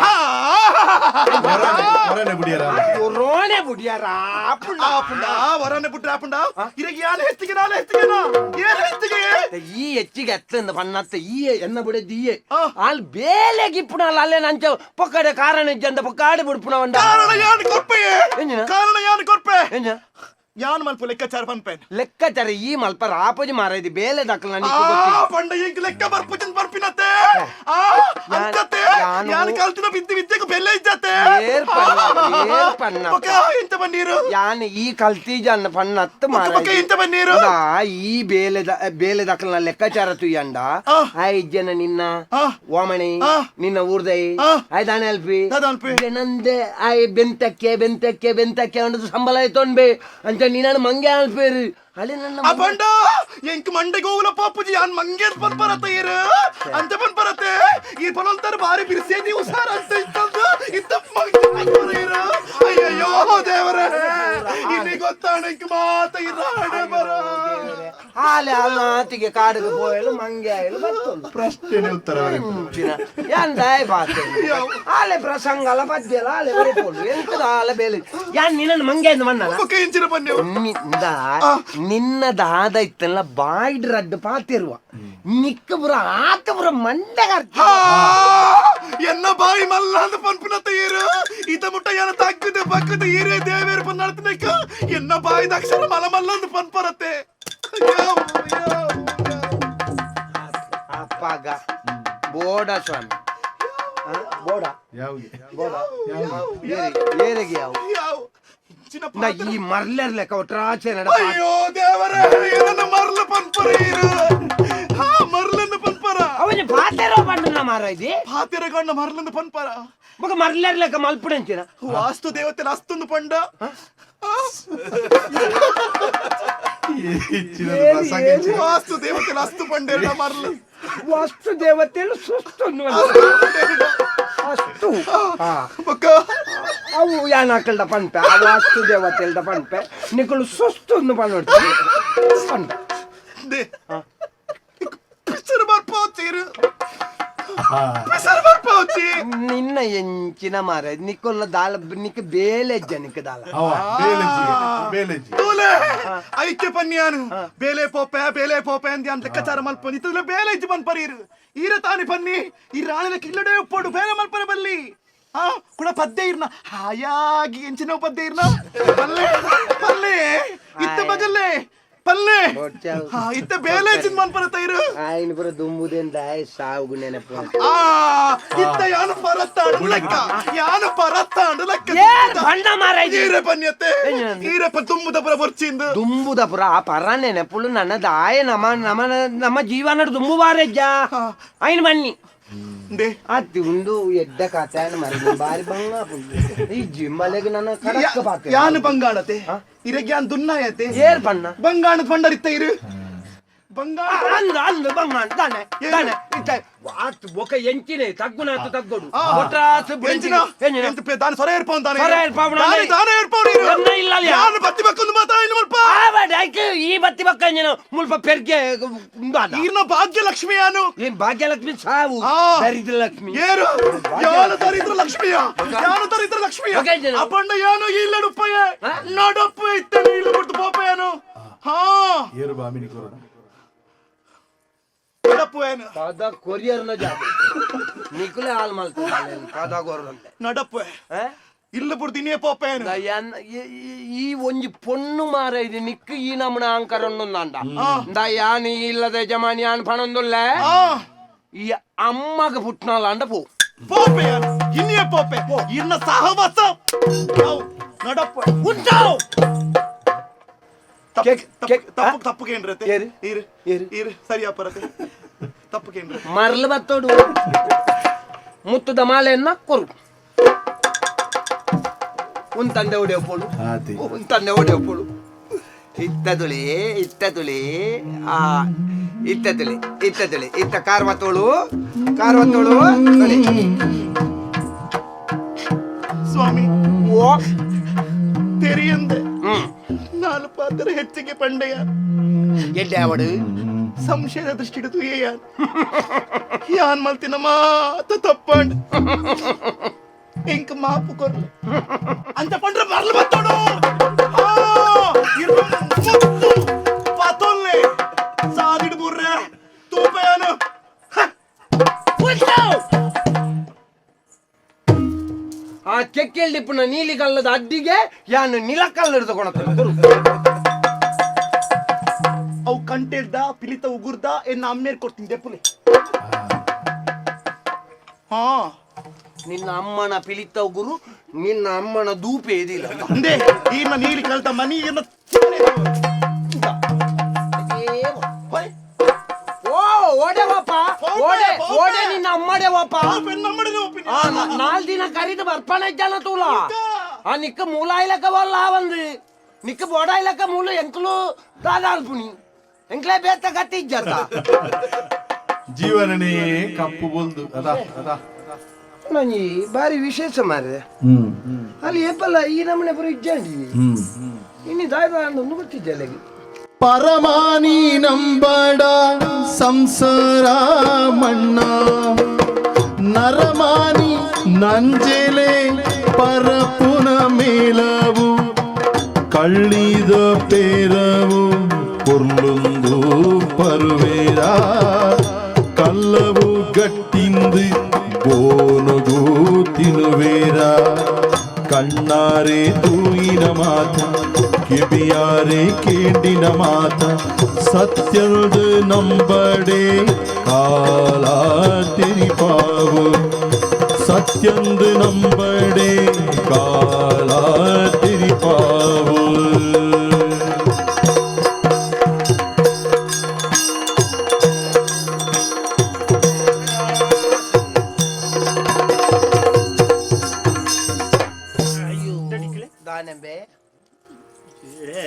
ರೋಣೆ ಬುಡಿಯಾರ ಆಪುಣ ವರನೆ ಬಿಟ್ರೆ ಆಪುಂಡ ಇರಗ ಯಾನ್ ಹೆಚ್ಚಿಗೆ ನಾಳೆ ಹೆಚ್ಚಿಗೆನಾ ಏನ್ ಹೆಚ್ಚಿಗೆ ಈ ಹೆಚ್ಚಿಗೆ ಎತ್ತಂದ ಪನ್ನತ್ತ ಈ ಎನ್ನ ಬಿಡದ್ದು ಈ ಅಲ್ಲಿ ಬೇಲೆ ಗಿಪ್ಪುಣ ಅಲ್ಲೇ ನಂಚ ಪೊಕ್ಕಡೆ ಕಾರಣ ಇಜ್ಜಂದ ಪೊಕ್ಕಾಡಿ ಬಿಡ್ಪುಣ ಒಂದ ಕಾರಣ ಯಾನ್ ಕೊರ್ಪೆ ಎಂಜಿನ? ಕಾರಣ ಯಾನ್ ಕೊರ್ಪೆ ಎಂಜ ಯಾನ್ ಮಲ್ಪ ಲೆಕ್ಕಾಚಾರ ಪನ್ಪೇನ್ ಲೆಕ್ಕಾಚಾರ ಈ ಮಲ್ಪ ರಾಪೋಜಿ ಮಾರೈದಿ ಬೇಲೆ ದಾಖಲ ಪಂಡ ಇಂಕ್ ಲೆಕ್ಕ ಬರ್ಪುಜನ್ ಬರ್ಪಿನತ್ತೆ ಅಂಚತ್ತೆ ಯಾನ್ ಕಲ್ತಿನ ಬಿದ್ದಿ ವಿದ್ಯೆಗೆ ಬೆಲೆ ಇಜ್ಜತ್ತೆ ಇಂತ ಬನ್ನೀರು ಯಾನ್ ಈ ಕಲ್ತೀಜ ಅನ್ನ ಪನ್ನತ್ತು ಮಾರ ಇಂತ ಬನ್ನೀರು ಈ ಬೇಲೆ ದಾಖಲ ಲೆಕ್ಕಾಚಾರ ತುಯ್ಯಂಡ ಇಜ್ಜನ ನಿನ್ನ ಓಮಣಿ ನಿನ್ನ ಊರ್ದೈ ಆಯ್ ದಾನೆ ಅಲ್ಪಿ ನಂದೆ ಆಯ್ ಬೆಂತಕ್ಕೆ ಅನ್ನೋದು ಸಂಬಳ ಆಯ್ತೊಂಡ್ಬೆ ಅಂತ ನೀನು ಮಂಗೆ ಅಲ್ಪೇರು ಅಲ್ಲಿ ನನ್ನ ಅಪಂಡ ಎಂಕ್ ಮಂಡೆಗೆ ಹೋಗುಲ ಪಾಪುಜಿ ಯಾನ್ ಮಂಗೇರ್ ಪನ್ ಬರತ್ತೆ ಇರು ಅಂತ ಪನ್ ಬರತ್ತೆ ಈ ಪನೊಂತರ ಬಾರಿ ಬಿರ್ಸೇದಿ ಉಸಾರ ಅಂತ ಇತ್ತಂದು ಇತ್ತ ಇರು ಅಯ್ಯಯ್ಯೋ ದೇವರೇ ಇಲ್ಲಿ ಗೊತ್ತಾಣ ಎಂಕ್ ಮಾತ ಇರಾಡೆ ಬರ ಆಲೆ ಮಾತಿಗೆ ಕಾಡಿಗೆ ಹೋಯಲು ಮಂಗೆ ಆಯಲು ಬರ್ತೊಂದು ಪ್ರಶ್ನೆ ಉತ್ತರ ಯಾನ್ ದಾಯ್ ಬಾತೆ ಆಲೆ ಪ್ರಸಂಗಲ ಪದ್ಯಲ ಆಲೆ ಬರೆಪೋಡು ಎಂತದ ಆಲೆ ಬೇಲೆ ಯಾನ್ ನಿನ್ನ ಮಂಗೆ ಎಂದು ಮಣ್ಣಲ್ಲ ಇಂಚಿನ ಬನ್ನಿ ನಿನ್ನ ದಾದ ಇತ್ತಲ್ಲ ಬಾಯ್ಡ್ ರಡ್ಡು ಪಾತಿರುವ ನಿಕ್ಕ ಬುರ ಆತ ಬುರ ಮಂಡಗ ಎನ್ನ ಬಾಯಿ ಮಲ್ಲ ಅಂತ ಪನ್ಪಿನತ್ತ ಇರು ಇತ ಮುಟ್ಟ ಏನ ತಾಕಿದೆ ಪಕ್ಕದ ಈರೇ ದೇವೇರು ಪನ್ ನಡ್ತನೇಕ ಎನ್ನ ಬಾಯಿದ ಅಕ್ಷರ ಮಲ ಮಲ್ಲ ಅಂತ ಪನ್ ಬರತ್ತೆ ಅಪ್ಪಗ ಬೋಡ ಸ್ವಾಮಿ ಬೋಡ ಏರಿಗೆ ಯಾವ ನಾ ಈ ಮರ್ಲರ್ ಲೆಕ್ಕ ಒಟ್ರಾಚೆ ನಡ ಅಯ್ಯೋ ದೇವರೇ ಇದನ್ನ ಮರ್ಲ ಪನ್ಪರ ಇರು ಮರ್ಲನ್ನ ಪನ್ಪರ ಅವನಿ ಪಾತೆರೋ ಪಂಡನ ಮಾರೈದಿ ಪಾತೆರಗಣ್ಣ ಮರ್ಲನ್ನ ಪನ್ಪರ ಮಗ ಮರ್ಲರ್ ಲೆಕ್ಕ ಮಲ್ಪುಡಂಚಿನ ವಾಸ್ತು ದೇವತೆ ಅಸ್ತೊಂದು ಪಂಡ ವಾಸ್ತು ದೇವತೆ ಅಸ್ತು ಪಂಡ ಮರ್ಲ ವಾಸ್ತು ದೇವತೆಲು ಸುಸ್ತು ಅಷ್ಟು ಅವು ಯಾನ್ ಹಾಕಲ್ದ ಪನ್ಪೆ ಆ ವಾಸ್ತು ದೇವತೆಲ್ದ ಪನ್ಪೆ ನಿಕ್ಕಳು ಸುಸ್ತು ಪನ್ಪೆ ನಿನ್ನ ಎಂಚಿನ ಮಾರ ನಿಕ್ಕೊಲ್ಲ ದಾಲ ನಿಕ್ಕ ಬೇಲೆ ನಿಕ್ಕ ದಾಲ ಐಕ್ಯ ಪನ್ಯಾನು ಬೇಲೆ ಪೋಪೆ ಅಂತ ಲೆಕ್ಕಾಚಾರ ಮಲ್ಪನಿ ಬೇಲೆ ಇಜ್ಜಿ ಪನ್ಪರೀರು ಈರ ತಾನಿ ಪನ್ನಿ ಈ ರಾಣಿನ ಕಿಲ್ಲಡೆ ಒಪ್ಪೋಡು ಬೇರೆ ಮಲ್ಪನೆ ಬಲ್ಲಿ ಕೂಡ ಪದ್ಯ ಇರ್ನ ಹಾಯಾಗಿ ಎಂಚಿನ ಪದ್ಯ ಇರ್ನ ಪಲ್ಲೆ ಪಲ್ಲೆ ಇತ್ತ ಬಗಲ್ಲೇ ಪಲ್ಲೆ ಇತ್ತ ಬೇಲೆ ಇಜ್ಜಿನ ಮಲ್ಪನ ತೈರು ಆಯ್ನ ಬರ ದುಂಬುದೆಂದ ಸಾವು ನೆನಪು ಇತ್ತ ಯಾನು ಪರತ್ತಾಡು ಲೆಕ್ಕ ಯಾನು ಪರತ್ತಾಡು ಲೆಕ್ಕ ಬಂಡ ಮಾರ ಈರೆ ಪನ್ಯತ್ತೆ ಈರೆ ತುಂಬುದ ಪುರ ಬರ್ಚಿಂದು ದುಂಬುದ ಪುರ ಆ ಪರ ನೆನಪುಳು ನನ್ನ ದಾಯ ನಮ್ಮ ಜೀವನ ದುಂಬು ಬಾರಜ್ಜ ಆಯ್ನ ಬನ್ನಿ ಅತ್ತಿ ಉಂಡು ಎಡ್ಡ ಕಾಚಾಯನ ಮರ ಬಾರಿ ಬಂಗ ಈ ಜಿಮ್ಮಲೆಗೆ ನನ್ನ ಕಡಕ್ಕ ಪಾತೆ ಯಾನು ಬಂಗಾಳತೆ ಇರಗೆ ಯಾನ್ ದುನ್ನಾಯತೆ ಏರ್ ಬಣ್ಣ ಬಂಗಾಣದ ಪಂಡರಿತ್ತ ಇರು ಬಂಗಾಳ ಅಂದ ಬಂಗಾಣ ತಾನೆ ತಾನೆ ಇತ್ತ ಆತ್ ಬೊಕ ಎಂಚಿನೆ ತಗ್ಗುನಾತು ತಗ್ಗೋಡು ಒಟ್ರಾಸು ಎಂಚಿನ ಎಂತ ದಾನ ಸೊರೆ ಏರ್ಪೌನ್ ದಾನ ಸೊರೆ ಏರ್ಪೌನ್ ದಾನ ಏರ್ಪೌನ್ ಇರು ಎನ್ನ ಇಲ್ಲ ಯಾನು ಬತ್ತಿ ಬಕ್ಕೊಂದು ಮಾತಾಯಿನ ಮುಲ್ಪ ಆವಡೈಕೆ ಈ ಬತ್ತಿ ಬಕ್ಕ ಎಂಜಿನ ಮುಲ್ಪ ಪೆರ್ಗೆ ಉಂದಾದ ಈರ್ನ ಭಾಗ್ಯಲಕ್ಷ್ಮಿ ಯಾನು ಏನ್ ಭಾಗ್ಯಲಕ್ಷ್ಮಿ ಸಾವು ದರಿದ್ರ ಲಕ್ಷ್ಮಿ ಏರು ಯಾನು ದರಿದ್ರ ಲಕ್ಷ್ಮಿಯ ಯಾನು ದರಿದ್ರ ಲಕ್ಷ್ಮಿಯ ಅಪ್ಪಣ್ಣ ಯಾನು ಇಲ್ಲಡುಪ್ಪಯ್ಯ ನಡಪ್ಪ ಇತ್ತನೆ ಇಲ್ಲ ಬಿಟ್ಟು ಪಾಪ ಯಾನು ಏರು ಬಾಮಿನಿ ಕೊರೋಣ ಪದ ಕೊರಿಯರ್ನ ಜಾತಿ ನಿಕುಲೆ ಹಾಲ್ ಮಲ್ತಾರೆ ಪದ ಕೊರಂತೆ ನಡಪ್ಪ ಇಲ್ಲ ಬಿಡ್ತೀನಿ ಪೋಪೇನು ಈ ಒಂಜಿ ಪೊಣ್ಣು ಮಾರ ಇದು ನಿಕ್ಕು ಈ ನಮ್ಮನ ಅಂಕರೊಂದು ಯಾನಿ ಇಲ್ಲದ ಯಜಮಾನಿ ಯಾನ್ ಪಣೊಂದುಲ್ಲ ಈ ಅಮ್ಮಗ ಪುಟ್ನಾಲ ಅಂಡ ಪೋಪೆ ಇನ್ನೇ ಪೋಪೆ ಇನ್ನ ಸಹವಾಸ ನಡಪ್ಪ ಉಂಟಾವ್ ತಪ್ಪುಕೇನ್ರತೆ ಇರು ಸರಿಯಾ ಪರತೆ ತಪ್ಪುಕೇನ್ರ ಮರ್ಲು ಬತ್ತೋಡು ಮುತ್ತುದ ಮಾಲೆಯನ್ನ ಕೊರು ಉಂತಂದೆ ಹೊಡೆಯಪ್ಪಳು ಉಂತಂದೆ ಹೊಡೆಯಪ್ಪಳು ಇತ್ತದುಳಿ ಇತ್ತ ಕಾರ್ವತ್ತೋಳು ಸ್ವಾಮಿ ಓ ತೆರಿಯಂದೆ 4 ಪಾತ್ರ ಹೆಚ್ಚಿಗೆ ಪಂಡೆಯ ಎಡ್ಡೆ ಅವಡು ಸಂಶಯದ ದೃಷ್ಟಿ ಹಿಡಿದು ಯಾನ್ ಮಲ್ತಿನ ಮಾತ ತಪ್ಪಂಡ್ ಇಂಕ ಮಾಪು ಕೊರ್ಲೆ ಅಂತ ಪಂಡ್ರೆ ಬರ್ಲು ಬತ್ತೋಡು ಪಾತೋಲ್ಲೆ ಸಾದಿಡ್ ಬುರ್ರೆ ತೂಪಯಾನು ಆ ಕೆಕ್ಕೆಳ್ಳಿಪ್ಪನ ನೀಲಿ ಕಲ್ಲದ ಅಡ್ಡಿಗೆ ಯಾನು ನಿಲಕಲ್ಲು ಹಿಡಿದು ಕೊಣತೇನೆ ಅವು ಕಂಟೆಡ್ದ ಪಿಲಿತ ಉಗುರ್ದ ಎನ್ನ ಅಮ್ಮೇರ್ ಕೊಡ್ತೀನಿ ದೆಪ್ಪುಲೆ ಹಾ ನಿನ್ನ ಅಮ್ಮನ ಪಿಲಿತ ಉಗುರು ನಿನ್ನ ಅಮ್ಮನ ದೂಪೆ ಇದಿಲ್ಲ ಅಂದೆ ಈನ ನೀಲಿ ಕಲ್ತ ಮನಿಯನ್ನ ಓಡೆವಪ್ಪ ಓಡೆ ಓಡೆ ನಿನ್ನ ಅಮ್ಮಡೆವಪ್ಪ ನಮ್ಮಡೆ ನಾಲ್ ದಿನ ಕರೀದು ಬರ್ಪಣ ಇದ್ದಾನ ತೂಲ ಆ ನಿಕ್ಕ ಮೂಲ ಇಲಕ ವಲ್ಲ ಒಂದು ನಿಕ್ಕ ಬೋಡ ಇಲಕ ಮೂಲ ಎಂಕ್ಲು ದಾದಾಲ್ಪುನಿ ಎಂಕ್ಲೆ ಬೇತ ಗತಿ ಇಜ್ಜತ ಜೀವನನೇ ಕಪ್ಪು ಬೊಲ್ದು ಅದಾ ನಂಜಿ ಬಾರಿ ವಿಶೇಷ ಮಾರ್ರೆ ಅಲ್ಲಿ ಏಪಲ್ಲ ಈ ನಮ್ಮನೆ ಬರೋ ಇಜ್ಜಂಡಿ ಇನ್ನು ದಾಯ್ದ ಒಂದು ಗೊತ್ತಿದ್ದಲ್ಲ ಪರಮಾನಿ ನಂಬಡ ಸಂಸಾರ ಮಣ್ಣ ನರಮಾನಿ ನಂಜೆಲೆ ಪರಪುನ ಮೇಲವು ಕಳ್ಳಿದ ಪೇರವು ಪೊರ್ಲೊಂದು ಪರುವೇರ ಕಲ್ಲವು ಗಟ್ಟಿಂದು ಬೋನುಗೂ ತಿನುವೇರ ಕಣ್ಣಾರೆ ತೂಯಿನ ಮಾತ ಕಿವಿಯಾರೆ ಕೇಂಡಿನ ಮಾತ ಸತ್ಯದ ನಂಬಡೆ ಕಾಲ ತೆರಿಪಾವು ಸತ್ಯಂದು ನಂಬಡೆ ಕಾಲ ತೆರಿಪಾವು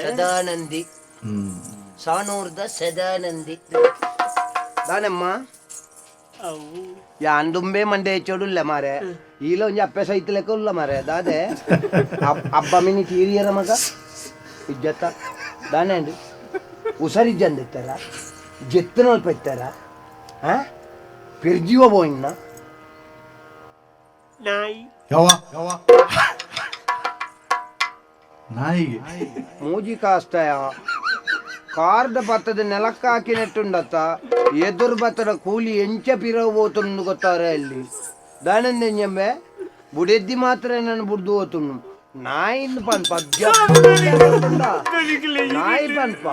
ಸದಾನಂದಿ ಸಾನೂರ್ದ ಸದಾನಂದಿ ದಾನಮ್ಮ ಯಾಂದುಂಬೆ ಮಂಡೆ ಹೆಚ್ಚೋಡುಲ್ಲ ಮಾರೆ ಈಲ ಒಂಜಿ ಅಪ್ಪೆ ಸೈತಲೆಕ್ಕ ಉಲ್ಲ ಮಾರೆ ದಾದೆ ಅಬ್ಬ ಮಿನಿ ತೀರಿಯರ ಮಗ ಇಜ್ಜತ್ತ ದಾನೆ ಅಂಡು ಉಸರಿಜ್ಜಂದಿತ್ತಾರ ಜೆತ್ತನೊಲ್ಪ ಇತ್ತಾರ ಪೆರ್ಜಿವ ಬೋಯಿನ್ನ ನಾಯಿ ನಾಯಿಗೆ ಮೂಜಿ ಕಾಸ್ತಯ ಕಾರ್ದ ಭತ್ತದ ನೆಲಕ್ಕಾಕಿ ನೆಟ್ಟುಂಡತ್ತ ಎದುರು ಭತ್ತದ ಕೂಲಿ ಎಂಚ ಪಿರವು ಹೋತುಂಡು ಗೊತ್ತಾರೆ ಅಲ್ಲಿ ದಾನಂದೆಂಜಂಬೆ ಬುಡೆದ್ದಿ ಮಾತ್ರ ನಾನು ಬುಡ್ದು ಹೋತುಂಡು ನಾಯಿನ್ ಪನ್ಪ ನಾಯಿ ಪನ್ಪ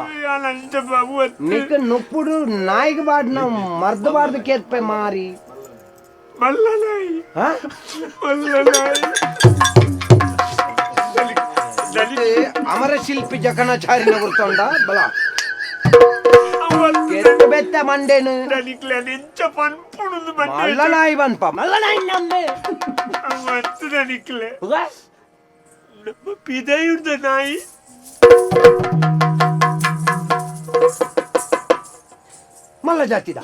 ನಿಕ್ಕ ನುಪ್ಪುಡು ನಾಯಿಗೆ ಬಾಡ್ ನಾವು ಮರ್ದಬಾರ್ದು ಕೇತ್ಪೆ ಮಾರಿ ಮಲ್ಲ ನಾಯಿ ಅಮರ ಶಿಲ್ಪಿ ಜಕಣಾಚಾರ್ಯನ ಗುರ್ತೊಂಡ ಬಲ ಬೆತ್ತ ಮಂಡೇನು ಮಲ್ಲ ನಾಯಿ ಬನ್ಪ ಮಲ್ಲ ನಾಯಿ ನಮ್ಮೆ ಪಿದೆಯುಡ್ದ ನಾಯಿ ಮಲ್ಲ ಜಾತಿದ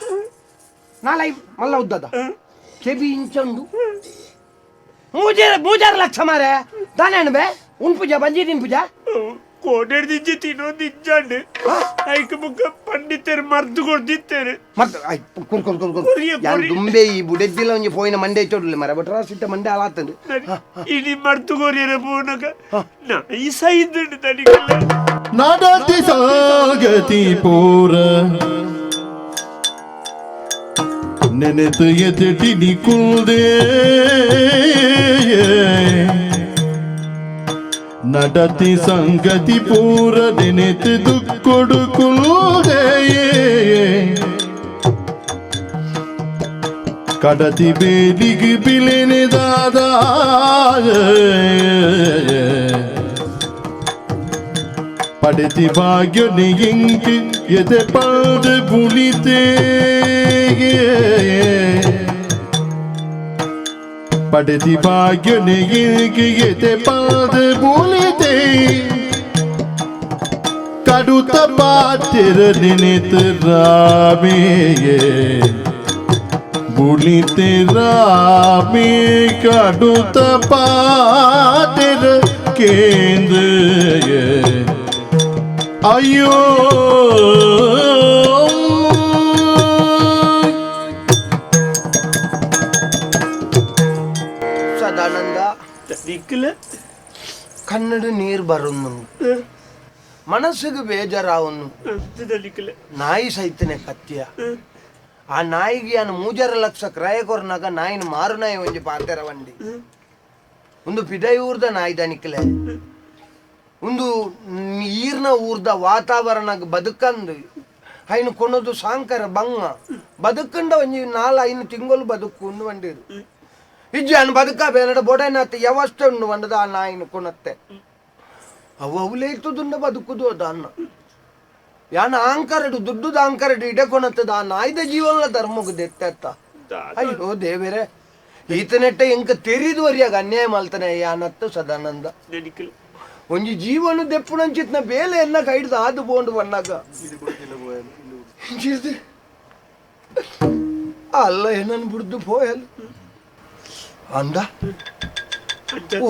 ನಾಲೈ ಮಲ್ಲ ಉದ್ದದ ಕೆಬಿ ಇಂಚಂಡು ಮೂಜಾರ ಲಕ್ಷ ಮಾರೆ ದಾನೆ ಬೇ ಉನ್ ಪೂಜ ಬಂಜಿದಿನ್ ಪೂಜಾ ಕೋಟೆಡ್ ದಿಜ್ಜಿ ತಿನ್ನೋದು ಇಜ್ಜಂಡು ಐಕ ಮುಖ ಪಂಡಿತರು ಮರ್ದು ಕೊಡ್ದಿತ್ತೇನೆ ದುಂಬೆ ಈ ಬುಡೆದ್ದಿಲ್ಲ ಒಂಜಿ ಪೋಯಿನ ಮಂಡೆ ಇಟ್ಟೋಡ್ಲಿ ಮರ ಬಟ್ರ ಸಿಟ್ಟ ಮಂಡೆ ಹಾಳಾತಂಡು ಇನಿ ಮರ್ದು ಕೊರಿಯರ ಪೋನಕ ನಾಯಿ ಸೈದಂಡು ತಡಿಕಲ್ಲ ನಡತಿ ಸಾಗತಿ ಪೂರ ನೆನೆತು ಎದುಟಿ ಕುಲ್ದೆ ನಡತಿ ಸಂಗತಿ ಪೂರ ನೆನೆತು ದುಕ್ಕೊಡು ಕುಲ್ದೆ ಕಡತಿ ಬೇಲಿಗೆ ಬಿಲೆನೆ ದಾದ ಪಡೆತಿ ಭಾಗ್ಯನೆ ಎಂಗೆ ಎದೆ ಪಲ್ದು ಬುಳಿತೆ ಪಡೆತಿ ಭಾಗ್ಯನೆ ಎಂಗೆ ಎದೆ ಪಲ್ದು ಬುಳಿತೆ ಕಡುತ ಪಾತಿರ ನೆನೆತ ರಾಮೇಯೇ ಬುಳಿತೆ ರಾಮೇ ಕಡುತ ಪಾತಿರ ಕೇಂದ್ರ ಅಯ್ಯೋ ದನಿಕ್ಕಿಲ್ಲ ಕನ್ನಡ ನೀರು ಬರೋನು ಮನಸ್ಸಿಗೆ ಬೇಜಾರಾವನು ದನಿಕ್ಕಿಲ್ಲ ನಾಯಿ ಸೈತನೆ ಕತ್ತಿಯ ಆ ನಾಯಿಗೆ ಅನ್ನು 3 ಲಕ್ಷ ಕ್ರಯ ಕೊರ್ನಾಗ ನಾಯಿನ ಮಾರು ನಾಯಿ ಒಂಜಿ ಪಾತೆರ ವಂಡಿ ಒಂದು ಪಿದಯೂರ್ದ ನಾಯಿ ದನಿಕ್ಲೆ ಒಂದು ಈರ್ನ ಊರ್ದ ವಾತಾವರಣ ಬದುಕಂದು ಐನು ಕೊನೋದು ಸಾಂಕರ ಬಂಗ ಬದುಕಂಡ ಒಂಜಿ 4-5 ತಿಂಗಳು ಬದುಕು ವಂಡಿರು ಇಜ್ಜಿ ಅನ್ನು ಬದುಕ ಬೇನಡ ಬೊಡನತ್ತೆ ಯಾವಷ್ಟೇ ಉಂಡು ವಂಡದ ಆ ನಾಯಿನ ಕೊನತ್ತೆ ಅವಲೇತುದುಂಡ ಬದುಕುದು ಅದ ಅನ್ನ ಯಾನ ಆಂಕರಡು ದುಡ್ಡುದ ಆಂಕರಡು ಇಡೆ ಕೊನತ್ತದ ಆ ನಾಯ್ದ ಜೀವನ ಧರ್ಮಕ್ಕೆ ದೆತ್ತ ಅಯ್ಯೋ ದೇವರೇ ಈತನೆಟ್ಟ ಎಂಕ ತೆರಿದುವರಿಯಾಗ ಅನ್ಯಾಯ ಮಲ್ತಾನೆ ಯಾನತ್ತು ಸದಾನಂದ ಒಂಜಿ ಜೀವನ ದೆಪ್ಪುಣಂಚಿತ್ನ ಬೇಲೆ ಎನ್ನ ಕೈಡ್ದು ಆದು ಬೋಂಡು ಬಂದಾಗ ಅಲ್ಲ ಏನನ್ನು ಬಿಡ್ದು ಪೋಯಲ್ ಅಂದ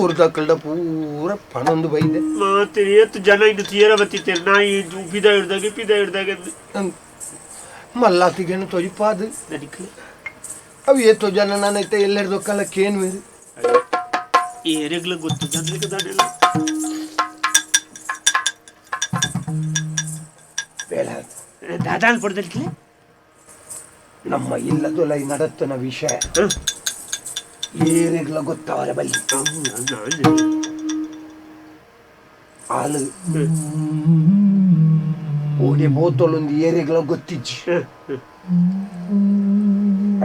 ಊರ್ದಕ್ಕಲ್ಡ ಪೂರ ಪಣೊಂದು ಬೈದೆ ಮತ್ತೆ 8 ಜನ ಇನ್ನು ತೀರ ಬತ್ತಿತ್ತೇನೆ ನಾಯಿ ಪಿದ ಹಿಡ್ದಾಗ ಮಲ್ಲಾತಿಗೇನು ತೊಯ್ಪಾದು ಅವು ಏತೋ ಜನ ನಾನೈತೆ ಎಲ್ಲೆಡ್ದೊಕ್ಕಲ್ಲಕ್ಕೇನು ಬೇರೆ ಏರೆಗ್ಲ ಗೊತ್ತು ಜನರಿಗೆ ದಾಡೆಲ್ಲ ಬೇಡ ದಾದಾನ ಪಡೆದಕ್ಕೆ ನಮ್ಮ ಇಲ್ಲದೊಲೈ ನಡತ್ತನ ವಿಷಯ ಏರೆಗ್ಲ ಗೊತ್ತವರ ಬಲ್ಲಿ ಹಾಲು ಓಡಿ ಬೋತೊಳೊಂದು ಏರೆಗ್ಲ ಗೊತ್ತಿಜ್ಜಿ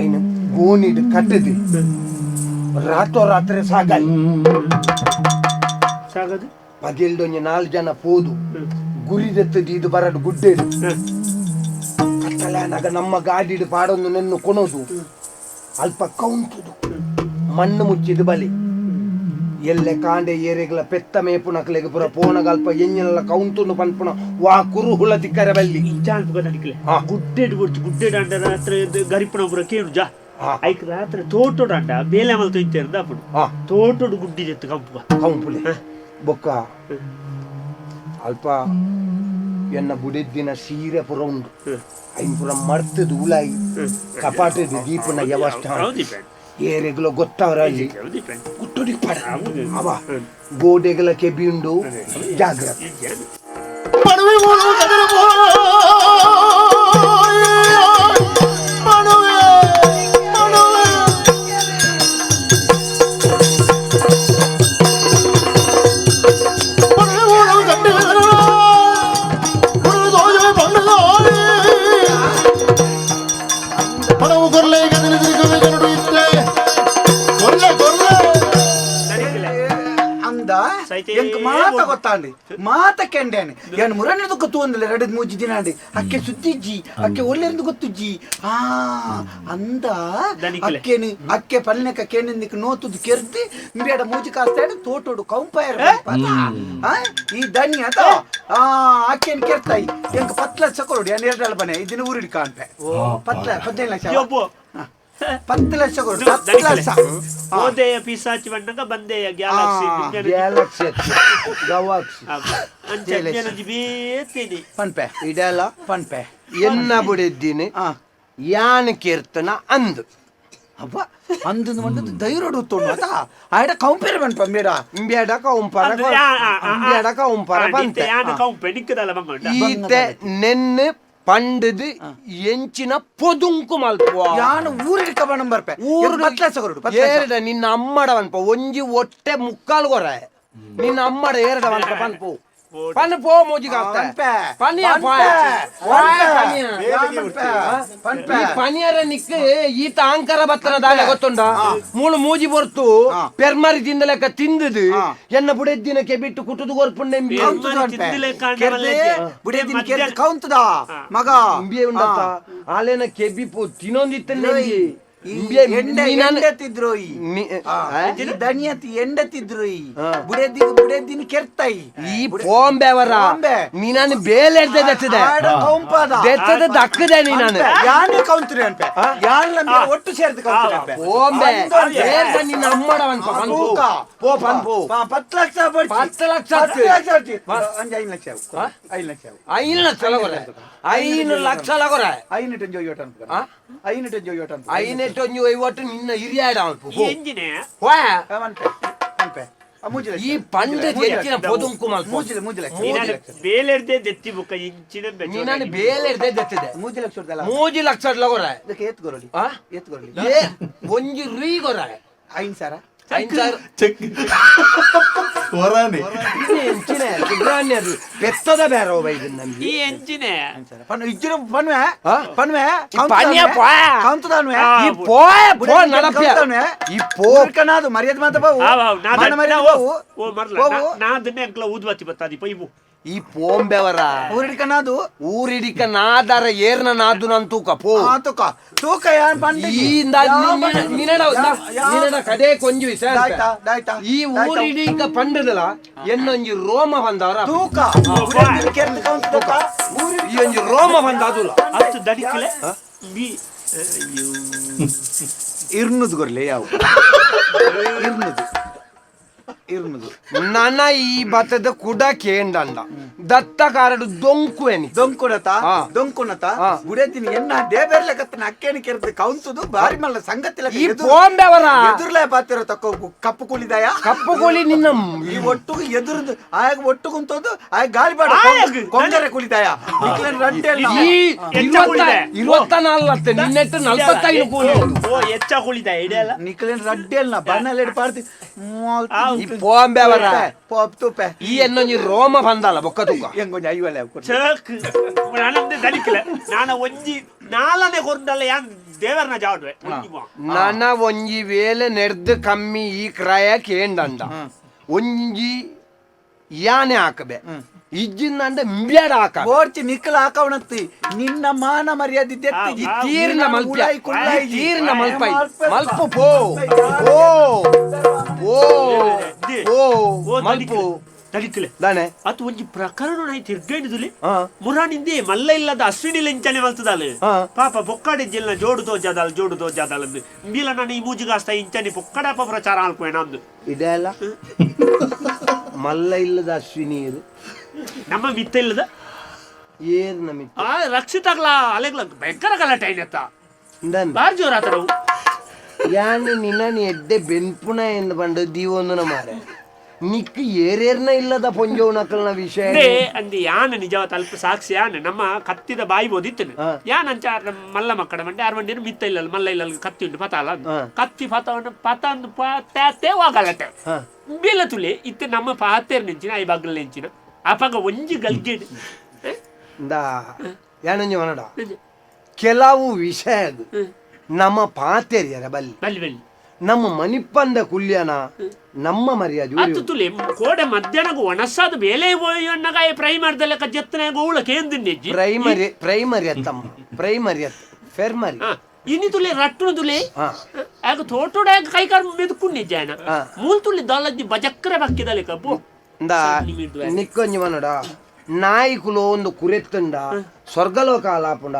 ಐನ ಗೋಣಿಡ್ ಕಟ್ಟದಿ ರಾತ್ರಿ ಸಾಗಲಿ ಸಾಗದು ಪದಿಲ್ಡೊಂಜಿ 4 ಜನ ಪೋದು ಗುರಿದೆತ್ತದು ಇದು ಬರಡು ಗುಡ್ಡೆಡು ಕತ್ತಲೆನಾಗ ನಮ್ಮ ಗಾಡಿಡು ಪಾಡೊಂದು ನೆನ್ನು ಕೊಣೋದು ಅಲ್ಪ ಕೌಂಟುದು ಮಣ್ಣು ಮುಚ್ಚಿದ ಬಲಿ ಎಲ್ಲೆ ಕಾಂಡೆ ಏರೆಗ್ಲ ಪೆತ್ತ ಮೇಪುನಕ್ಲೆಗೆ ಪುರ ಪೋನಗಲ್ಪ ಎಂಜಿನೆಲ್ಲ ಕೌಂಟುನು ಪನ್ಪುನ ವಾ ಕುರು ಹುಳ ತಿಕ್ಕರ ಬಲ್ಲಿ ಗುಡ್ಡೆಡು ಕೊಡ್ತು ಗುಡ್ಡೆಡು ಅಂಡ ರಾತ್ರಿ ಗರಿಪುಣ ಪುರ ಕೇಳು ಜಾ ಐಕ್ ರಾತ್ರಿ ತೋಟೋಡು ಅಂಡ ಬೇಲೆ ಮಲ್ ತೊಯ್ತೇರ್ದ ಅಪ್ಪಡು ತೋಟೋಡು ಗುಡ್ಡಿ ಜೆತ್ತು ಕಂಪುಲೆ ಬೊಕ್ಕ ಅಲ್ಪ ಎನ್ನ ಬುಡಿದ್ದಿನ ಸೀರೆ ಪುರ ಉಂಡು ಐನ್ ಪುರ ಮರ್ತದು ಉಲಾಯಿ ಕಪಾಟದ ದೀಪನ ವ್ಯವಸ್ಥೆ ಏರೆಗ್ಲ ಗೊತ್ತವರ ಅಲ್ಲಿ ಕುಟ್ಟುಡಿ ಪಡ ಅವ ಗೋಡೆಗಳ ಕೆಬಿ ಉಂಡು ಜಾಗ್ರತೆ ಎಂಕ್ ಮಾತ ಗೊತ್ತಾಂಡಿ ಮಾತ ಕೆಂಡೇನೆ ಏನು ಮುರಣ್ಣದು ಗೊತ್ತು ಒಂದಿಲ್ಲ 2-3 ದಿನ ಅಂಡಿ ಅಕ್ಕೆ ಸುದ್ದಿಜ್ಜಿ ಅಕ್ಕೆ ಒಳ್ಳೆಂದು ಗೊತ್ತುಜ್ಜಿ ಅಂದ ಅಕ್ಕೆನಿ ಅಕ್ಕೆ ಪಲ್ನೆಕ ಕೇನಿಂದಿಕ್ ನೋತುದು ಕೆರ್ದಿ ಬೇಡ ಮೂಜಿ ಕಾಸ್ತಾಡು ತೋಟೋಡು ಕೌಂಪಾಯರ್ ಈ ದನಿ ಅತ ಅಕ್ಕೆನ್ ಕೆರ್ತಾಯಿ ಎಂಕ್ 10 ಲಕ್ಷ ಕೊಡು ಏನು 2 ಬನೆ ಇದನ್ನ ಊರಿಡ್ ಕಾಣ್ಪೆ 15 ಲಕ್ಷ 10 ಲಕ್ಷ ಕೊಡು 10 ಲಕ್ಷ ಓದೆಯ ಪಿಸಾಚಿ ಬಣ್ಣಗ ಬಂದೆಯ ಗ್ಯಾಲಕ್ಸಿ ಪನ್ಪೆ ಇದೆಲ್ಲ ಪನ್ಪೆ ಎನ್ನ ಬುಡಿದ್ದೀನಿ ಯಾನ್ ಕೀರ್ತನ ಅಂದು ಅಬ್ಬ ಅಂದು ಮಂದು ಧೈರ್ಯ ಹೊತ್ತೋಣ ಆತ ಆಯ್ಡ ಕಂಪೇರ್ ಬನ್ಪ ಬೇಡ ಬೇಡ ಕೌಂಪರ ಬಂತೆ ಈತೆ ನೆನ್ನೆ ಪಂಡದು ಎಂಚಿನ ಪೊದುಂಕು ಮಲ್ಪುವ ಯಾನು ಊರಿನ ಕಬಣ ಬರ್ಪೆ ಊರು 10 ಲಕ್ಷ ಕೊಡು ಏರಡ ನಿನ್ನ ಅಮ್ಮಡವನ್ಪ ಒಂಜಿ ಹೊಟ್ಟೆ ಮುಕ್ಕಾಲು ಕೊರ ನಿನ್ನ ಅಮ್ಮಡ ಏರಡವನ್ಪ ಪನ್ಪು ಪನ್ಪೋ ಮೋಜಿಗ ಪನಿಯರ ನಿಕ್ಕ ಈತ ಆಂಕರ ಬತ್ತನ ದಾಳೆ ಗೊತ್ತುಂಡ ಮೂಳು ಮೂಜಿ ಬರ್ತು ಪೆರ್ಮರಿ ತಿಂದ ಲೆಕ್ಕ ತಿಂದದು ಎನ್ನ ಬುಡೆದ್ದಿನಕ್ಕೆ ಬಿಟ್ಟು ಕುಟುದು ಗೊರ್ಪುಂಡೆ ಕೌಂತದ ಮಗ ಇಂಬಿಯೆ ಉಂಡತ್ತ ಆಲೇನ ಕೆಬಿಪು ತಿನ್ನೊಂದಿತ್ತಲ್ಲ ಎಂಡತಿದ್ರು ದನಿಯತಿ ಎಂಡತಿದ್ರು ಬುಡೆದಿನ ಕೆರ್ತಾಯಿ ಈ ಪೋಂಬೆವರ ನೀನಾನು ಬೇಲೆ ಎಡ್ದೆತ್ತದೆ ದಕ್ಕದೆ ನೀನಾನು ಯಾನೇ ಕೌಂತ್ರಿ ಅನ್ಪೆ ಯಾನ ಒಟ್ಟು ಸೇರ್ದು ಕೌಂತ್ರಿ ಪೋಂಬೆ ನಿನ್ನ ಅಮ್ಮಡವನ್ಪ ಪೋ ಪನ್ಪು 10 ಲಕ್ಷ 10 ಲಕ್ಷ 5 ಲಕ್ಷ 5 ಲಕ್ಷ ಲಗೊರೆ 5 ಲಕ್ಷ ಲಗೊರೆ 5 ಜೋಯೋಟ ಅಂತ 5 ಜೋಯೋಟ ಅಂತ 5 ನಿನ್ನ ಹಿರಿಯಾಡ ಎಂಜಿನೆ ಈ ಪಂಡ ಹೆಚ್ಚಿನ ಪೊದುಂಕು ಮಲ್ಪ ಬೇಲೆಡ್ದೆ ದೆತ್ತಿ ಬುಕ್ಕ ಇಂಚಿನ ನೀನಾನು ಬೇಲೆ ಇರ್ದೆ ದೆತ್ತಿದೆ 3 ಲಕ್ಷ ಲಗೋರ ಇದಕ್ಕೆ ಏತ್ ಗೊರಲಿ ಏತ್ ಗೊರಲಿ ಏ ಒಂಜಿ ರೂಯಿ ಗೊರ 5,000 ಚೆಕ್ ವರಾನೆ పెద్దద బేరో బైది నమ్మి ఈ ఎంచినే పన్ను ఇజ్జున పన్నువే పన్నువే పన్నియా పో కౌంతుదానువే ఈ పోయ పో నడపే ఈ పో కనాదు మర్యాద మాత బావు మన మర్యాద ఓ మర్ల నాదనే అంకల ఊదుబత్తి బత్తది పోయివు ఈ పోంబెవరా ಊರಿಡಿಕ ನಾದರ ಏರ್ನ ನಾದು ನನ್ ತೂಕ ಪೋ ತೂಕ ಯಾನ್ ಪಂಡ ನಿನಡ ಕಡೆ ಕೊಂಜು ಈ ಊರಿಡಿಕ ಪಂಡದಲ ಎನ್ನೊಂಜಿ ರೋಮ ಬಂದವರ ತೂಕ ಈ ಒಂಜಿ ರೋಮ ಬಂದದುಲ ಅಷ್ಟು ದಡಿಕಲೆ ಬಿ ಇರ್ನುದು ಗೊರ್ಲೆ ಯಾವ ಇರ್ನುದು ನನ್ನ ಈ ಬತ್ತದ ಕುಡ ಕೇಂಡಂಡ ದತ್ತ ಕಾರಡು ದೊಂಕು ಎನಿ ದೊಂಕುನತ ಗುಡೆದಿನಿ ಎನ್ನ ದೇಬೇರ್ಲೆ ಕತ್ತನ ಅಕ್ಕೇನಿ ಕೆರ್ದು ಕೌಂತುದು ಬಾರಿ ಮಲ್ಲ ಸಂಗತಿಲ ಈ ಪೋಂಬೆವರ ಎದುರ್ಲೆ ಬಾತಿರೋ ತಕ್ಕ ಕಪ್ಪು ಕೂಲಿದಾಯ ಕಪ್ಪು ಕೂಲಿ ನಿನ್ನ ಈ ಒಟ್ಟು ಎದುರ್ದು ಆಗ ಒಟ್ಟು ಕುಂತೋದು ಆಗ ಗಾಳಿ ಬಾಡ ಕೊಂಗರೆ ಕೂಲಿದಾಯ ಈ 24 ನಿನ್ನೆಟ್ಟು 45 ಕೂಲಿ ಓ ಹೆಚ್ಚ ಕೂಲಿದ ಇಡಲ್ಲ ನಿಕ್ಲೇನ್ ರಡ್ಡಿ ಅಲ್ಲ ಬಣ್ಣಲ್ಲಿ ಪಾಡ್ತಿ ಈ ಪೋಂಬೆವರ ಪೋಪ್ ತುಪ್ಪೆ ಈ ಎನ್ನೊಂಜಿ ರೋಮ ಬಂದಲ್ಲ ಬೊಕ್ಕ ತೂಕ ಎಂಗೊಂಜಿ ಐವಲೆ ಚಕ್ ನಾನಂದೆ ದಡಿಕಲೆ ನಾನ ಒಂಜಿ ನಾಲನೆ ಕೊರ್ದಲ್ಲ ಯಾನ್ ದೇವರನ ಜಾಡ್ವೆ ನನ್ನ ಒಂಜಿ ವೇಲೆ ನೆಡ್ದು ಕಮ್ಮಿ ಈ ಕ್ರಯ ಕೇಂಡಂಡ ಒಂಜಿ ಯಾನೆ ಹಾಕಬೆ ಇಜ್ಜಿಂದ ಬ್ಯಾಡ ಹಾಕ ಓಡ್ಚಿ ನಿಕ್ಕಲ ಹಾಕವಣತ್ತಿ ನಿನ್ನ ಮಾನ ಮರ್ಯಾದೆ ತೆತ್ತಿ ತೀರ್ನ ಮಲ್ಪ ತೀರ್ನ ಮಲ್ಪ ಮಲ್ಪ ಪೋ ಓ ಓ ಓ ಮಲ್ಪು ದಡಿಕಲೆ ದಾನೆ ಅತ್ ಒಂಜಿ ಪ್ರಕರಣ ನೈ ತಿರ್ಗೇಡಿದುಲೆ ಮುರಾನಿಂದೆ ಮಲ್ಲ ಇಲ್ಲದ ಅಶ್ವಿನಿ ಲೆಂಚನೆ ಮಲ್ತದಾಲೆ ಪಾಪ ಪೊಕ್ಕಡೆ ಜಿಲ್ನ ಜೋಡು ತೋಜಾದಲ್ ಮೀಲ ನಾನು ಈ ಮೂಜಿಗಾಸ್ತ ಇಂಚನೆ ಪೊಕ್ಕಡಪ್ಪ ಪ್ರಚಾರ ಅಲ್ಪೋಯ ನಮ್ದು ಇದೆಲ್ಲ ಮಲ್ಲ ಇಲ್ಲದ ಅಶ್ವಿನಿಯರು ನಮ್ಮ ಮಿತ್ತ ಇಲ್ಲದ ಏನ್ ನಮಿತ್ತ ಆ ರಕ್ಷಿತಾಗ್ಲ ಅಲೆಗ್ಲ ಭಯಂಕರ ಗಲಾಟೆ ಐನತ್ತ ಬಾರ್ ಜೋರ ಆತರವು ಯಾನ್ ನಿನ್ನ ಎಡ್ಡೆ ಬೆನ್ಪುಣ ಎಂದು ಬಂದು ದೀವೊಂದು ಮಾರೆ ನಿಕ್ ಏರೇರ್ನ ಇಲ್ಲದ ಪೊಂಜೋ ನಕಲ್ನ ವಿಷಯ ಅಂದಿ ಯಾನ ನಿಜವತ್ ಅಲ್ಪ ಸಾಕ್ಷಿ ಯಾನ ನಮ್ಮ ಕತ್ತಿದ ಬಾಯಿ ಬೋದಿತ್ತನು ಯಾನ್ ಅಂಚ ಮಲ್ಲ ಮಕ್ಕಳ ಮಂಡೆ ಆರ್ ಮಂಡಿ ಮಿತ್ತ ಇಲ್ಲ ಮಲ್ಲ ಇಲ್ಲ ಕತ್ತಿ ಉಂಟು ಪತ ಅಲ್ಲ ಕತ್ತಿ ಪತಂದು ಪಾತೆ ಹೋಗಲತೆ ಬೀಲ ತುಲೆ ಇತ್ತು ನಮ್ಮ ಪಾತೇರ್ ನೆಂಚಿನ ಐ ಬಗ್ಲ ನೆಂಚಿನ ಅಪಗ ಒಂಜಿ ಗಲ್ಗೇಡು ಯಾನಂಜಿ ಮನಡ ಕೆಲವು ವಿಷಯ ನಮ್ಮ ಪಾತೇರಿಯರ ಬಲ್ಲಿ ಬಲ್ಲಿ ನಮ್ಮ ಮನಿಪ್ಪಂದ ಕುಲ್ಯನ ನಮ್ಮ ಮರ್ಯಾದೆ ಅದು ತುಲೆ ಕೋಡೆ ಮಧ್ಯಾಹ್ನ ಒಣಸಾದ ಬೇಲೆ ಹೋಯಣ್ಣಗಾಯ ಪ್ರೈಮರಿ ಲೆಕ್ಕ ಜತ್ತನೆ ಗೋಳ ಕೇಂದ್ರನೆಜ್ಜಿ ಪ್ರೈಮರಿ ಅತ್ತಮ್ಮ ಪ್ರೈಮರಿ ಅತ್ತ ಫೆರ್ಮರಿ ಇನಿ ತುಲೆ ರಟ್ಟುನ ತುಲೆ ಆಗ ತೋಟೋಡ ಕೈಕಾರ್ ಮೆದುಕುಣ್ಣೆ ಜಾನ ಮೂಲ್ ತುಲೆ ದಲ್ಲಜ್ಜಿ ಬಜಕ್ರೆ ಬಕ್ಕಿದ ಲೆಕ್ಕ ಪೋ ನಿಕ್ಕೊಂಜಿ ಮನಡ ನಾಯಿಕುಲು ಒಂದು ಕುರೆತ್ತಂಡ ಸ್ವರ್ಗಲೋಕ ಆಲಾಪುಂಡ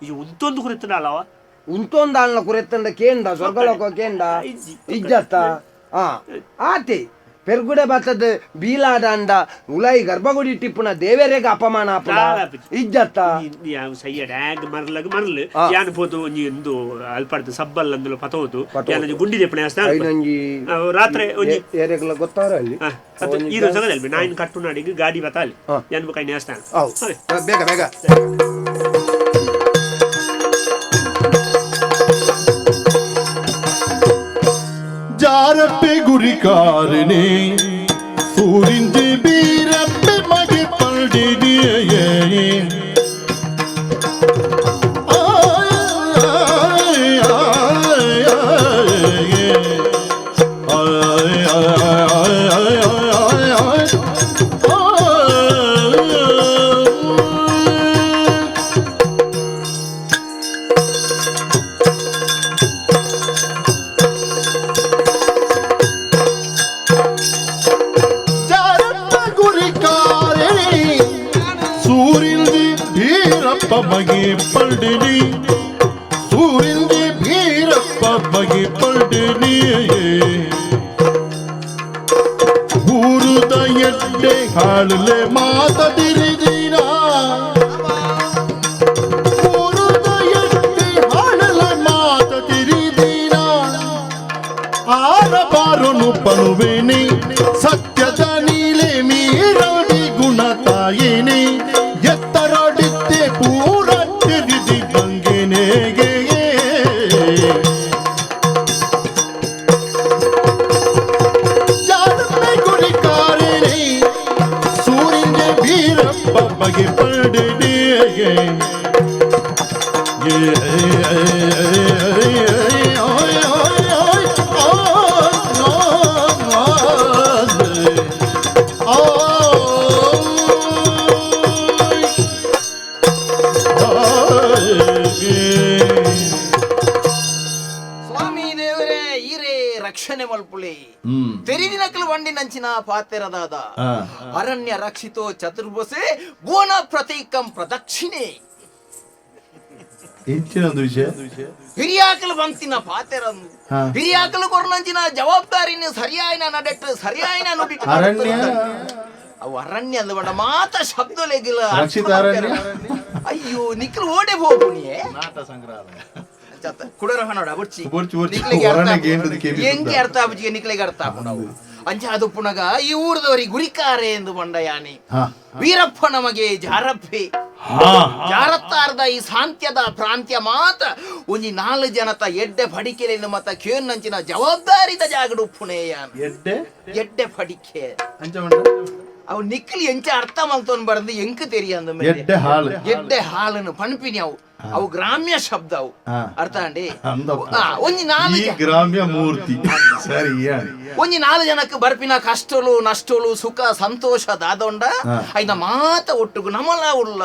ಈ ಉಂತೊಂದು ಕುರೆತ್ತಂಡ ಅಲ್ಲವ ಉಂಟೊಂದು ಆಳ್ನ ಕುರೆತ್ತಂಡ ಕೇಂಡ ಸ್ವರ್ಗಲೋಕ ಕೇಂಡ ಇಜ್ಜತ್ತ ಆತೆ ಪೆರ್ಗುಡೆ ಬತ್ತದ ಬೀಲಾದ ಅಂಡ ಉಲಾಯಿ ಗರ್ಭಗುಡಿ ಟಿಪ್ಪುನ ದೇವೇರೆಗ ಅಪಮಾನ ಅಪ್ಪನ ಇಜ್ಜತ್ತ ಸಯ್ಯ ಡ್ಯಾಗ್ ಮರ್ಲಗ್ ಮರ್ಲು ಯಾನ್ ಪೋತು ಒಂಜಿ ಒಂದು ಅಲ್ಪಡ್ದು ಸಬ್ಬಲ್ ಅಂದಲು ಪತೋತು ಯಾನಂಜಿ ಗುಂಡಿ ದೆಪ್ಪನೆ ಅಸ್ತ ಐನಂಜಿ ರಾತ್ರಿ ಒಂಜಿ ಏರೆಗಲ ಗೊತ್ತಾರ ಅಲ್ಲಿ ಈರು ಸಗದಲ್ಬಿ ನಾಯಿನ ಕಟ್ಟು ನಾಡಿಗೆ ಗಾಡಿ ಬತ್ತಾಲಿ ಯಾನ್ ಕೈ ನೇಸ್ತಾನ ಬೇಗ ಬೇಗ ಜಾರಪ್ಪೆ ಗುರಿಕಾರನೆ ಸೂರಿಂಜಿ ಬೀರಪ್ಪೆ ಮಗೆ ಪಲ್ಡಿನಿಯೇ ಬಗೆ ಪಲ್ಡಿನಿ ಸೂರಿಂದಿ ಭೀರಪ್ಪ ಬಗೆ ಪಲ್ಡಿನಿಯೇ ಊರುದ ಎಡ್ಡೆ ಹಾಳಲೆ ಮಾತದಿರಿದೀರ ಊರುದ ಎಡ್ಡೆ ಹಾಳಲೆ ಮಾತದಿರಿದೀರ ಆರ ಬಾರನು ಪಣುವೇನೆ ಸ್ವಾಮಿ ದೇವರೇ ಈರೇ ರಕ್ಷಣೆ ಮಲ್ಪುಳಿ ತೆರಿದಿನಕಲು ವಂಡಿನಂಚಿನ ಪಾತೆರದಾದ ಅರಣ್ಯ ರಕ್ಷಿತೋ ಚತುರ್ಭುಸೆ ಗೋಣ ಪ್ರತೀಕಂ ಪ್ರದಕ್ಷಿಣೆ ಹೆಚ್ಚಿನೊಂದು ವಿಷಯ ಹಿರಿಯಾಕಲು ಬಂತಿನ ಪಾತೆರನ್ನು ಹಿರಿಯಾಕಲು ಕೊರ್ನಂಚಿನ ಜವಾಬ್ದಾರಿನ ಸರಿಯಾಯಿನ ನಡೆಟ್ಟು ಸರಿಯಾಯಿನ ನುಡಿಟ್ಟು ಅರಣ್ಯ ಅವು ಅರಣ್ಯ ಅಂದ ಮಾತ ಶಬ್ದ ಲೆಗಿಲ್ಲ ರಕ್ಷಿತ ಅರಣ್ಯ ಅಯ್ಯೋ ನಿಖಲ್ ಓಡೆ ಹೋಗುಣಿಯೇ ನಾಟ ಸಂಗ್ರಹಾಲಯ ಕುಡರ ಹಣೋಡ ಬುಡ್ಚಿ ಬುಡ್ಚಿ ಬುಡ್ಚಿ ನಿಕ್ಲಿಗೆ ಅರ್ಥ ಹೊರಗೆ ಏನು ಕೇಳಿ ಎಂಗೆ ಅರ್ಥ ಆಪುಜಿಗೆ ನಿಕ್ಲಿಗೆ ಅರ್ಥ ಆಪು ನಾವು ಅಂಚ ಅದು ಪುನಗ ಈ ಊರದವರಿಗೆ ಗುರಿಕಾರೆ ಎಂದು ಬಂಡ ಯಾನೆ ವೀರಪ್ಪ ನಮಗೆ ಜಾರಪ್ಪೆ ಜಾರತ್ತಾರ್ದ ಈ ಸಾಂತ್ಯದ ಪ್ರಾಂತ್ಯ ಮಾತ ಒಂಜಿ 4 ಜನತ ಎಡ್ಡೆ ಪಡಿಕೆಲೆಯನ್ನು ಮತ್ತ ಕೇನ್ನಂಚಿನ ಜವಾಬ್ದಾರಿದ ಜಾಗಡು ಪುಣೆ ಯಾನ್ ಎಡ್ಡೆ ಪಡಿಕೆ ಅವು ನಿಕ್ಲಿ ಎಂಚ ಅರ್ಥ ಮಲ್ತೊಂದು ಬರಂದು ಎಂಕ್ ತೆರಿಯಂದ ಎಡ್ಡೆ ಹಾಲನ್ನು ಪಣಪಿನಿ ಅವು ಗ್ರಾಮ್ಯ ಶಬ್ದ ಅವು ಅರ್ಥ ಅಂಡಿ ಒಂಜಿ 4 ಗ್ರಾಮ್ಯ ಮೂರ್ತಿ ಸರಿ ಒಂಜಿ 4 ಜನಕ್ಕೆ ಬರ್ಪಿನ ಕಷ್ಟಲು ನಷ್ಟಲು ಸುಖ ಸಂತೋಷ ದಾದೊಂಡ ಐನ ಮಾತ ಒಟ್ಟುಗು ನಮಲ ಉಳ್ಳ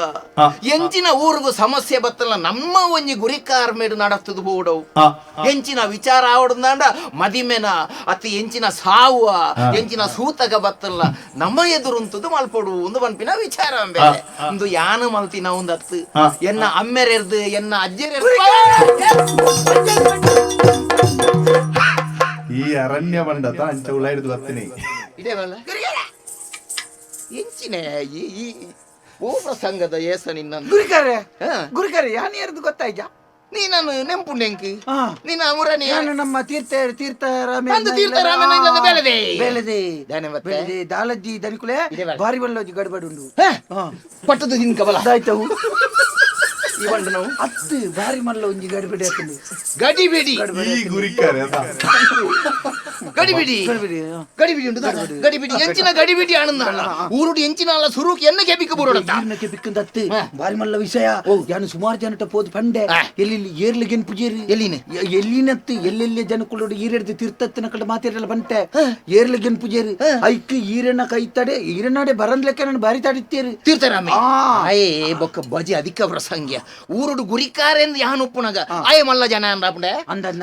ಎಂಚಿನ ಊರಿಗೂ ಸಮಸ್ಯೆ ಬತ್ತಲ್ಲ ನಮ್ಮ ಒಂಜಿ ಗುರಿಕಾರ್ ಮೇಡು ನಡತ್ತದು ಬೋಡವು ಎಂಚಿನ ವಿಚಾರ ಆವಡ್ದಾಂಡ ಮದಿಮೆನ ಅತಿ ಎಂಚಿನ ಸಾವು ಎಂಚಿನ ಸೂತಗ ಬತ್ತಲ್ಲ ನಮ್ಮ ಎದುರುಂತದು ಮಲ್ಪೊಡು ಒಂದು ಪನ್ಪಿನ ವಿಚಾರ ಅಂಬೇಲೆ ಒಂದು ಯಾನ ಮಲ್ತಿನ ಒಂದು ಅತ್ತು ಎನ್ನ ಅಮ್ಮೆರೆರ್ದು ಎನ್ನ ಅಜ್ಜೆರೆರ್ದು ಈ ಅರಣ್ಯ ಬಂಡತ ಅಂಚ ಉಳ ಹಿಡಿದು ಬರ್ತೀನಿ ಇದೇವಲ್ಲ ಎಂಚಿನ ಈ ಓ ಪ್ರಸಂಗದ ಏಸ ನಿನ್ನ ಗುರುಕರೆ ಯಾನ್ ಯಾರ್ದು ಗೊತ್ತಾಯ್ತಾ ನೀನನ್ನು ನೆಂಪುಂಡೆಂಕಿ ನೀನ ಮುರನಿ ನಾನು ನಮ್ಮ ತೀರ್ಥರಾಮನ ಬೆಳೆದೆ ದಾಲಜ್ಜಿ ದನಿಕುಲೆ ಬಾರಿ ಬಲ್ಲೋಜಿ ಗಡ್ಬಡುಂಡು ಪಟ್ಟದು ಹಿಂಕಬಲ ಅದಾಯ್ತವು ಈ ಬಂಡು ನಾವು ಅತ್ತು ಬಾರಿ ಮಲ್ಲ ಒಂಜಿ ಗಡಿಬಿಡಿ ಹಾಕೊಂಡು ಗಡಿಬಿಡಿ ಈ ಗುರಿಕಾರೆ ಗಡಿಬಿಡಿ ಗಡಿಬಿಡಿ ಉಂಟು ಗಡಿಬಿಡಿ ಎಂಚಿನ ಗಡಿಬಿಡಿ ಆನಂದ ಊರುಡು ಎಂಚಿನ ಅಲ್ಲ ಸುರುಕ್ ಎನ್ನಕ್ಕೆ ಬಿಕ್ಕ ಬರೋಡಂತ ಈರ್ನಕ್ಕೆ ಬಿಕ್ಕಂದತ್ತು ಬಾರಿ ಮಲ್ಲ ವಿಷಯ ಯಾನು ಸುಮಾರು ಜನಟ ಪೋದು ಪಂಡೆ ಎಲ್ಲಿ ಏರ್ಲಿಗೆನ್ ಪುಜೇರಿ ಎಲ್ಲಿನತ್ತು ಎಲ್ಲೆಲ್ಲಿ ಜನಗಳು ಈರೆಡ್ದು ತೀರ್ಥತ್ತಿನ ಕಡೆ ಮಾತಿರಲ್ಲ ಬಂಟೆ ಏರ್ಲಿಗೆನ್ ಪುಜೇರಿ ಐಕ್ ಈರಣ್ಣ ಕೈ ತಡೆ ಈರಣ್ಣಡೆ ಬರಂದ್ಲೆಕ್ಕ ನಾನು ಬಾರಿ ತಾಡಿತ್ತೇರಿ ತೀರ್ಥರಾಮಿ ಆಯೇ ಬೊಕ್ಕ ಬಜಿ ಅಧಿಕ ಪ್ರಸಂಗ್ಯ ಊರುಡು ಗುರಿಕಾರೆಂದು ಯಾನು ಉಪ್ಪುನಗ ಆಯೇ ಮಲ್ಲ ಜನ ಅಂದ್ರಾಪುಂಡೆ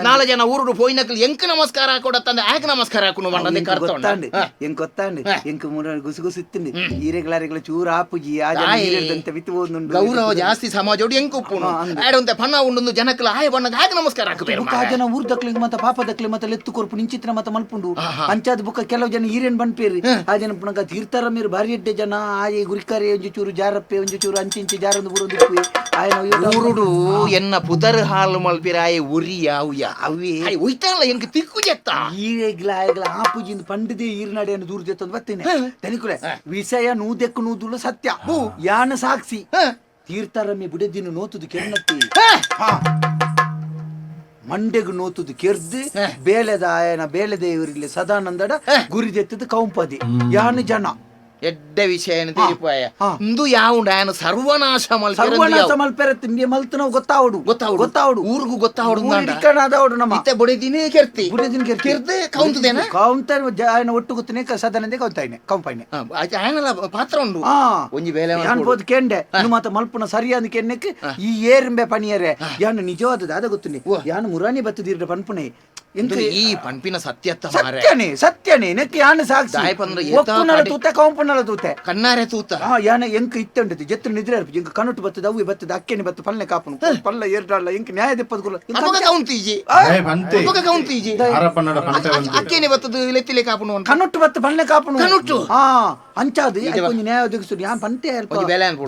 4 ಜನ ಊರುಡು ಪೋಯಿನಕಲ್ ಎಂಕ್ ನಮಸ್ಕಾರ ಕೊಡತ್ತಂದ ಆಯ್ಕೆ ನಮಸ್ಕಾರ ಹಾಕುನು ಬಂಡಂದೆ ಕರ್ತೊಂಡು ಎಂಕ್ ಗೊತ್ತಾಂಡು ಎಂಕ್ ಮೂರ ಗುಸುಗುಸು ಇತ್ತಿಂಡು ಈರೆಗಳಾರೆಗಳ ಚೂರ ಆಪುಜಿ ಅಂತ ಬಿತ್ತುವುದುಂಡು ಗೌರವ ಜಾಸ್ತಿ ಸಮಾಜೋಡು ಎಂಕ್ ಉಪ್ಪುನು ಆಡಂತೆ ಪನ್ನ ಉಂಡು ಜನಕ್ಕಲ ಆಯ ಬಣ್ಣಗ ಆಯ್ಕೆ ನಮಸ್ಕಾರ ಹಾಕಬೇಕು ಆ ಜನ ಊರ್ ದಕ್ಲಿಗೆ ಮತ್ತ ಪಾಪ ದಕ್ಲಿ ಮತ್ತ ಲೆತ್ತು ಕೊರ್ಪು ನಿಂಚಿತ್ರ ಮತ್ತ ಮಲ್ಪುಂಡು ಅಂಚಾದ ಬುಕ್ಕ ಕೆಲವು ಜನ ಈರೇನ್ ಬಂದ್ಪೇರಿ ಆ ಜನ ಪುನಗ ತೀರ್ಥರ ಮೀರು ಬಾರಿ ಎಡ್ಡೆ ಜನ ಆಯೆ ಗುರಿಕಾರೆ ಒಂಜಿ ಚೂರು ಜಾರಪ್ಪೆ ಒಂಜಿ ಚೂರು ಅಂಚಿ ಜಾರೊಂದು ಬುರುಂದು ಊರುಡು ಎನ್ನ ಪುದರ್ ಹಾಲು ಮಲ್ಪಿರಾಯ ಉರಿ ಯಾವ್ಯ ಅವೇ ಉಯ್ತಲ್ಲ ಎಂಕ್ ತಿಕ್ಕು ಜೆತ್ತ ಈರೆಗ್ಲ ಆಪುಜಿಂದ ಪಂಡದೆ ಈರ್ನಾಡೆಯನ್ನು ದೂರ ಜೆತ್ತಂದು ಬರ್ತೇನೆ ತನಿಕುಲೆ ವಿಷಯ ನೂದೆಕ್ಕು ನೂದುಲು ಸತ್ಯ ಯಾನ ಸಾಕ್ಷಿ ತೀರ್ಥರಮ್ಮಿ ಬುಡದಿನ ನೋತುದು ಕೆನ್ನತ್ತಿ ಮಂಡೆಗು ನೋತುದು ಕೆರ್ದು ಬೇಲೆದ ಆಯನ ಬೇಲೆದ ಇವರಲ್ಲಿ ಸದಾನಂದಡ ಗುರಿದೆತ್ತದು ಕೌಂಪದಿ ಯಾನು ಜನ ಎಡ್ಡೆ ವಿಷಯ ತಿರಿಪಾಯ ಇಂದು ಯಾವುಂಡ ಆಯನ ಸರ್ವನಾಶ ಮಲ್ಪೆರತ್ತೆ ನಿಮಗೆ ಮಲ್ತು ನಾವು ಗೊತ್ತಾವಡು ಊರಿಗೂ ಗೊತ್ತಾವಡು ಇಕ್ಕಣಾದವಡು ನಮ್ಮ ಮತ್ತೆ ಬುಡೆದಿನೇ ಕೆರ್ತಿ ಬುಡೆದಿನ ಕೆರ್ದೆ ಕೌಂತದೇನ ಕೌಂತ ಆಯನ ಒಟ್ಟು ಗೊತ್ತನೆ ಸದಾನಂದೆ ಕಂಪಾಯ್ನೆ ಆಯನಲ್ಲ ಪಾತ್ರ ಉಂಡು ಒಂಜಿ ಬೇಲೆ ಅನ್ಬೋದು ಕೆಂಡೆ ಮಾತ ಮಲ್ಪುನ ಸರಿಯಾದ ಕೆನ್ನಕ್ಕೆ ಈ ಏರಿಂಬೆ ಪಣಿಯರೆ ಯಾನು ನಿಜವಾದ ಅದ ಗೊತ್ತುನಿ ಯಾನು ಮುರಾನಿ ಬತ್ತದಿರ ಪನ್ಪುನೆ ಈ ಪಂಪಿನ ಸತ್ಯನೇ ನೆಕ್ಕೆ ಯಾನು ಸಾಕ್ಷಿ ಒಕ್ಕುನಲ ತೂತೆ ಕೌಂಪುನಲ ತೂತೆ ಕಣ್ಣಾರೆ ತೂತ ಯಾನ ಎಂಕ ಇತ್ತಂಡತಿ ಜತ್ರ ನಿದ್ರೆ ಎಂಕ ಕಣ್ಣುಟ್ಟು ಬತ್ತದ ಅವು ಬತ್ತದ ಅಕ್ಕೆನಿ ಬತ್ತ ಪಲ್ಲೆ ಕಾಪನು ಪಲ್ಲ ಏರ್ಡಲ್ಲ ಎಂಕ ನ್ಯಾಯ ದೆಪ್ಪದ ಕೌಂತೀಜಿ ಅಕ್ಕೆನಿ ಬತ್ತದ ಲೆತ್ತಿಲೆ ಕಾಪನು ಕಣ್ಣುಟ್ಟು ಬತ್ತ ಪಲ್ಲೆ ಕಾಪನು ಕಣ್ಣುಟ್ಟು ಅಂಚಾದು ಕೊಂಚ ನ್ಯಾಯ ಒದಗಿಸುದು ಯಾನ್ ಪಂತೆ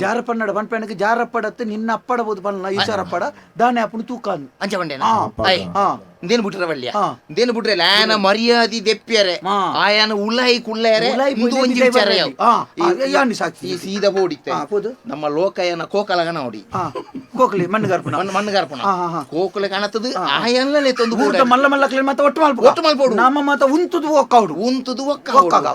ಜಾರ ಪನ್ನಡ ಪನ್ಪೆನಕ್ಕೆ ಜಾರಪ್ಪಡತ್ತೆ ನಿನ್ನ ಅಪ್ಪಡಬಹುದು ಪಲ್ಲ ಈಶ್ವರಪ್ಪಡ ದಾನೆ ಅಪ್ಪನು ತೂಕಾನು ಅಂಚ ಬಂಡೆ ಇಂದೇನು ಬಿಟ್ರೆ ಬಳ್ಳಿಯ ಹಾ. ಇಂದೇನು ಬಿಟ್ರೆ ಲ್ಯಾನ ಮರ್ಯಾದಿ ದೆಪ್ಪ್ಯಾರೆ ಹಾ. ಆಯನ ಉಲಾಯಿ ಕುಳ್ಳೇರೆ ಉಲಾಯಿ ಇಂದು ಪುಯ್ಲೆ ಒಂಜಿ ಬಿಡೈ ವಿಚಾರ ಬರ್ಲಿ. ಯಾವು? ಹಾ, ಈ- ಯಾನಿ ಸಾಕ್ಷಿ? ಈ ಸೀದಾ ಬೋಡಿತ್ತೆ ಹಾ, ಪೋದು. ನಮ್ಮ ಲೋಕಯನ ಕೋಕಲಗನ ಹೊಡಿ ಕೋಕ್ಲಿ ಮಣ್ಣುಗಾರ್ಪಣ ಮಣ್ಣು ಗರ್ಪಣ ಹಾ, ಹಾ, ಹಾ. ಕೋಕಲೆ ಕಾಣತ್ತದು ಆಯನ್ನೇ ತಂದು ಊಟ ಮಲ್ಲ ಮಲ್ಲ ಕ್ಲೀನ್ ಮತ್ತೆ ಒಟ್ಟು ಒಟ್ಟು ಮಲ್ಪೋಡು. ನಮ್ಮ ಮಾತ ಉಂತುದು ಒಕ್ಕೌಡು ಉಂತುದು ಒಕ್ಕಾಗ.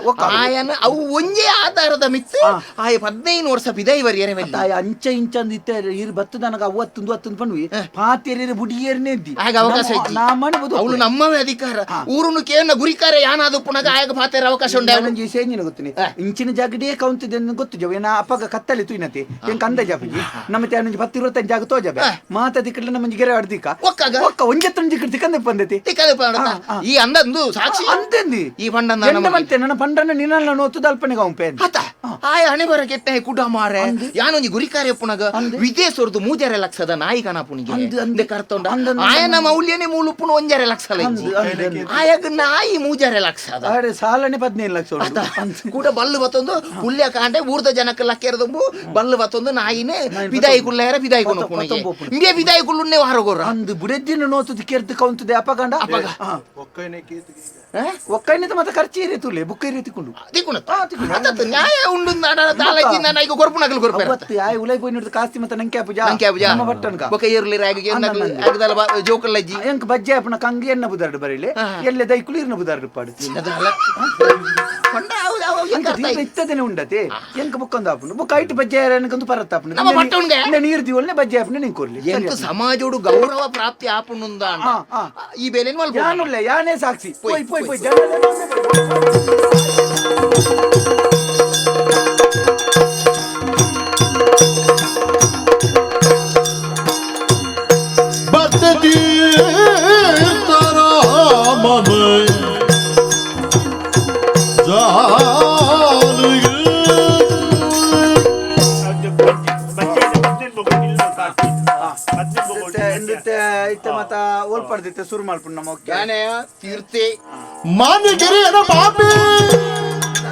ಆಯನ ಅವು ಒಂಜೇ ಆಧಾರದ ಮಿತ್ತು ಆಯ 15 ವರ್ಷ ಬಿದೈ ಬರಿಯರೆ ಮೇಲೆ ತಾಯಿ ಅಂಚ ಇಂಚಂದು ಇತ್ತೆ ಇರು ಬತ್ತದ ನನಗ ಅವತ್ತೊಂದು ಪಣ್ವಿ ಪಾತಿಯರಿ ಬುಡಿಯರ್ನೇ ಇದ್ದಿ ಆಗ ಅವಕಾಶ ಇಜ್ಜಿ. ನಾ ಮನೆ ಅವಳು ನಮ್ಮವೇ ಅಧಿಕಾರ ಊರುನು ಕೇನ ಗುರಿಕಾರ ಯಾನಾದ ಪುನಗ ಆಯಗ ಪಾತೆರ ಅವಕಾಶ ಉಂಡೆ ನನಗೆ ಸೇಂಜಿನ ಗೊತ್ತಿನಿ ಇಂಚಿನ ಜಾಗಡೇ ಕೌಂತಿದೆ ಗೊತ್ತು ಜವ ನಾ ಅಪ್ಪಗ ಕತ್ತಲಿ ತುಯ್ನತಿ ಎಂಕ ಅಂದ ಜಾಪಿ ನಮ್ಮ ತ್ಯಾನ 10-20 ಜಾಗ ತೋಜಬೆ ಮಾತದಿ ಕಡ್ಲ ನಮ್ಮ ಗೆರೆ ಅಡ್ದಿಕ ಒಕ್ಕಾಗ ಒಕ್ಕ ಒಂಜತ್ತೊಂಜಿ ಕಡ್ತಿ ಕಂದ ಬಂದತಿ ಈ ಅಂದಂದು ಸಾಕ್ಷಿ ಅಂತೆಂದಿ ಈ ಪಂಡನ ಎಂಡ ಮಂತೆ ನನ್ನ ಪಂಡನ ನಿನ್ನ ನೋತು ದಲ್ಪನೆಗ ಪೇನ್ ಹತ ಆಯ ಹಣೆ ಬರ ಕೆಟ್ಟ ಕುಡ ಮಾರೆ ಯಾನೊಂಜಿ ಗುರಿಕಾರ್ಯ ಪುನಗ ವಿದೇಶರದು 3 ಲಕ್ಷದ ನಾಯಿಗನ ಪುನಿಗೆ ಅಂದೆ ಕರ್ತೊಂಡ ಆಯನ ಮೌಲ್ಯನೇ ಮೂಲುಪುನ 1 ಲಕ್ಷ ಆಯಗ ನಾಯಿ 3 ಲಕ್ಷದ ಅರೆ ಸಾಲನೆ 15 ಲಕ್ಷ ಕೂಡ ಬಲ್ಲು ಬತ್ತೊಂದು ಹುಲ್ಯ ಕಾಂಡೆ ಊರ್ದ ಜನಕ್ಕೆ ಲಕ್ಕೆರದುಂಬು ಬಲ್ಲು ಬತ್ತೊಂದು ನಾಯಿನೇ ಬಿದಾಯಿ ಕುಳ್ಳೇರ ಬಿದಾಯಿ ಕೊನ ಪುನಿಗೆ ಇಂಗೆ ಬಿದಾಯಿ ಕುಳ್ಳುನ್ನೇ ವಾರಗೋರ ಅಂದು ಬುಡೆದ್ದಿನ ನೋತು ಕೆರ್ದು ಕೌಂತದೆ ಅಪಗಂಡ ಅಪಗ ಒಕ್ಕೈನದ ಮತ್ತೆ ಖರ್ಚು ಇರಿತುಲೆ ಬುಕ್ಕ ಇರಿತಿಕೊಂಡು ನ್ಯಾಯ ಉಂಡು ದಾಲಜಿ ನಾನು ಈಗ ಕೊರ್ಪುನಗಲ್ ಕೊರ್ಪೆ ಅವತ್ತು ಆಯ್ ಉಲೈ ಪೋಯ್ ನಿಡ್ದು ಕಾಸ್ತಿ ಮತ್ತೆ ನಂಕೆ ಪೂಜಾ ನಂಗೆ ಅಬ್ಜಾ ನಮ್ಮ ಬಟ್ಟನ್ಕ ಬೊಕ ಏರ್ಲಿ ರಾಗಿಗೆ ಆಗದಲ್ಲ ಜೋಕಲ್ಲಜ್ಜಿ ಎಂಕ್ ಬಜ್ಜೆ ಅಪ್ಪನ ಕಂಗಿ ಎನ್ನ ಬುದಾರ್ಡು ಬರೀಲಿ ಎಲ್ಲೆ ದೈಕುಲು ಇರ್ನ ಬುದಾರ್ಡು ಪಾಡು ಇತ್ತದೇನೆ ಉಂಡತೆ ಎಂಕ ಬುಕ್ಕೊಂದು ಆಪುನು ಬುಕ್ಕ ಐಟ್ ಬಜ್ಜೆ ಅನ್ಕಂದು ಪರತ್ತ ಆಪುನು ನೀರು ದಿವಲ್ನೆ ಬಜ್ಜೆ ಆಪುನ ನಿಂಗೆ ಕೊರ್ಲಿ ಎಂತ ಸಮಾಜೋಡು ಗೌರವ ಪ್ರಾಪ್ತಿ ಆಪುನುಂದ ಈ ಬೇಲೆ ಯಾನುಲ್ಲ ಯಾನೇ ಸಾಕ್ಷಿ ಪೋಯ್ ಪೋಯ್ ಪೋಯ್ ಬದ್ಧತಿ ತರ ಮನೆ ಜಾಲಿಗೆ ಇತ್ತ ಮತ್ತ ಓಲ್ಪಡ್ದಿತ್ತೆ ಶುರು ಮಾಡ್ಕೊಂಡು ನಮ್ಮ ತೀರ್ತೆ ಮಾನಗಿರಿಯನ ಪಾಪಿ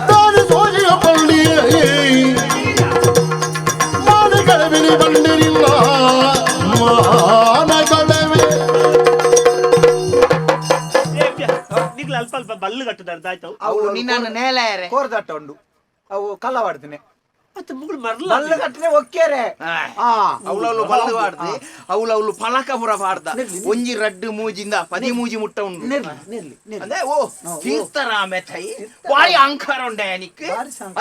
ತಾನು ಸೋಜಿಯ ಪಳ್ಳಿ ಮಾನಗಳವಿನಿ ಬಂದಿರಿಲ್ಲ ಮಾನಗಳವೆ ಅಲ್ಪ ಅಲ್ಪ ಬಲ್ಲು ಕಟ್ಟದಾರ್ದ ಆಯ್ತು ಅವು ನಿನ್ನ ನೇಲಾಯರೆ ಕೋರ್ದಾಟ ಉಂಡು ಅವು ಕಲ್ಲವಾಡ್ತೀನಿ ಮತ್ತೆ ಮುಗುಳು ಮರ್ಲ ಬಲ್ಲ ಕಟ್ಟನೆ ಒಕ್ಕೇರೆ ಅವಳವಳು ಬಲ್ಲು ಬಾಡ್ದು ಅವಳವಳು ಫಲಕ ಪುರ ಬಾಡ್ದ ಒಂಜಿ ರಡ್ಡು ಮೂಜಿಂದ 10 ಮೂಜಿ ಮುಟ್ಟ ಉಂಡು ಅಂದೆ ಓ ತೀರ್ಥರಾಮೆ ತೈ ವಾಯಿ ಅಂಕಾರ ಉಂಡೆ ನಿಕ್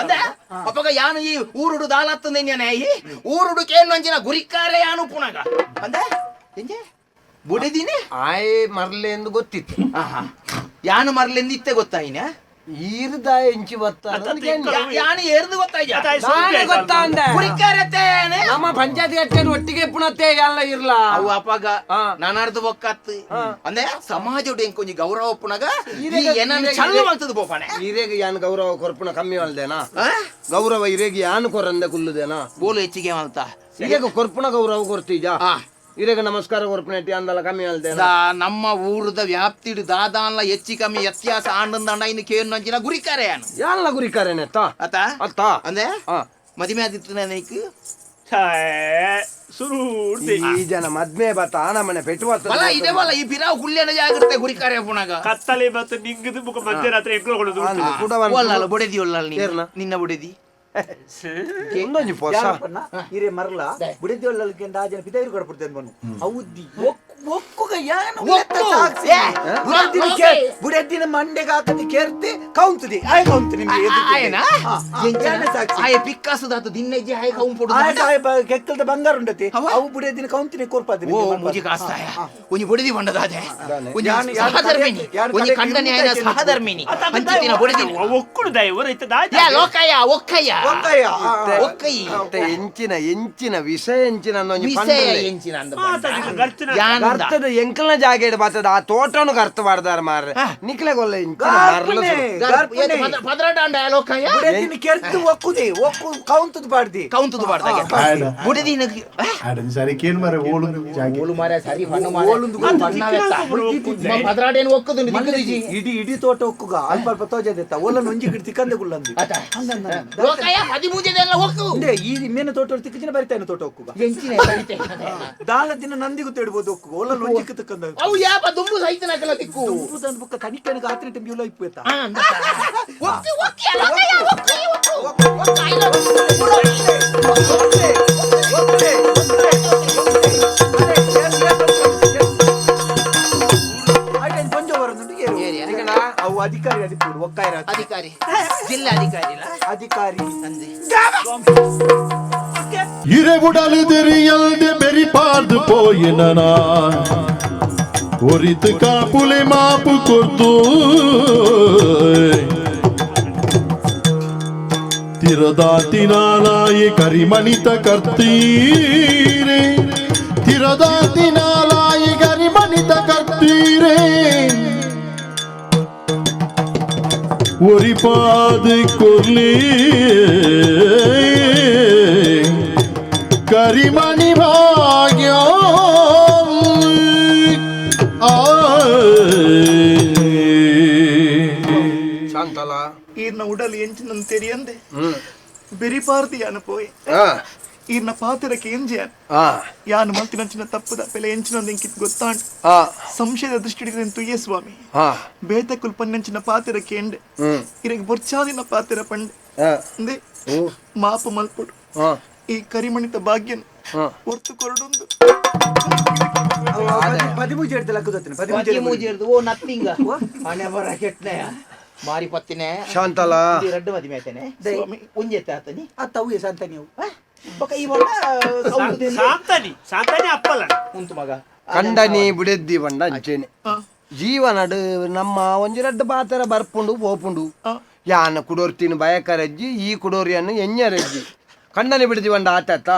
ಅಂದೆ ಅಪ್ಪಗ ಯಾನು ಈ ಊರುಡು ದಾಲತ್ತಂದೆ ನೇಯಿ ಊರುಡು ಕೇನ್ನೊಂಜಿನ ಗುರಿಕಾರೆ ಯಾನು ಪುನಗ ಅಂದೆ ಎಂಜೆ ಬುಡಿದಿನಿ ಆಯ್ ಮರ್ಲೆ ಎಂದು ಗೊತ್ತಿತ್ತು ಯಾನು ಮರ್ಲೆಂದಿತ್ತೆ ಗೊತ್ತಾಯಿನ ಈರ್ದ ಎಂಚಿ ಬತ್ತ ಯಾನು ಏರ್ದು ಗೊತ್ತಾಂದೆ ಗುರಿಕಾರತ್ತೇನೆ ನಮ್ಮ ಪಂಚಾಯತ್ ಕಟ್ಟೆ ಒಟ್ಟಿಗೆ ಪುಣತೆ ಎಲ್ಲ ಇರ್ಲ ಅವು ಅಪಗ ನಾನಾರ್ದು ಬೊಕ್ಕತ್ತು ಅಂದ್ರೆ ಸಮಾಜೋಡು ಎಂಕೊಂಜಿ ಗೌರವ ಪುನಗ ಏನಂದ್ರೆ ಚಲ್ಲ ಮಾಡ್ತದ ಬೋಪಾನೆ ಇರೇಗ ಯಾನ್ ಗೌರವ ಕೊರ್ಪುಣ ಕಮ್ಮಿ ಮಾಡ್ದೇನಾ ಗೌರವ ಇರೇಗ ಯಾನ್ ಕೊರಂದೆ ಕುಲ್ಲುದೇನಾ ಬೋಲು ಹೆಚ್ಚಿಗೆ ಮಾಡ್ತ ಇರೇಗ ಕೊರ್ಪುಣ ಗೌರವ ಕೊರ್ತೀಜ ಇರೇಗ ನಮಸ್ಕಾರ ಕೊರ್ಪುಣ ಇಟ್ಟಿ ಅಂದಲ್ಲ ಕಮ್ಮಿ ಹೇಳ್ದೇನಾ ನಮ್ಮ ಊರದ ವ್ಯಾಪ್ತಿಡು ದಾದಾನ್ಲ ಹೆಚ್ಚಿ ಕಮ್ಮಿ ವ್ಯತ್ಯಾಸ ಆಂಡಂದ ಇನ್ನು ಕೇನ್ನಂಚಿನ ಗುರಿಕಾರೆ ಯಾನು ಯಾನ್ಲ ಗುರಿಕಾರೇನೆ ಅತ್ತ ಅತ್ತ ಅಂದ್ರೆ ಮದಿಮೆ ಆದಿತ್ತು ನನಗೆ ಶುರು ಈ ಜನ ಮದ್ಮೆ ಬತ್ತ ನಮ್ಮನೆ ಪೆಟ್ಟು ಬಲ ಇದೆ ಬಲ ಈ ಪಿರಾವ್ ಹುಲ್ಲೇನ ಜಾಗಿರುತ್ತೆ ಗುರಿಕಾರೆ ಪುನಗ ಕತ್ತಲೆ ಮತ್ತು ನಿಂಗದು ಮುಖ ಮಧ್ಯರಾತ್ರಿ ಎಕ್ಕೊಳ್ಳೋದು ಬುಡೆದಿ ಒಲ್ಲ ನಿನ್ನ ಬುಡೆದಿ ಹಿರೇ ಮರಲ ಬುಡೆದಿ ಒಳ್ಳಲ್ಕೆ ಆಜನ ಪಿತೈರು ಕೊಡ್ಬಿಡ್ತೇನೆ ಬನ್ನು ಹೌದಿ ಒಕ್ಕುಗ ಯಾನು ಬುಡೆದ್ದಿನ ಮಂಡೆಗೆ ಹಾಕಿ ಕೇರ್ತಿ ಕೌಂತದಿ ಆಯ್ ಕೌಂತ ನಿಮ್ಗೆ ಆಯ ಪಿಕ್ಕಾಸದಾತು ದಿನ್ನೆಜ್ಜೆ ಹಾಯ್ ಕೌಂ ಪೊಡು ಕೆಕ್ಕಲ್ದ ಬಂಗಾರ ಉಂಡತಿ ಅವು ಬುಡೆದ್ದಿನ ಕೌಂತಿನಿ ಕೋರ್ಪಾದಿನಿ ಓ ಮುಜಿ ಕಾಸ್ತಾಯ ಒಂಜಿ ಬುಡೆದಿ ಬಂಡದಾದೆ ಒಂಜಿ ಸಹಧರ್ಮಿನಿ ಒಂಜಿ ಕಂಡನೆ ಆಯನ ಸಹಧರ್ಮಿನಿ ಅಂತಿನ ಬುಡೆದಿ ಒಕ್ಕುಡು ದೈವರ ಇತ್ತದ ಯಾ ಲೋಕಯ್ಯ ಒಕ್ಕಯ್ಯ ಎಂಚಿನ ವಿಷಯ ಎಂಚಿನ ಅರ್ಥದ ಎಂಕಲ್ನ ಜಾಗ ಇಡ ಬರ್ತದ ಆ ತೋಟನು ಅರ್ಥ ಮಾಡ್ದಾರ ಮಾರ್ರೆ ನಿಕ್ಲೆ ಗೊಲ್ಲ ಕೆರ್ತು ಒಕ್ಕುದಿ ಒಕ್ಕು ಕೌಂತದ ಬಾಡ್ದಿ ಕೌಂತದ ಬಾಡ್ದಾಗ ಬುಡೆದಿನ ಸರಿ ಕೇನ್ ಮಾರೆ ಓಲು ಮಾರೆ ಸರಿ ಬಣ್ಣ ಮಾರೆ ಪದರಾಡೇನು ಒಕ್ಕುದು ದಿಕ್ಕದಿಜಿ ಇಡೀ ತೋಟ ಒಕ್ಕುಗ ಅಲ್ಪ ಅಲ್ಪ ತೋಜದೆತ್ತ ಓಲನ್ ಒಂಜಿ ಗಿಡ್ತಿ ಕಂದೆ ಗುಳ್ಳಂದಿ ಲೋಕಯ್ಯ 13 ಒಕ್ಕು ಈ ಮೇನ ತೋಟ ತಿಕ್ಕಿನ ಬರಿತಾನೆ ತೋಟ ಒಕ್ಕುಗ ದಾಲ ದಿನ ನಂದಿಗೂ ತೆಡ್ಬೋದು ಒಕ್ಕುಗ ಓಲ ಲೊಂಜಿಕ್ಕೆ ತಕ್ಕಂದ ಅವು ಯಾಪ ದುಂಬು ಸಹಿತನ ಕಲ ತಿಕ್ಕು ದುಂಬುದನ್ ಬುಕ್ಕ ತನಿಖೆನ ಗಾತ್ರ ಟೆಂಬಿ ಉಲ ಇಪ್ಪುತ್ತ ಒಕ್ಕಿ ಒಕ್ಕಿ ಅಲಕಯ್ಯ ಒಕ್ಕಿ ಕೊಂಚ ಬರೋದುಂಟು ಅವು ಅಧಿಕಾರಿ ಅದಿಪ್ಪುಡು ಒಕ್ಕಾಯಿರ ಅಧಿಕಾರಿ ಜಿಲ್ಲಾ ಅಧಿಕಾರಿ ಅಧಿಕಾರಿ ಅಂದೆ இரவுடல் தெரியல்து பெரிபார்ந்து போயினனா ஒரித்து காப்புலே மாப்பு கொடுத்து திரதாத்தினாலாயே கரிமணித்த கர்த்தீரே திரதாத்தினாலாயே கரிமணித்த கர்த்தீரே ஒரிபாது கொல்லி ಕರಿಮಣಿ ಭಾಗ್ಯ ಶಾಂತಲ ಈರ್ನ ಉಡಲು ಎಂಚಿನ ತೆರಿಯಂದೆ ಬೆರಿಪಾರ್ದಿ ಅನುಪೋಯ್ ಈರ್ನ ಪಾತ್ರಕ್ಕೆ ಎಂಜಿಯನ್ ಯಾನು ಮಲ್ತಿನಂಚಿನ ತಪ್ಪದ ಬೆಲೆ ಎಂಚಿನೊಂದು ಎಂಕಿತ್ ಗೊತ್ತಾಂಡ್ ಸಂಶಯದ ದೃಷ್ಟಿ ತುಯ್ಯ ಸ್ವಾಮಿ ಬೇತ ಕುಲ್ಪನ್ನಂಚಿನ ಪಾತ್ರಕ್ಕೆ ಎಂಡೆ ಇರಗೆ ಬೊರ್ಚಾದಿನ ಪಾತ್ರ ಪಂಡೆ ಅಂದೆ ಮಾಪು ಮಲ್ಪುಡು ಈ ಕರಿಮಣಿತ ಭಾಗ್ಯನ್ ಹೊರ್ತು ಕೊರಡೊಂದು 13 ಎಡ್ತಲಕ್ಕುದತ್ತಿನ 13 ಓ ನಥಿಂಗ್ ಹಣೆ ಬರ ಕೆಟ್ನೆಯ ಮಾರಿ ಪತ್ತಿನೆ ಶಾಂತಲ ರಡ್ಡು ಮದಿ ಮೇತನೆ ಉಂಜೆತ್ತ ಆತನಿ ಅತ್ತವು ಸಂತನಿ ಅವು ಬಕ ಈ ಬಣ್ಣ ಸಾಂತಾನಿ ಅಪ್ಪಲ್ಲ ಉಂಟು ಮಗ ಕಂಡನಿ ಬಿಡೆದ್ದಿ ಬಂಡ ಅಂಚೇನೆ ಜೀವನಡು ನಮ್ಮ ಒಂಜಿ ರಡ್ಡು ಪಾತರ ಬರ್ಪುಂಡು ಪೋಪುಂಡು ಯಾನ ಕುಡೋರ್ತಿನ ಬಯಕರಜ್ಜಿ ಈ ಕುಡೋರಿಯನ್ನು ಎಣ್ಣರಜ್ಜಿ ಕಂಡನೆ ಬಿಡದಿ ಬಂಡ ಆತ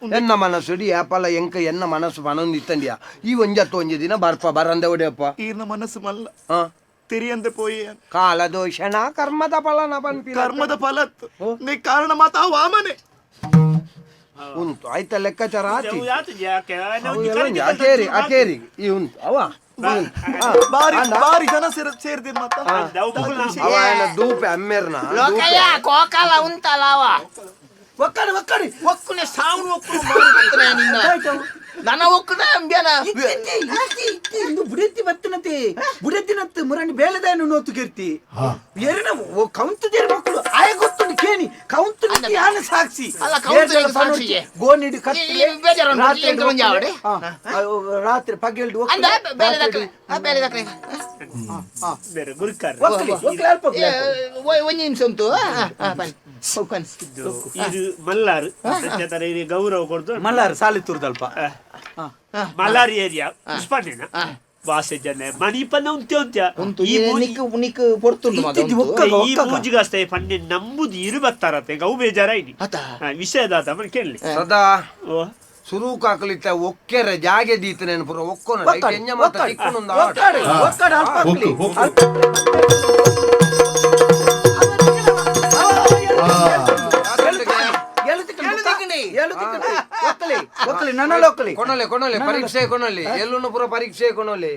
ಎನ್ನ ಮನಸ್ಸುಡಿ ಯಾಪಲ್ಲ ಎಂಕ ಎನ್ನ ಮನಸ್ಸು ಮನೊಂದು ಇತ್ತಂಡಿಯ ಈ ಒಂಜತ್ತು ಒಂಜಿ ದಿನ ಬರ್ಪ ಬರಂದೆ ಒಡೆಯಪ್ಪ ಈರ್ನ ಮನಸ್ಸು ಮಲ್ಲ ತೆರಿಯಂದೆ ಪೋಯಿ ಕಾಲದೋಷಣ ಕರ್ಮದ ಫಲನ ಪನ್ಪಿ ಕರ್ಮದ ಫಲತ್ ನೀ ಕಾರಣ ಮಾತಾ ವಾಮನೆ ಉಂಟು ಆಯ್ತ ಲೆಕ್ಕಾಚಾರ ಆತಿ ಯಾಕೆ ಅಕೇರಿ ಅಕೇರಿ ಈ ಉಂಟು ಅವ ಬಾರಿ ಜನ ಸೇರ್ದಿರ್ ಮಾತ ಅವ ದೂಪೆ ಅಮ್ಮೇರ್ನ ಲೋಕಯ್ಯ ಕೋಕಾಲ ಉಂಟಲ್ಲ ಅವ ಒಕ್ಕಡಿ ಒಕ್ಕಡಿ ಒಕ್ಕುನೆ ಸಾವನು ಒಕ್ಕುನು ಮಾರುತ್ತನೆ ನಿನ್ನ ನನ್ನ ಒಕ್ಕುನ ಅಂಬ್ಯಾನ ಇಂದು ಬುಡೆತ್ತಿ ಬತ್ತನತೆ ಬುಡೆತ್ತಿನತ್ತು ಮುರಣಿ ಬೇಲದಾಯನು ನೋತು ಕಿರ್ತಿ ಎರ್ನ ಕೌಂತು ದೇರ್ ಮಕ್ಕಳು ಆಯ ಗೊತ್ತುಂಡು ಕೇನಿ ಕೌಂತು ಯಾನ ಸಾಕ್ಷಿ ಅಲ್ಲ ಕೌಂತು ಸಾಕ್ಷಿಗೆ ಗೋನಿಡು ಕತ್ತಲೆ ಬೇಜಾರು ರಾತ್ರಿ ಪಗೆಲ್ಡು ಅಂದ ಬೇರೆ ದಕ್ರೆ ಬೇರೆ ಗುರುಕಾರ ಒಕ್ಕಲೆ ಅಲ್ಪ ಒಂದು ನಿಮಿಷ ಉಂಟು ಇದು ಮಲ್ಲಾರು ಗೌರವ ಕೊಡ್ದು ಮಲ್ಲಾರು ಸಾಲಿತ್ತೂರ್ದಲ್ಪ ಮಲ್ಲಾರಿ ಏರಿಯಾ ಪುಷ್ಪಣ್ಣ ವಾಸೆ ಜನ ಮಣಿಪನ್ನ ಉಂಟು ನಿಕ್ ಪೊರ್ತುಂಡು ಮಗ ಈ ಮೂಜಿಗಷ್ಟೇ ಪಂಡೆ ನಂಬುದು ಇರು ಬರ್ತಾರತ್ತೆ ಗೌ ಬೇಜಾರಾಯ್ನಿ ವಿಷಯದಾತ ಮನೆ ಕೇಳಲಿ ಸದಾ ಸುರು ಕಾಕಲಿತ್ತ ಒಕ್ಕೆರ ಜಾಗೆ ದೀತನೆ ಪುರ ಒಕ್ಕೋನ ಎಂಜ ಮಾತ ತಿಕ್ಕುನೊಂದು ಕೊನಲೆ ಕೊನಲೆ ಪರೀಕ್ಷೆ ಕೊನಲೆ ಎಲ್ಲುನು ಪುರ ಪರೀಕ್ಷೆ ಕೊನಲೆ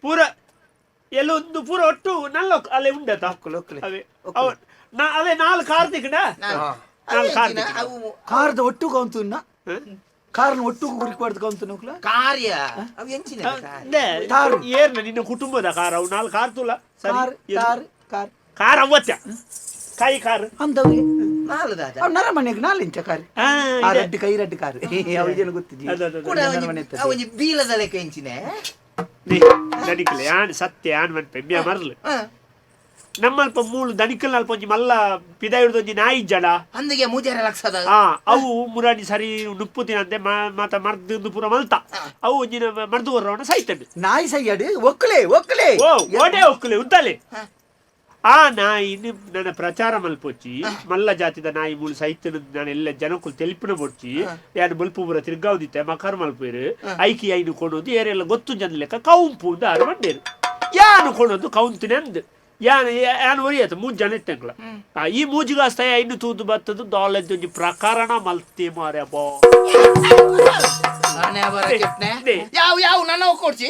ಪೂರ ಎಲ್ಲೊಂದು ಪೂರ ಒಟ್ಟು ನಲ್ಲ ಅಲ್ಲೇ ಉಂಡತ ಅದೇ 4 ಕಾರ್ತಿಕಡ 4 ಕಾರ್ತಿಕ ಕಾರ್ದ ಒಟ್ಟು ಕೌಂತು ಕಾರ್ನ ಒಟ್ಟು ಗುರಿಕ್ಬಾರ್ದು ಕೌಂತು ನೌಕ್ಲ ಕಾರ್ಯ ಅವು ಎಂಚಿನ ಏರ್ನ ನಿನ್ನ ಕುಟುಂಬದ ಕಾರ್ ಅವು 4 ಕಾರ್ ತುಲ ಸರಿ ಕಾರ್ ಕಾರ್ ಅವತ್ಯ ಕಾಯಿ ಕಾರ್ ಅಂತವ್ರಿಗೆ ನಾಲ್ದಾದ ಅವ್ ನರ ಮನೆಗೆ 4 ಇಂಚ ಕಾರ್ ರಡ್ಡು ಕೈ ರಡ್ಡು ಕಾರ್ ಅವಜನ ಗೊತ್ತಿದ್ದೀವಿ ಕೂಡ ಅವನಿ ಬೀಲದ ಲೆಕ್ಕ ಎಂಚಿನೆ ದಣಿಕಲೆ ಆನ್ ಸತ್ಯ ಆನ್ ಮನ್ ಪೆಮ್ಮಿಯ ಮರ್ಲು ನಮ್ಮಲ್ಪ ಮೂಳು ದಣಿಕಲ್ ಅಲ್ಪ ಒಂಜಿ ಮಲ್ಲ ಪಿದ ಹಿಡ್ದೊಂಜಿ ನಾಯಿ ಜಡ ಅಂದಿಗೆ ಮೂಜಾರ ಲಕ್ಷದ ಅವು ಮುರಾಡಿ ಸರಿ ನುಪ್ಪುತಿನಂತೆ ಮಾತ ಮರ್ದು ಪೂರ ಮಲ್ತ ಅವು ಒಂಜಿನ ಮರ್ದು ಬರೋಣ ಸೈತಂಡು ನಾಯಿ ಸೈಯಡು ಒಕ್ಕಲೆ ಒಕ್ಕಲೆ ಓ ಓಡೆ ಒಕ್ಕಲೆ ಉಂತಲೆ ಆ ನಾಯಿ ನನ್ನ ಪ್ರಚಾರ ಮಲ್ಪೊಚ್ಚಿ ಮಲ್ಲ ಜಾತಿದ ನಾಯಿ ಮೂಲ ಸೈತನ ನಾನು ಎಲ್ಲ ಜನಕ್ಕೂ ತೆಲಿಪಿನ ಬೊಚ್ಚಿ ಯಾರು ಮಲ್ಪು ಬರ ತಿರ್ಗಾವುದಿತ್ತೆ ಮಕರ್ ಮಲ್ಪೇರು ಐಕಿ ಐನು ಕೊಡೋದು ಏರೆಲ್ಲ ಗೊತ್ತು ಜನ ಲೆಕ್ಕ ಕೌಂಪು ಅಂತ ಆರು ಬಂಡೇರು ಯಾನು ಕೊಡೋದು ಕೌಂತಿನ ಅಂದು ಯಾನು ಒರಿಯತ್ತ 3 ಜನ ಇಟ್ಟಂಕ್ಲ ಈ ಮೂಜಿಗಾಸ್ತಾಯ ಐನು ತೂದು ಬತ್ತದು ದೊಡ್ಡ ಪ್ರಕಾರಣ ಮಲ್ತಿ ಮಾರ್ಯ ಬೋ ಯಾವ ನನ್ನ ಒಕ್ಕೊಡ್ಸಿ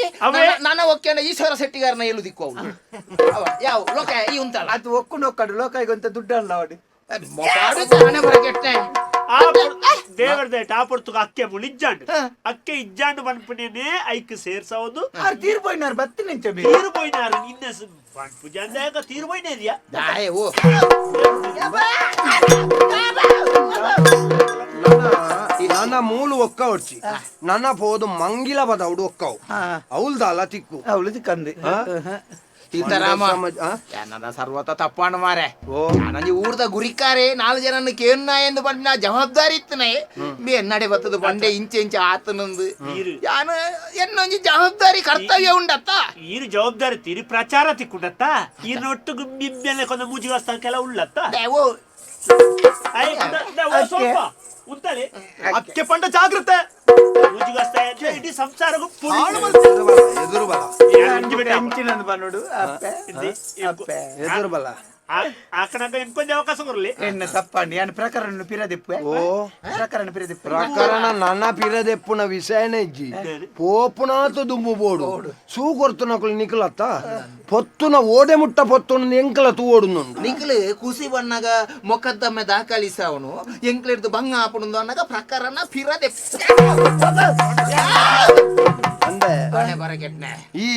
ನನ್ನ ಒಕ್ಕೆ ಈಶ್ವರ ಶೆಟ್ಟಿಗಾರನ ಎಲ್ಲು ದಿಕ್ಕು ಅವಳು ಯಾವ ಲೋಕ ಈ ಉಂಟಲ್ಲ ಅದು ಒಕ್ಕೊಂಡು ಒಕ್ಕಡು ಲೋಕಾಯಿಗಂತ ದುಡ್ಡು ಅಲ್ಲ ಅವಡಿ ಹಣೆ ಬರ ಕೆಟ್ಟನೆ ದೇವರದೇ ಟಾಪೊರ್ತುಗ ಅಕ್ಕೆ ಮುಳಿಜ್ಜಾಂಡು ಅಕ್ಕೆ ಇಜ್ಜಾಂಡು ಬನ್ಪುನೇನೆ ಐಕ್ ಸೇರ್ಸೋದು ತೀರ್ಪೋಯ್ನಾರು ಬತ್ತಿನ ತೀರ್ಬೋಯ್ನಾರು ನಿನ್ನ ಬನ್ಪು ಜಂದಾಗ ತೀರ್ಬೋಯ್ನೇರಿಯಾ ಓ ನನ್ನ ಮೂಲು ಒಕ್ಕ ಹೊಡ್ಸಿ ನನ್ನ ಪೋದು ಮಂಗಿಲ ಬದ ಅವಡು ಒಕ್ಕವು ಅವಲ್ದಲ್ಲ ತಿಕ್ಕು ಅವಳು ತಿಕ್ಕಂದೆ ಸೀತಾರಾಮ ಏನದ ಸರ್ವತ ತಪ್ಪಾಂಡು ಮಾರೆ ನನಗೆ ಊರ್ದ ಗುರಿಕಾರೆ 4 ಜನನ್ನು ಕೇನ್ನ ಎಂದು ಬಂದ ಜವಾಬ್ದಾರಿ ಇತ್ತನೆ ಎನ್ನಡೆ ಬತ್ತದು ಬಂಡೆ ಇಂಚೆ ಇಂಚೆ ಆತನಂದು ಯಾನು ಎನ್ನೊಂಜಿ ಜವಾಬ್ದಾರಿ ಕರ್ತವ್ಯ ಉಂಡತ್ತ ಈರು ಜವಾಬ್ದಾರಿ ತೀರಿ ಪ್ರಚಾರ ತಿಕ್ಕುಂಡತ್ತ ಈರ್ನ ಒಟ್ಟು ಬಿಬ್ಬೆಲೆ ಕೊಂದ ಮೂಜಿಗಸ್ತ ಕೆಲ ಉಳ್ಳತ್ತ ಸ್ವಲ್ಪ ಉಂತಲೆ ಅಕ್ಕೆ ಪಂಡ ಜಾಗ್ರತೆ ಮೂಜಿಗಸ್ತ ಇಡೀ ಸಂಸಾರಗೂ ಎದುರು ಬಲ ಹೆಂಚಿನಂದು ಬನ್ನೋಡು ಎದುರು ಬಲ ಆಕನಕ ಇಂಕೊಂಚ ಅವಕಾಶ ಕೊರಲಿ ಎನ್ನ ತಪ್ಪಂಡಿ ಏನು ಪ್ರಕರಣ ಪಿರದಿಪ್ಪೆ ಪ್ರಕರಣ ಪಿರದಿಪ್ಪೆ ಪ್ರಕರಣ ನನ್ನ ಪಿರದೆಪ್ಪುನ ವಿಷಯನೇ ಇಜ್ಜಿ ಪೋಪುನಾತು ದುಂಬು ಬೋಡು ಸೂ ಕೊರ್ತುನಕುಲು ನಿಕಲತ್ತ ಪೊತ್ತುನ ಓಡೆ ಮುಟ್ಟ ಪೊತ್ತುನ ಎಂಕಲ ತೂ ಓಡುನುಂಡು ನಿಕ್ಲು ಕುಸಿ ಬಣ್ಣಗ ಮೊಕದ್ದಮ್ಮೆ ದಾಖಲಿಸವನು ಎಂಕ್ಲಿಡ್ದು ಭಂಗ ಆಪುಂಡು ಅನ್ನಗ ಪ್ರಕರಣ ಪಿರದೆ ಅಂದೆ ಬರಗೆಟ್ನೆ ಈ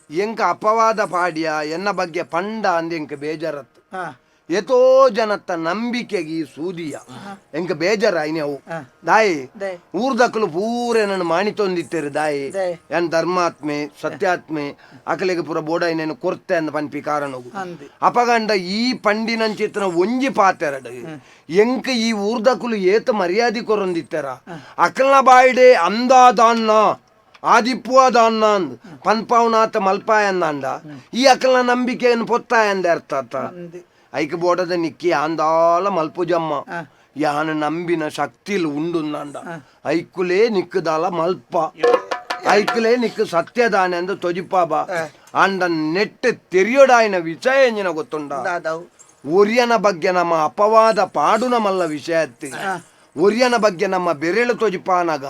ಎಂಕ ಅಪವಾದ ಪಾಡ್ಯ ಎನ್ನ ಬಗ್ಗೆ ಪಂಡ ಅಂದ ಎಂಕ ಬೇಜಾರತ್ತು ಎತೋ ಜನತ್ತ ನಂಬಿಕೆಗೆ ಈ ಸೂದಿಯ ಎಂಕ ಬೇಜಾರಾಯಿ ಅವು ದಾಯಿ ಊರ್ದಕ್ಕಲು ಪೂರೆ ನನ್ನ ಮಾಣಿತೊಂದಿತ್ತೇರು ದಾಯಿ ಎನ್ ಧರ್ಮಾತ್ಮೆ ಸತ್ಯಾತ್ಮೆ ಅಕಲಿಗೆ ಪೂರ ಬೋಡಾಯಿನೇನು ಕೊರ್ತೆ ಅಂದ ಪನ್ಪಿ ಕಾರಣವು ಅಪಗಂಡ ಈ ಪಂಡಿನಂಚಿತ್ರ ಒಂಜಿ ಪಾತೆರಡು ಎಂಕ ಈ ಊರ್ದಕ್ಕಲು ಏತ ಮರ್ಯಾದೆ ಕೊರೊಂದಿತ್ತಾರ ಅಕಲ್ನ ಬಾಯಿಡೆ ಅಂದಾದಾನ್ನ ಆದಿಪ್ಪುವಾದ ಅಂದ್ ಪನ್ಪಾವನಾಥ ಮಲ್ಪಾಯಂದ ಈ ಅಕಲ್ನ ನಂಬಿಕೆಯನ್ನು ಪೊತ್ತಾಯಂದ ಅರ್ಥ ಐಕ ಬೋಡದ ನಿಕ್ಕಿ ಆಂದಾಲ ಮಲ್ಪುಜಮ್ಮ ಯಾನ ನಂಬಿನ ಶಕ್ತಿಲ್ ಉಂಡು ನಂಡ ಐಕುಲೇ ನಿಕ್ಕದಾಲ ಮಲ್ಪ ಐಕುಲೇ ನಿಕ್ಕು ಸತ್ಯದಾನೆ ಅಂದ ತೊಜಿಪಾಬ ಅಂಡ ನೆಟ್ ತೆರಿಯೋಡಾಯಿನ ವಿಷಯ ಎಂಜಿನ ಗೊತ್ತುಂಡ ಒರಿಯನ ಬಗ್ಗೆ ನಮ್ಮ ಅಪವಾದ ಪಾಡುನ ಮಲ್ಲ ವಿಷಯ ಒರಿಯನ ಬಗ್ಗೆ ನಮ್ಮ ಬೆರೆಳು ತೊಜಿಪಾನಾಗ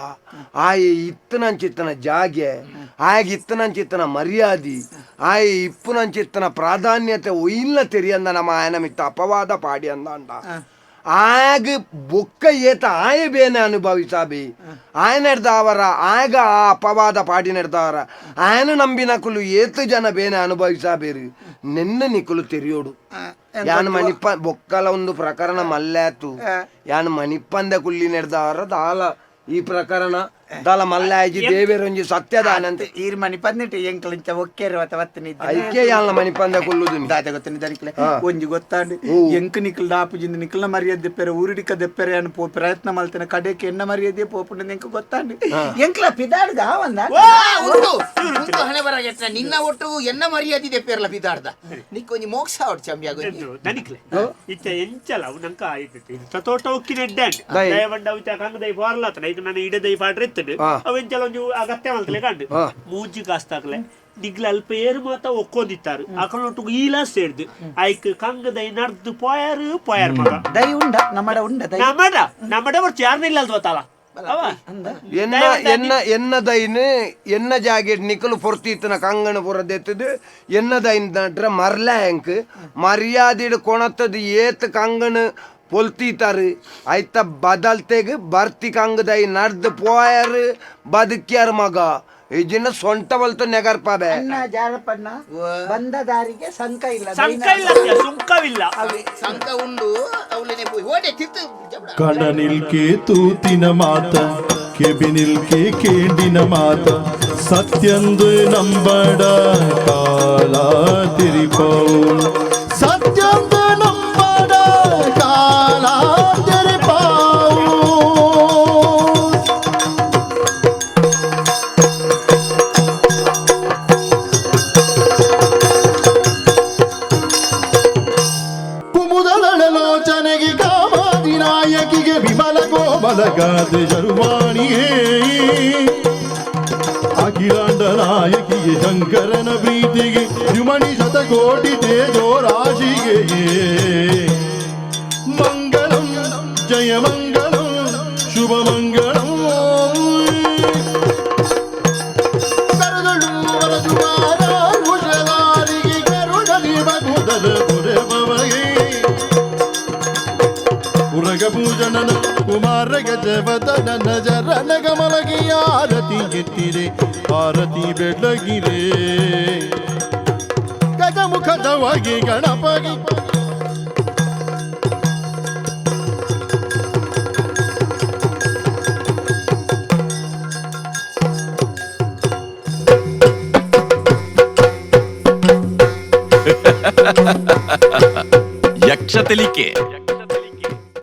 ಆಯೆ ಇತ್ತನಂಚಿತ್ತನ ಜಾಗೆ ಆಯಗೆ ಇತ್ತನಂಚಿತ್ತನ ಮರ್ಯಾದಿ ಆಯೆ ಇಪ್ಪುನಂಚಿತ್ತನ ಪ್ರಾಧಾನ್ಯತೆ ಒಯ್ಲ ತೆರಿಯಂದ ನಮ್ಮ ಆಯನ ಮಿತ್ತ ಅಪವಾದ ಪಾಡಿ ಅಂದ ಆಗ ಬೊಕ್ಕ ಏತ ಆಯ ಬೇನೆ ಅನುಭವಿಸಾಬಿ ಆಯ ನಡೆದವರ ಆಗ ಆ ಅಪವಾದ ಪಾಡಿ ನಡೆದವರ ಆಯನ ನಂಬಿನಕುಲು ಏತು ಜನ ಬೇನೆ ಅನುಭವಿಸಾಬೇರು ನೆನ್ನ ನಿಕುಲು ತೆರಿಯೋಡು ಯಾನ್ ಮಣಿಪ್ಪ ಬೊಕ್ಕಲ ಒಂದು ಪ್ರಕರಣ ಮಲ್ಲಾತು ಯಾನ್ ಮಣಿಪ್ಪಂದ ಕುಲ್ಲಿ ನಡೆದವರ ದಾಲ ಈ ಪ್ರಕರಣ ದಾಲ ಮಲ್ಲಾಜಿ ದೇವೇರೊಂಜಿ ಸತ್ಯದಾನಂತೆ ಈರ್ ಮನಿ ಪದ್ನೆಟ್ ಎಂಕ್ಲಿಂಚ ಒಕ್ಕೇರು ಐಕೆ ಯಾನ ಮಣಿಪಂದ ಕುಲ್ಲುದು ದಾತ ಗೊತ್ತಿನ ದನಿಕ್ಲೆ ಒಂಜಿ ಗೊತ್ತಾಂಡು ಎಂಕ್ ನಿಕ್ಲ್ ದಾಪುಜಿಂದ ನಿಕ್ಲ್ನ ಮರ್ಯಾದೆ ದೆಪ್ಪೆರೆ ಊರಿಡಿಕ ದೆಪ್ಪೆರೆ ಅನ್ನು ಪೋ ಪ್ರಯತ್ನ ಮಲ್ತನ ಕಡೆಗೆ ಎನ್ನ ಮರ್ಯಾದೆ ಪೋಪುಂಡ ಎಂಕ್ ಗೊತ್ತಾಂಡು ಎಂಕ್ಲ ಪಿದಾಡ್ಗ ಆವಂದ ಹಣೆ ಬರಗೆಟ್ಟ ನಿನ್ನ ಒಟ್ಟು ಎನ್ನ ಮರ್ಯಾದೆ ದೆಪ್ಪೆರಲ್ಲ ಪಿದಾಡ್ದ ನಿಕ್ಕೊಂಜಿ ಮೋಕ್ಷ ಹೊಡ್ ಚಂಬಿಯಾಗ ದನಿಕ್ಲೆ ಇತ್ತ ಎಂಚಲ ಅವು ನಂಕ ಆಯ್ತತಿ ತತೋಟ ಉಕ್ಕಿನ ಎಡ್ಡಾಂಡ್ ದಯವಂಡ ಅವಿತ ಕಂಗದೈ ಫಾರ್ಲಾತನ ಈಗ ನಾನು ಇಡದೈ ಪಾಡ್ರೆ ಅವೆಂಚಲ ಒಂದು ಅಗತ್ಯ ಮಲ್ತಲೆ ಕಂಡು ಮೂಜಿ ಕಾಸ್ತಾಕ್ಲೆ ನಿಗ್ಲ ಅಲ್ಪ ಏರು ಮಾತ ಒಕ್ಕೊಂದಿತ್ತಾರು ಅಕಲೊಟ್ಟು ಈಲ ಸೇರ್ದು ಐಕ್ ಕಂಗದೈ ನಡ್ದು ಪೋಯಾರು ಮಗ ದೈ ಉಂಡ ನಮ್ಮಡ ಉಂಡ ನಮ್ಮಡ ಬರ್ಚು ಯಾರನ್ನ ಇಲ್ಲ ಅಲ್ವತ್ತಲ್ಲ ಎನ್ನದೈನ್ ಎನ್ನ ಜಾಗೆ ನಿಕಲು ಪೊರ್ತೀತನ ಕಂಗಣ ಪುರದೆತ್ತದು ಎನ್ನದೈನ್ ನಡ್ರ ಮರ್ಲ ಎಂಕ್ ಮರ್ಯಾದಿಡ್ ಕೊಣತ್ತದು ಏತ್ ಕಂಗಣ ಪೊಲ್ತೀತಾರು ಆಯ್ತ ಬದಲ್ತೆಗ್ ಬರ್ತಿ ಕಂಗದೈ ನಡ್ದು ಪೋಯಾರು ಬದುಕ್ಯಾರ ಮಗ ಇಜಿನ ಸೊಂಟ ಬಲ್ತು ನೆಗರ್ಪಾಬೆ ಜಾರಪಣ್ಣ ಬಂದ ದಾರಿಗೆ ಸಂಕ ಇಲ್ಲ ಸುಂಕವಿಲ್ಲ ಸಂಕ ಉಂಡು ಅವಳನೆ ಓಡೆ ತಿರ್ತು ಕಡನಿಲ್ಕೆ ತೂತಿನ ಮಾತ ಕೆಬಿನಿಲ್ಕೆ ಕೇಂಡಿನ ಮಾತ ಸತ್ಯಂದು ನಂಬಡ ಕಾಲ ತಿರಿಪವು ಸತ್ಯಂದು ನಂಬಡ ಕಾಲ ತಿರಿಪವು ಕುಮುದಲೋಚನೆಗೆ ಕಾಮಾದಿ ನಾಯಕಿಗೆ ವಿಮಲ ಕೋಮಲಗಾದ ಶರ್ವಾಣಿಯೇ ಅಖಿಲಾಂಡ ನಾಯಕಿಗೆ ಶಂಕರನ ಪ್ರೀತಿಗೆ ಯುಮಣಿ ಶತಕೋಟಿ ತೇಜೋ ರಾಶಿಗೆ ಮಂಗಳಂ ಜಯ ಮಂಗಳಂ ಶುಭ ಮಂಗಳಂ ಕರದಳು ವರದುವಾರ ಕುಶಲಾರಿಗೆ ಕರುಣಲಿ ಬಗುದರ ಪುರಬವಗೆ ಪುರಗ ಪೂಜನನ ನಜರ ನಗಮಲಗಿ ಆರತಿ ಎತ್ತಿದೆ ಆರತಿ ಬೆಳಗಿರೆ ಗಜಮುಖದವಾಗಿ ಗಣಪಗಿ ಯಕ್ಷತೆಲಿಕೆ